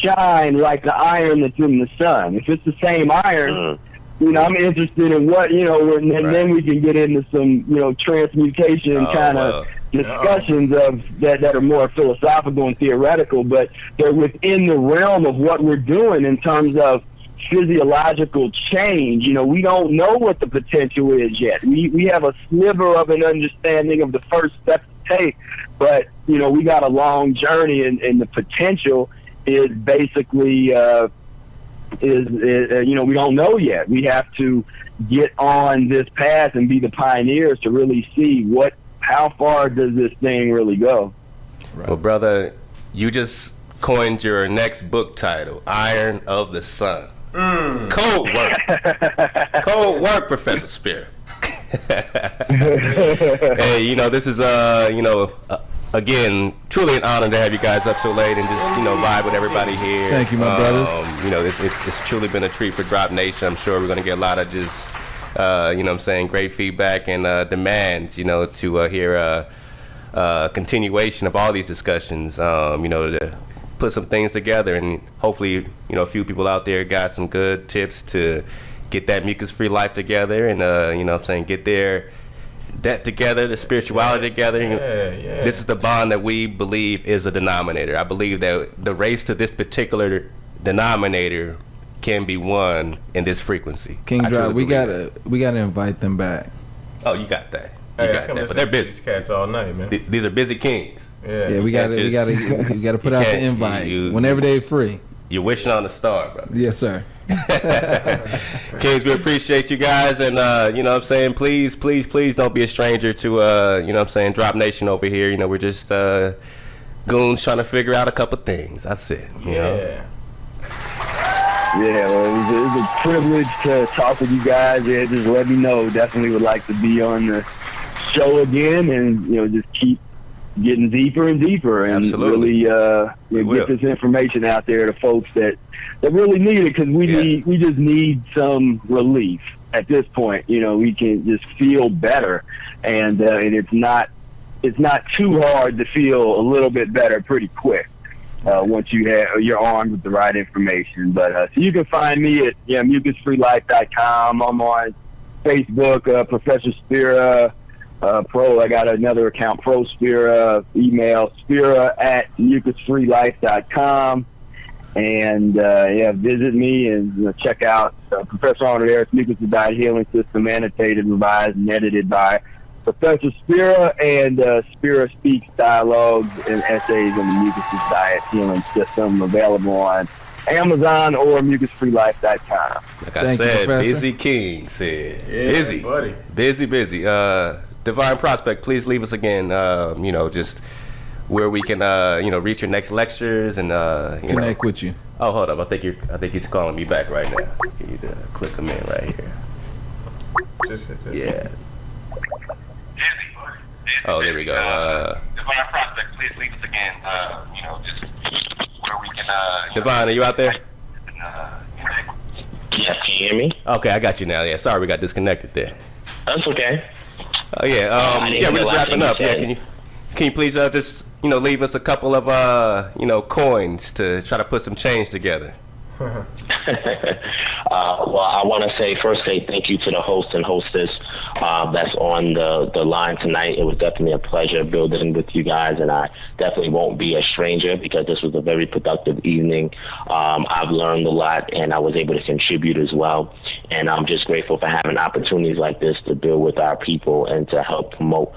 shine like the iron that's in the sun? If it's the same iron, I'm interested in what, and then we can get into some, transmutation kind of discussions of that are more philosophical and theoretical, but they're within the realm of what we're doing in terms of physiological change. You know, we don't know what the potential is yet. We have a sliver of an understanding of the first step to take, but, you know, we got a long journey, and the potential is basically, you know, we don't know yet. We have to get on this path and be the pioneers to really see how far does this thing really go. Right. Well, brother, you just coined your next book title, Iron of the Sun. Cold work. Cold work, Professor Spira. Hey, you know, this is, you know, again, truly an honor to have you guys up so late and just, you know, vibe with everybody here. Thank you, my brothers. You know, it's truly been a treat for Drop Nation. I'm sure we're going to get a lot of just, you know what I'm saying, great feedback and demands, you know, to hear a continuation of all these discussions, you know, to put some things together, and hopefully, you know, a few people out there got some good tips to get that mucus-free life together, and you know what I'm saying, get that together, the spirituality together. Yeah. This is the bond that we believe is a denominator. I believe that the race to this particular denominator can be won in this frequency. King Drop, we gotta invite them back. Oh, you got that. Hey, I come listen to these cats all night, man. These are busy kings. Yeah, we gotta put out the invite whenever they're free. You're wishing on a star, brother. Yes, sir. Kings, we appreciate you guys, and you know what I'm saying, please don't be a stranger to you know what I'm saying, Drop Nation over here. You know, we're just goons trying to figure out a couple things. That's it. You know? Yeah, well, it was a privilege to talk with you guys. Yeah, just let me know. Definitely would like to be on the show again, and, you know, just keep getting deeper and deeper, and Absolutely. really get this information out there to folks that really need it, because we just need some relief at this point. You know, we can just feel better, and it's not too hard to feel a little bit better pretty quick once you're armed with the right information. But so you can find me at mucus-freelife.com. I'm on Facebook, Professor Spira. Pro, I got another account, Pro Spira, email spira@mucus-freelife.com, and visit me and check out Professor Honorarius Mucusless Diet Healing System, annotated, revised, and edited by Professor Spira, and Spira Speaks Dialogues and Essays on the Mucusless Diet Healing System, available on Amazon or mucus-freelife.com. Like I said, busy king said. Busy, buddy. Busy. Divine Prospect, please leave us again, you know, just where we can, you know, reach your next lectures and, connect with you. Oh, hold up. I think he's calling me back right now. Can you click him in right here? Yeah. Oh, there we go. Divine Prospect, please leave us again, you know, just where we can, Divine, are you out there? Yes, can you hear me? Okay, I got you now. Yeah, sorry we got disconnected there. That's okay. Oh yeah, we're just wrapping up. Yeah, can you please just, you know, leave us a couple of you know, coins to try to put some change together. Well, I want to say thank you to the host and hostess that's on the line tonight. It was definitely a pleasure building with you guys, and I definitely won't be a stranger, because this was a very productive evening. I've learned a lot, and I was able to contribute as well. And I'm just grateful for having opportunities like this to build with our people and to help promote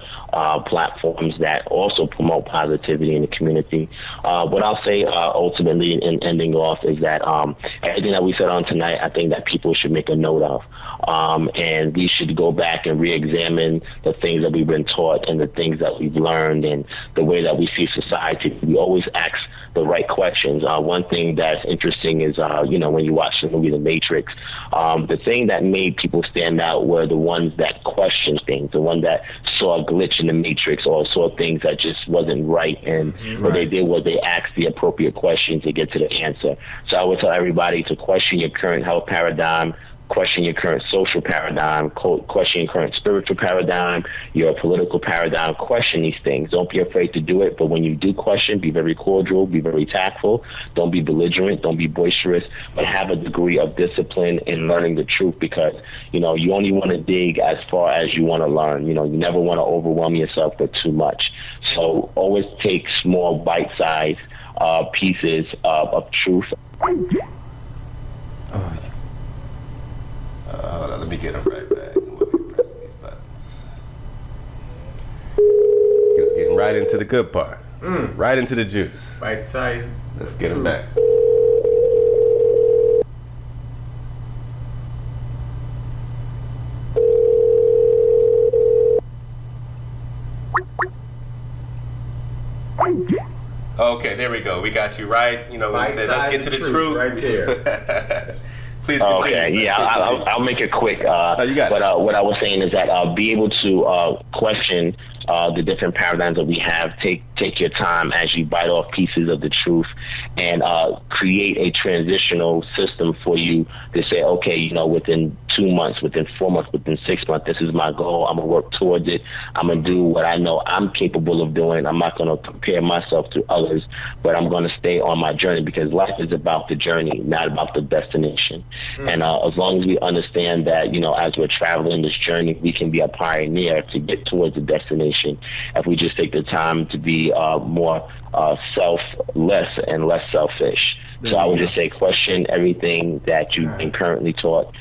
platforms that also promote positivity in the community. What I'll say ultimately in ending off is that everything that we said on tonight, I think that people should make a note of. And we should go back and re-examine the things that we've been taught and the things that we've learned and the way that we see society. We always ask the right questions. One thing that's interesting is, you know, when you watch the movie The Matrix, the thing that made people stand out were the ones that questioned things, the one that saw a glitch in the Matrix or saw things that just wasn't right. And what they did was they asked the appropriate questions to get to the answer. So I would tell everybody to question your current health paradigm, question your current social paradigm, question your current spiritual paradigm, your political paradigm. Question these things. Don't be afraid to do it, but when you do question, be very cordial, be very tactful. Don't be belligerent, don't be boisterous, but have a degree of discipline in learning the truth, because, you know, you only want to dig as far as you want to learn. You know, you never want to overwhelm yourself with too much. So always take small bite-sized pieces of truth. Oh, Hold on, let me get him right back. Let me press these buttons. He was getting right into the good part. Right into the juice. Bite size. Let's get him back. Okay, there we go. We got you right. You know, we said let's get to the truth. Right there. Please continue. Okay, yeah, I'll make it quick. You got it. What I was saying is that be able to question the different paradigms that we have. Take your time as you bite off pieces of the truth, and create a transitional system for you to say, okay, you know, within 2 months, within 4 months, within 6 months, this is my goal. I'm gonna work towards it. I'm gonna do what I know I'm capable of doing. I'm not gonna compare myself to others, but I'm gonna stay on my journey, because life is about the journey, not about the destination. And as long as we understand that, you know, as we're traveling this journey, we can be a pioneer to get towards the destination. If we just take the time to be more selfless and less selfish. So I would just say question everything that you've been currently taught.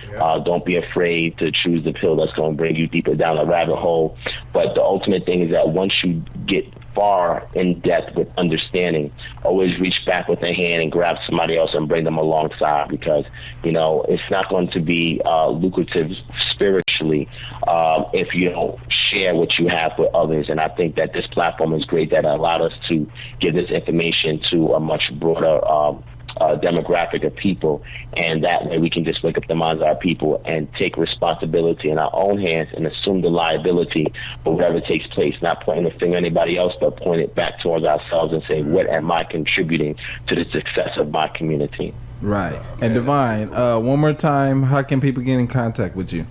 Don't be afraid to choose the pill that's going to bring you deeper down a rabbit hole. But the ultimate thing is that once you get far in depth with understanding, always reach back with a hand and grab somebody else and bring them alongside, because, you know, it's not going to be lucrative spiritually if you don't share what you have with others. And I think that this platform is great, that allowed us to give this information to a much broader demographic of people, and that way we can just wake up the minds of our people and take responsibility in our own hands and assume the liability for whatever takes place, not pointing the finger at anybody else, but point it back towards ourselves and say, what am I contributing to the success of my community? Right. And Divine, one more time, how can people get in contact with you?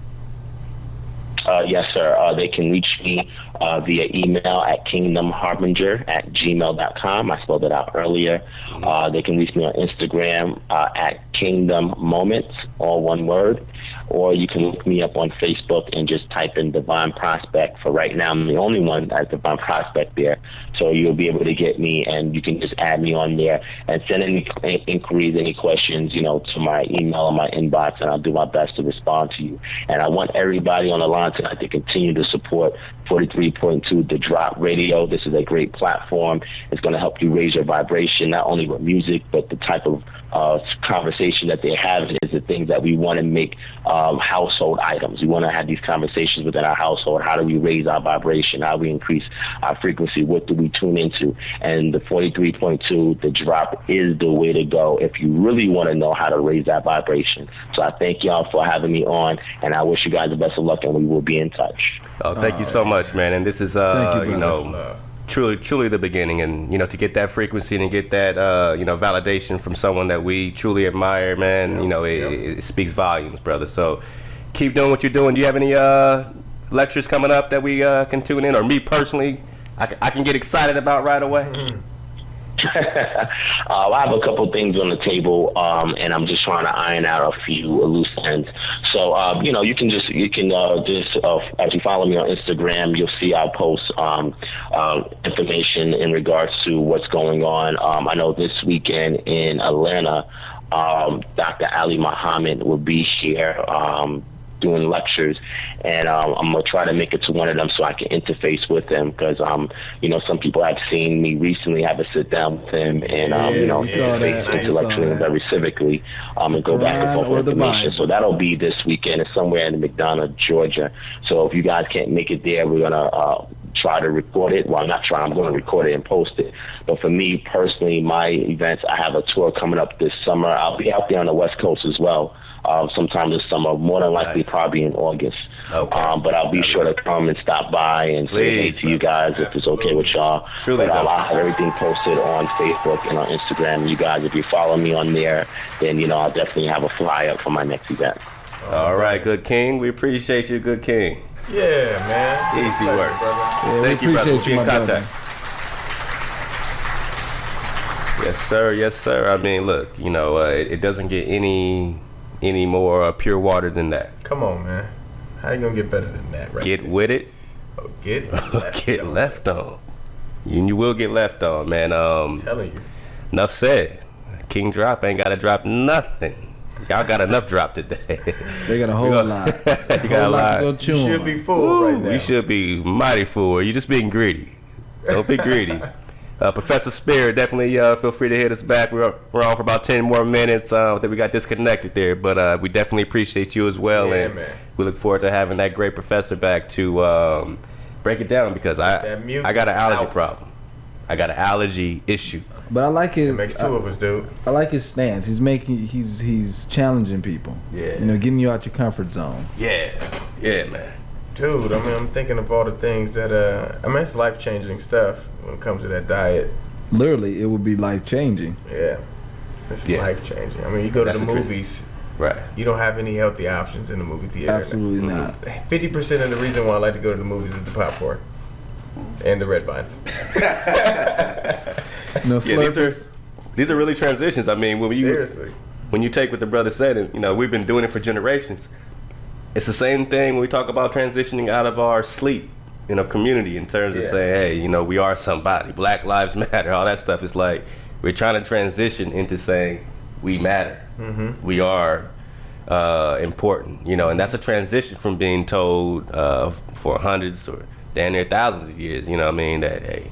Yes, sir. They can reach me via email at kingdomharbinger@gmail.com. I spelled it out earlier. They can reach me on Instagram at Kingdom Moments, all one word. Or you can look me up on Facebook and just type in Divine Prospect. For right now, I'm the only one that's Divine Prospect there. So you'll be able to get me, and you can just add me on there and send any inquiries, any questions, you know, to my email or my inbox, and I'll do my best to respond to you. And I want everybody on the line tonight to continue to support 43.2 The Drop Radio. This is a great platform. It's going to help you raise your vibration, not only with music, but the type of conversation that they're having is the things that we want to make household items. We want to have these conversations within our household. How do we raise our vibration? How do we increase our frequency? What do we tune into? And the 43.2, The Drop, is the way to go if you really want to know how to raise that vibration. So I thank y'all for having me on, and I wish you guys the best of luck, and we will be in touch. Oh, thank you so much, man. And this is, you know, truly the beginning. And, you know, to get that frequency and get that, you know, validation from someone that we truly admire, man, you know, it speaks volumes, brother. So keep doing what you're doing. Do you have any lectures coming up that we can tune in? Or me personally, I can get excited about right away? I have a couple things on the table, and I'm just trying to iron out a few loose ends. So, you know, you can just as you follow me on Instagram, you'll see I'll post information in regards to what's going on. I know this weekend in Atlanta, Dr. Ali Muhammad will be here doing lectures, and I'm gonna try to make it to one of them so I can interface with him, because you know, some people have seen me recently have a sit down with him and you know, interface intellectually and very civically, and go back and forth with information. So that'll be this weekend. It's somewhere in McDonough, Georgia. So if you guys can't make it there, we're gonna try to record it. Well, I'm not trying. I'm going to record it and post it. But for me personally, my events, I have a tour coming up this summer. I'll be out there on the West Coast as well. Sometime this summer, more than likely probably in August. But I'll be sure to come and stop by and say hey to you guys if it's okay with y'all. But I'll have everything posted on Facebook and on Instagram. You guys, if you follow me on there, then, you know, I'll definitely have a flyer for my next event. All right, good king. We appreciate you, good king. Yeah, man. Easy work. Yeah, Thank you, brother. We'll be in contact. Brother. Yes, sir. Yes, sir. I mean, look, you know, it doesn't get any more pure water than that. Come on, man. How you gonna get better than that, right? Get with it. Oh, get left on. You will get left on, man. I'm telling you. Enough said. King Drop ain't gotta drop nothing. Y'all got enough drop today. They got a whole lot. You got a lot. to go chew You should on. be full right now. You should be mighty full. You're just being greedy. Don't be greedy. Professor Spira, definitely feel free to hit us back. We're on for about 10 more minutes. That we got disconnected there, but we definitely appreciate you as well, Yeah, and man. we look forward to having that great professor back to break it down because I got an allergy problem. I got an allergy issue. But I like his. It makes two of us, dude. I like his stance. He's challenging people. Yeah. You know, getting you out your comfort zone. Yeah, man. Dude, I mean, I'm thinking of all the things that, I mean, it's life-changing stuff when it comes to that diet. Literally, it would be life changing. Yeah. It's Yeah. life-changing. I mean, you go to That's the the truth. movies, Right. you don't have any healthy options in the movie theater. Absolutely not. 50% of the reason why I like to go to the movies is the popcorn and the red vines. No Yeah, slurpers. these are really transitions. I mean, Seriously. when you take what the brother said, and you know, we've been doing it for generations. It's the same thing when we talk about transitioning out of our sleep, you know, community in terms of Yeah. saying, hey, you know, we are somebody. Black Lives Matter, all that stuff. It's like we're trying to transition into saying we matter. Mm-hmm. We are important, you know, and that's a transition from being told for hundreds or damn near thousands of years, you know what I mean, that, hey,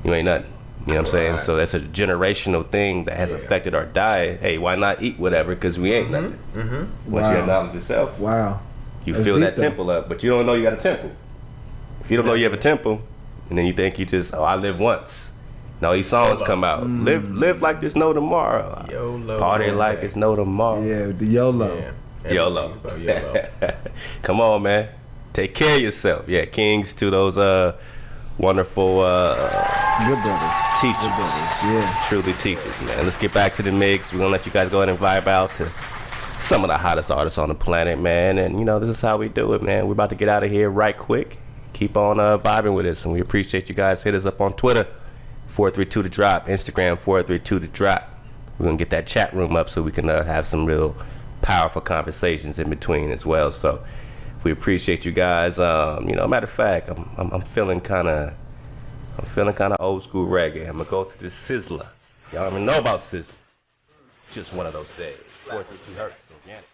you ain't nothing. You know what I'm saying? Right. So that's a generational thing that has Yeah. affected our diet. Hey, why not eat whatever? Because we ain't nothing. Mm-hmm. Once you Wow. acknowledge yourself, Wow. you That's fill deep, that though. temple up, but you don't know you got a temple. If you don't know you have a temple, and then you think you just, I live once. No, these songs YOLO. come out. Live like there's no tomorrow. YOLO. Party all like day. there's no tomorrow. Yeah, the YOLO. Yeah. YOLO. Everything's about YOLO. Come on, man. Take care of yourself. Yeah, kings to those wonderful Good brothers. teachers. Good brothers. Yeah. Truly teachers, man. Let's get back to the mix. We're going to let you guys go ahead and vibe out to some of the hottest artists on the planet, man. And, you know, this is how we do it, man. We're about to get out of here right quick. Keep on vibing with us, and we appreciate you guys. Hit us up on Twitter, 432 to drop, Instagram, 432 to drop. We're going to get that chat room up so we can have some real powerful conversations in between as well. So we appreciate you guys. You know, matter of fact, I'm feeling kind of old school reggae. I'm gonna go to this Sizzler. Y'all don't even know about Sizzler. Just one of those days. 432 hertz. Organic.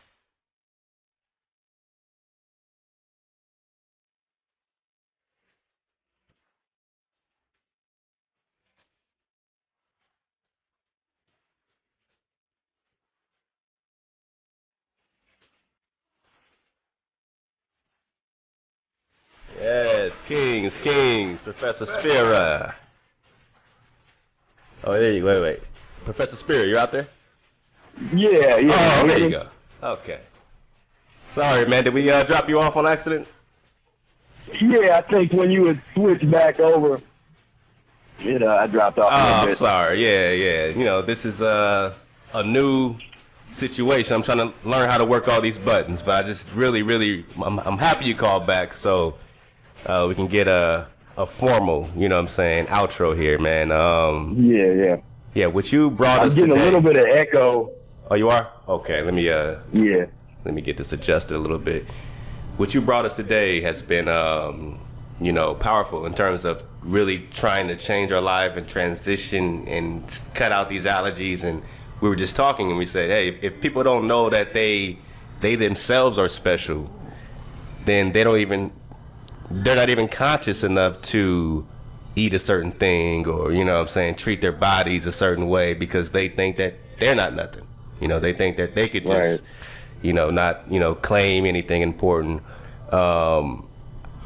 Yes, Kings, Professor Spira. Oh, there you go. Wait. Professor Spira, you out there? Yeah. Oh, there you go. Okay. Sorry, man. Did we drop you off on accident? Yeah, I think when you would switch back over, I dropped off. Oh, a little I'm bit. sorry. Yeah. You know, this is a new situation. I'm trying to learn how to work all these buttons, but I just really, I'm happy you called back so we can get a formal, you know what I'm saying, outro here, man. Yeah. Yeah, what you brought I'm us getting today. a little bit of echo. Oh, you are? Okay, let me Yeah. let me get this adjusted a little bit. What you brought us today has been, you know, powerful in terms of really trying to change our life and transition and cut out these allergies. And we were just talking and we said, hey, if people don't know that they themselves are special, then they're not even conscious enough to eat a certain thing or, you know what I'm saying, treat their bodies a certain way because they think that they're not nothing. You know, they think that they could just, Right. you know, not, you know, claim anything important.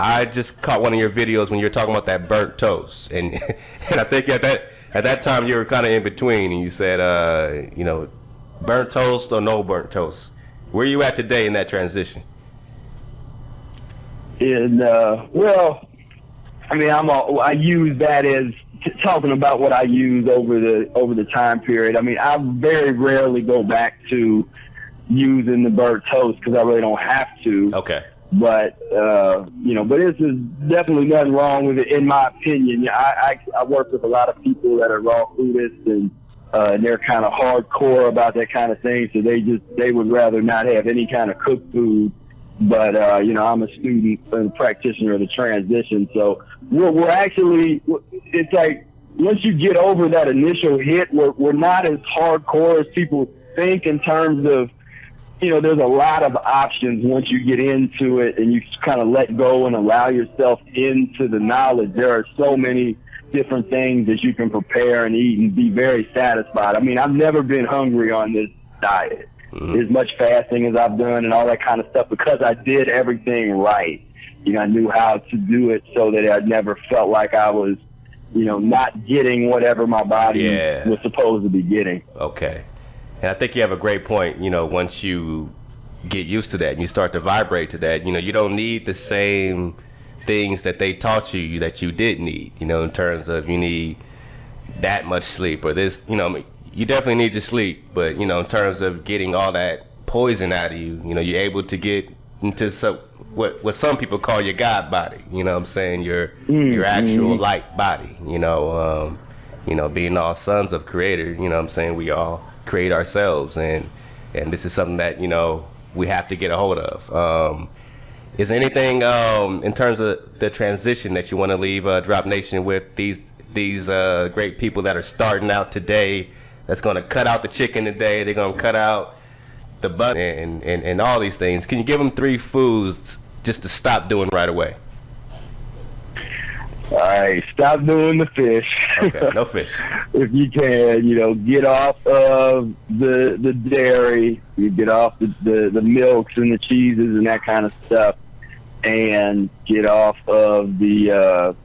I just caught one of your videos when you were talking about that burnt toast. And and I think at that time you were kind of in between and you said, you know, burnt toast or no burnt toast. Where are you at today in that transition? And well, I mean, I use that as talking about what I use over the time period. I mean, I very rarely go back to using the burnt toast because I really don't have to. Okay. But you know, but this is definitely nothing wrong with it, in my opinion. I work with a lot of people that are raw foodists and they're kind of hardcore about that kind of thing. So they would rather not have any kind of cooked food. But you know, I'm a student and practitioner of the transition. So we're actually, it's like once you get over that initial hit, we're not as hardcore as people think in terms of, there's a lot of options once you get into it and you kind of let go and allow yourself into the knowledge. There are so many different things that you can prepare and eat and be very satisfied. I mean, I've never been hungry on this diet. As much fasting as I've done and all that kind of stuff, because I did everything right. I knew how to do it so that I never felt like I was, not getting whatever my body was supposed to be getting. Okay. And I think you have a great point. Once you get used to that and you start to vibrate to that, you don't need the same things that they taught you that you did need, in terms of you need that much sleep or this, you definitely need your sleep, but, in terms of getting all that poison out of you, you're able to get into what some people call your God body, what I'm saying, your actual light body, being all sons of Creator, what I'm saying, we all create ourselves, and this is something that we have to get a hold of. Is there anything in terms of the transition that you want to leave Drop Nation with, these great people that are starting out today, that's going to cut out the chicken today, they're going to cut out the butter and all these things? Can you give them 3 foods just to stop doing right away? All right, stop doing the fish. Okay, no fish. If you can, get off of the dairy, you get off the milks and the cheeses and that kind of stuff, and get off of the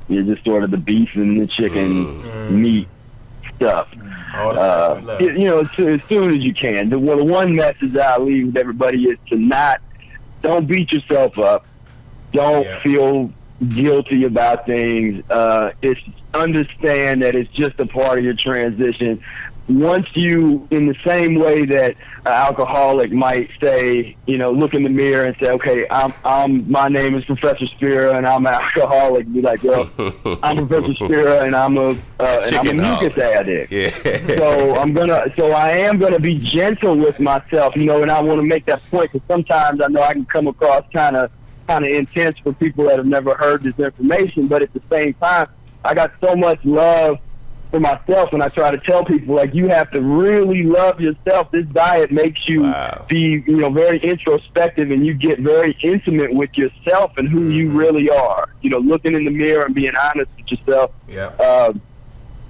just sort of the beef and the chicken meat stuff. As soon as you can. The one message I leave with everybody is don't beat yourself up. Don't feel guilty about things. It's understand that it's just a part of your transition. Once you, in the same way that an alcoholic might say, look in the mirror and say, okay, my name is Professor Spira and I'm an alcoholic. Be like, well, I'm Professor Spira and I'm a mucus addict. Yeah. So I am gonna be gentle with myself, and I want to make that point, because sometimes I know I can come across kind of intense for people that have never heard this information, but at the same time, I got so much love for myself, and I try to tell people, like, you have to really love yourself. This diet makes you be, very introspective, and you get very intimate with yourself and who you really are. Looking in the mirror and being honest with yourself. Yeah.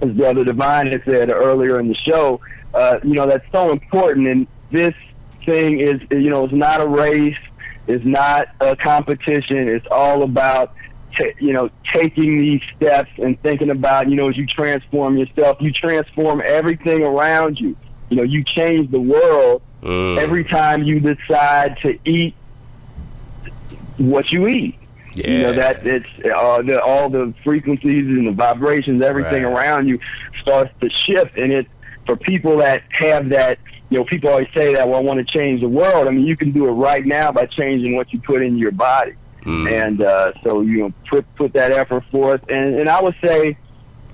As Brother Divine had said earlier in the show, that's so important. And this thing is, it's not a race. It's not a competition. It's all about, taking these steps and thinking about, as you transform yourself, you transform everything around you. You change the world every time you decide to eat what you eat. Yeah. That it's all the frequencies and the vibrations, everything around you starts to shift. And it's for people that have that. People always say that, well, I want to change the world. I mean, you can do it right now by changing what you put in your body. And so, put that effort forth. And I would say,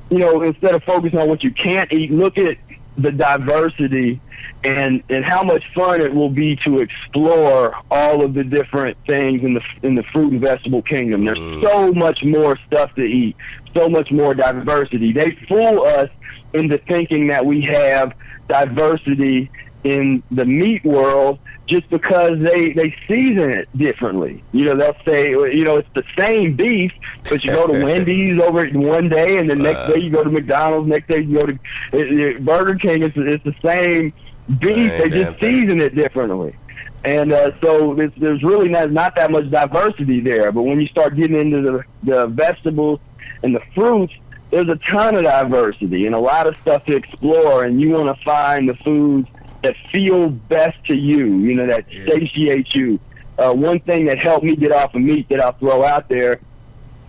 instead of focusing on what you can't eat, look at the diversity and how much fun it will be to explore all of the different things in the fruit and vegetable kingdom. There's so much more stuff to eat, so much more diversity. They fool us into thinking that we have diversity in the meat world just because they season it differently. They'll say, it's the same beef, but you go to Wendy's over one day, and the next day you go to McDonald's, next day you go to Burger King. It's the same beef. They just season it differently. And so there's really not that much diversity there. But when you start getting into the vegetables and the fruits, there's a ton of diversity and a lot of stuff to explore, and you want to find the foods that feel best to you, that satiate you. One thing that helped me get off of meat that I'll throw out there,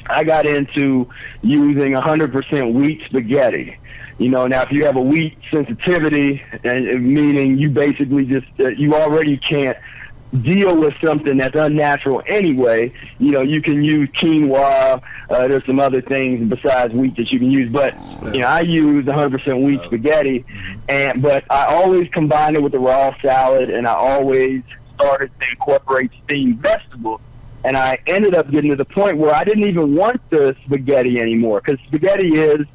I got into using 100% wheat spaghetti. Now if you have a wheat sensitivity, meaning you basically just, you already can't deal with something that's unnatural anyway, you can use quinoa. There's some other things besides wheat that you can use, but I use 100% wheat spaghetti, but I always combined it with the raw salad, and I always started to incorporate steamed vegetables. And I ended up getting to the point where I didn't even want the spaghetti anymore, because spaghetti is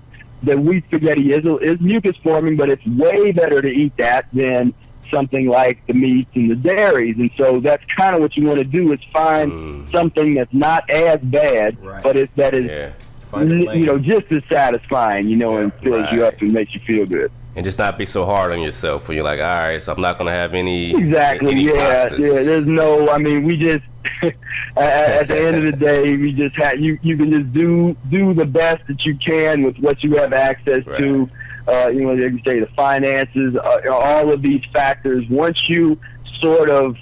the wheat spaghetti is mucus forming, but it's way better to eat that than something like the meats and the dairies. And so that's kind of what you want to do, is find something that's not as bad, but that is just as satisfying, and fills you up and makes you feel good. And just not be so hard on yourself when you're like, all right, so I'm not going to have any any pastas. There's no, we just at the end of the day, we just you can just do the best that you can with what you have access to. Like you say, the finances, all of these factors. Once you sort of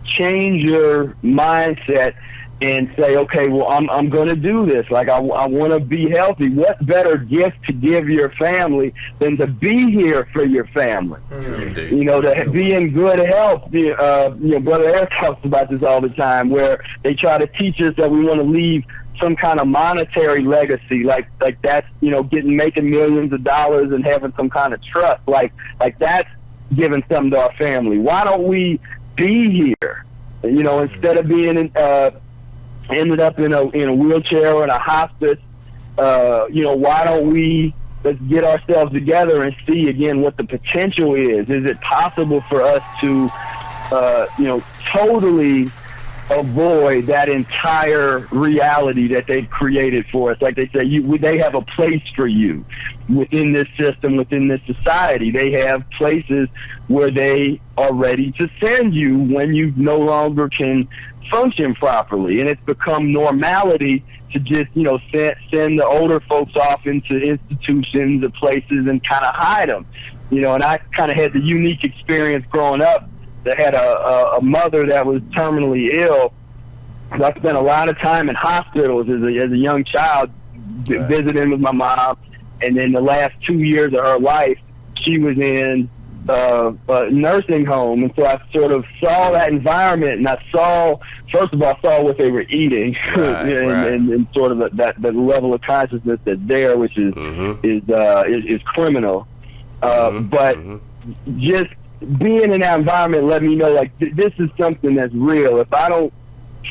change your mindset and say, okay, well, I'm going to do this. Like, I want to be healthy. What better gift to give your family than to be here for your family? To be in good health. Brother Eric talks about this all the time, where they try to teach us that we want to leave some kind of monetary legacy, like that's making millions of dollars and having some kind of trust, like that's giving something to our family. Why don't we be here? Instead of being ended up in a wheelchair or in a hospice, why don't we let's get ourselves together and see again what the potential is? Is it possible for us to, totally avoid that entire reality that they've created for us? Like they say, they have a place for you within this system, within this society. They have places where they are ready to send you when you no longer can function properly, and it's become normality to just send the older folks off into institutions or places and kind of hide them. And I kind of had the unique experience growing up that had a mother that was terminally ill. So I spent a lot of time in hospitals as a young child, visiting with my mom, and then the last 2 years of her life, she was in a nursing home. And so I sort of saw that environment, and first of all, I saw what they were eating, and sort of that level of consciousness that's there, which is criminal. But just being in that environment let me know, like, this is something that's real. If I don't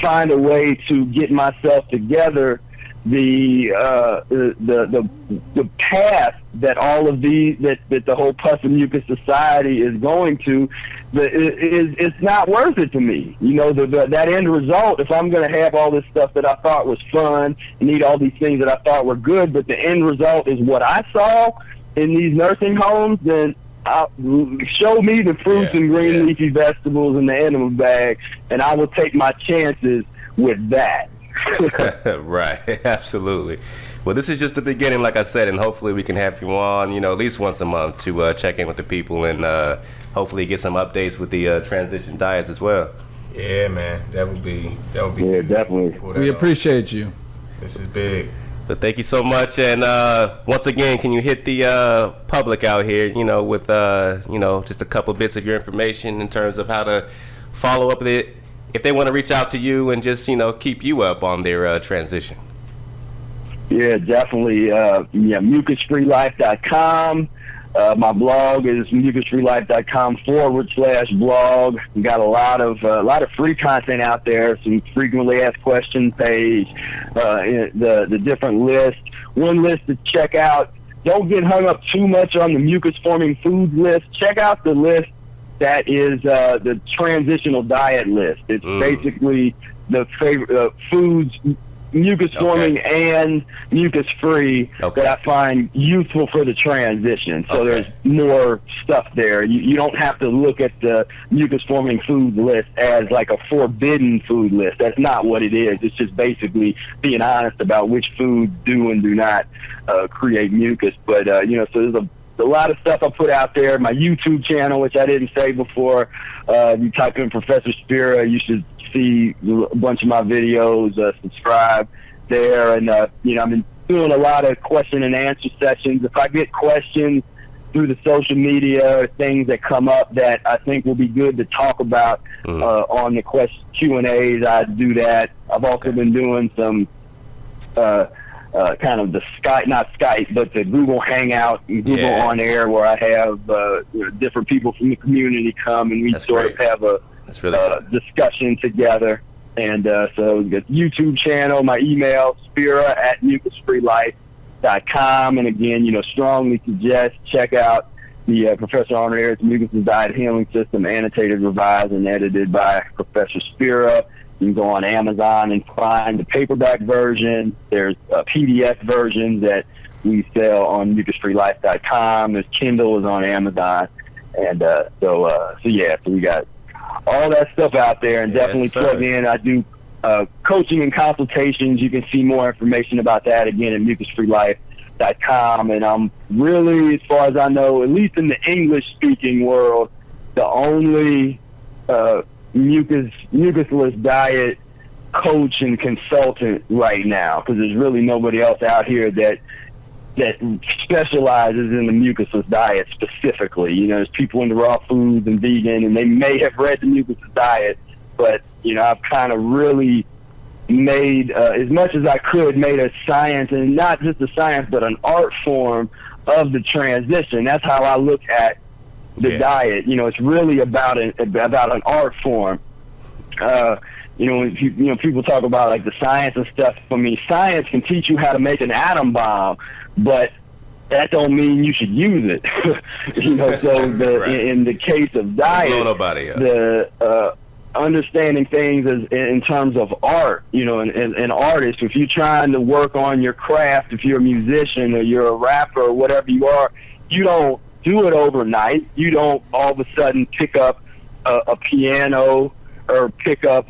find a way to get myself together, the path that all of that the whole pus and mucus society is going to, it's not worth it to me. That end result, if I'm going to have all this stuff that I thought was fun and eat all these things that I thought were good, but the end result is what I saw in these nursing homes, then show me the fruits and green leafy vegetables in the enema bag, and I will take my chances with that. Right, absolutely. Well, this is just the beginning, like I said, and hopefully we can have you on, at least once a month to check in with the people and hopefully get some updates with the transition diets as well. Yeah, man, that would be. Yeah, definitely. We appreciate you. This is big. But thank you so much, and once again, can you hit the public out here, with just a couple bits of your information in terms of how to follow up with it, if they want to reach out to you and just keep you up on their transition. Yeah, definitely. Mucus-free-life.com. My blog is mucus-free-life.com/blog. We got a lot of free content out there. Some frequently asked questions page, the different lists. One list to check out. Don't get hung up too much on the mucus-forming foods list. Check out the list that is the transitional diet list. It's basically the favorite foods, mucus-forming and mucus-free, that I find useful for the transition. So there's more stuff there. You don't have to look at the mucus-forming food list as like a forbidden food list. That's not what it is. It's just basically being honest about which foods do and do not create mucus. But, so there's a lot of stuff I put out there. My YouTube channel, which I didn't say before, you type in Professor Spira, you should see a bunch of my videos. Subscribe there, and I've been doing a lot of question and answer sessions. If I get questions through the social media or things that come up that I think will be good to talk about on the Q&As, I do that. I've also been doing some kind of the Skype, not Skype, but the Google Hangout and Google On Air, where I have different people from the community come, and we of have a discussion together. And so the YouTube channel, my email, Spira at Mucus-free-life, mucuslessdiet.com. And again, strongly suggest check out the Professor Honorarius Mucusless Diet Healing System, annotated, revised, and edited by Professor Spira. You can go on Amazon and find the paperback version. There's a PDF version that we sell on mucus-free-life.com. There's Kindle is on Amazon. And so we got all that stuff out there, and definitely plug in. I do coaching and consultations. You can see more information about that, again, at mucus-free-life.com. And I'm really, as far as I know, at least in the English-speaking world, the only mucusless diet coach and consultant right now, because there's really nobody else out here that specializes in the mucusless diet specifically. There's people into raw foods and vegan, and they may have read the mucusless diet, but I've kind of really made as much as I could, made a science, and not just a science, but an art form of the transition. That's how I look at the diet. It's really about an art form. When people talk about like the science and stuff. I mean, science can teach you how to make an atom bomb, but that don't mean you should use it. So in the case of diet, the understanding things in terms of art, an artist, if you're trying to work on your craft, if you're a musician or you're a rapper or whatever you are, you don't do it overnight. You don't all of a sudden pick up a piano or pick up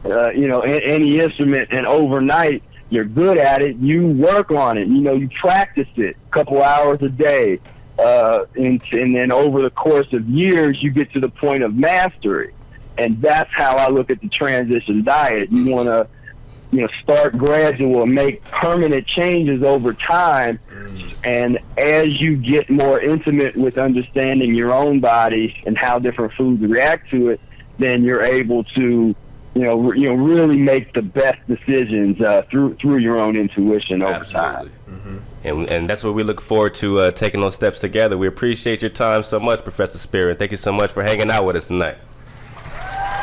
any instrument and overnight you're good at it. You work on it. You practice it a couple hours a day, and then over the course of years you get to the point of mastery. And that's how I look at the transition diet. You want to start gradual and make permanent changes over time. And as you get more intimate with understanding your own body and how different foods react to it, then you're able to, really make the best decisions through your own intuition over time. And that's what we look forward to, taking those steps together. We appreciate your time so much, Professor Spira. Thank you so much for hanging out with us tonight.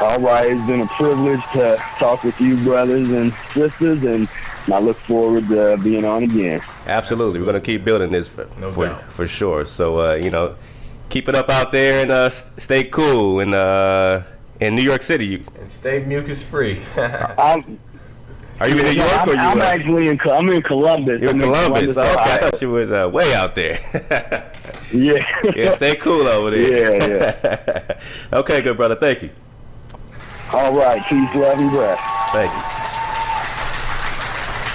All right, it's been a privilege to talk with you, brothers and sisters, and I look forward to being on again. Absolutely. We're going to keep building this for sure. So, keep it up out there and stay cool in New York City. And stay mucus-free. Are you in New York or you? I'm in Columbus. You're in Columbus. Okay, I thought you was way out there. Yeah, stay cool over there. Yeah. Okay, good brother. Thank you. All right, peace, love, and breath. Thank you.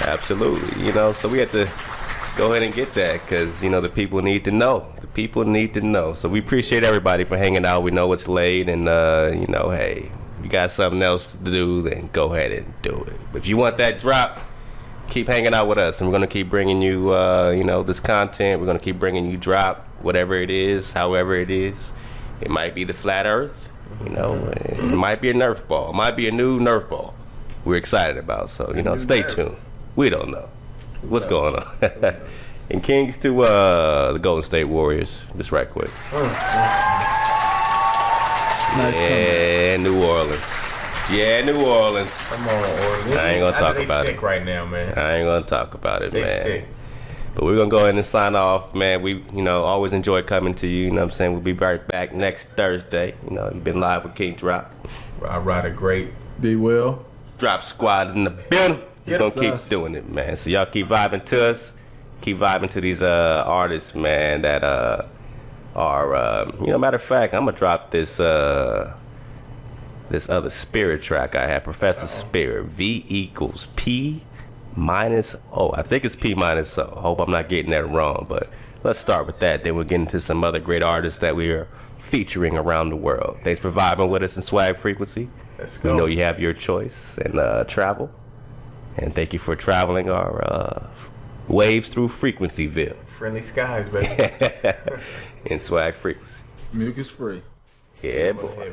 Absolutely. So we have to go ahead and get that because, the people need to know. The people need to know. So we appreciate everybody for hanging out. We know it's late and, hey, you got something else to do, then go ahead and do it. But if you want that drop, keep hanging out with us. And we're going to keep bringing you, this content. We're going to keep bringing you drop, whatever it is, however it is. It might be the flat earth. It might be a Nerf ball. It might be a new Nerf ball we're excited about. So, stay tuned. We don't know what's going on. And Kings to the Golden State Warriors, just right quick. Nice New Orleans. Yeah, New Orleans. Come on, Orleans. I ain't gonna talk about it. They sick right now, man. I ain't gonna talk about it, man. They sick. But we're gonna go ahead and sign off, man. We, always enjoy coming to you. You know what I'm saying? We'll be right back next Thursday. You've been live with King Drop. I ride a great. Be well. Drop Squad in the building. We're gonna keep doing it, man. So y'all keep vibing to us. Keep vibing to these artists, man, that are matter of fact, I'm gonna drop this this other Spira track I have, Professor Spira, V equals P minus O. I think it's P minus O. I hope I'm not getting that wrong, but let's start with that. Then we'll get into some other great artists that we are featuring around the world. Thanks for vibing with us in Swag Frequency. Let's go. We know you have your choice and travel. And thank you for traveling our waves through Frequencyville. Friendly skies, baby. In Swag Frequency. Mucus-free. Yeah, boy.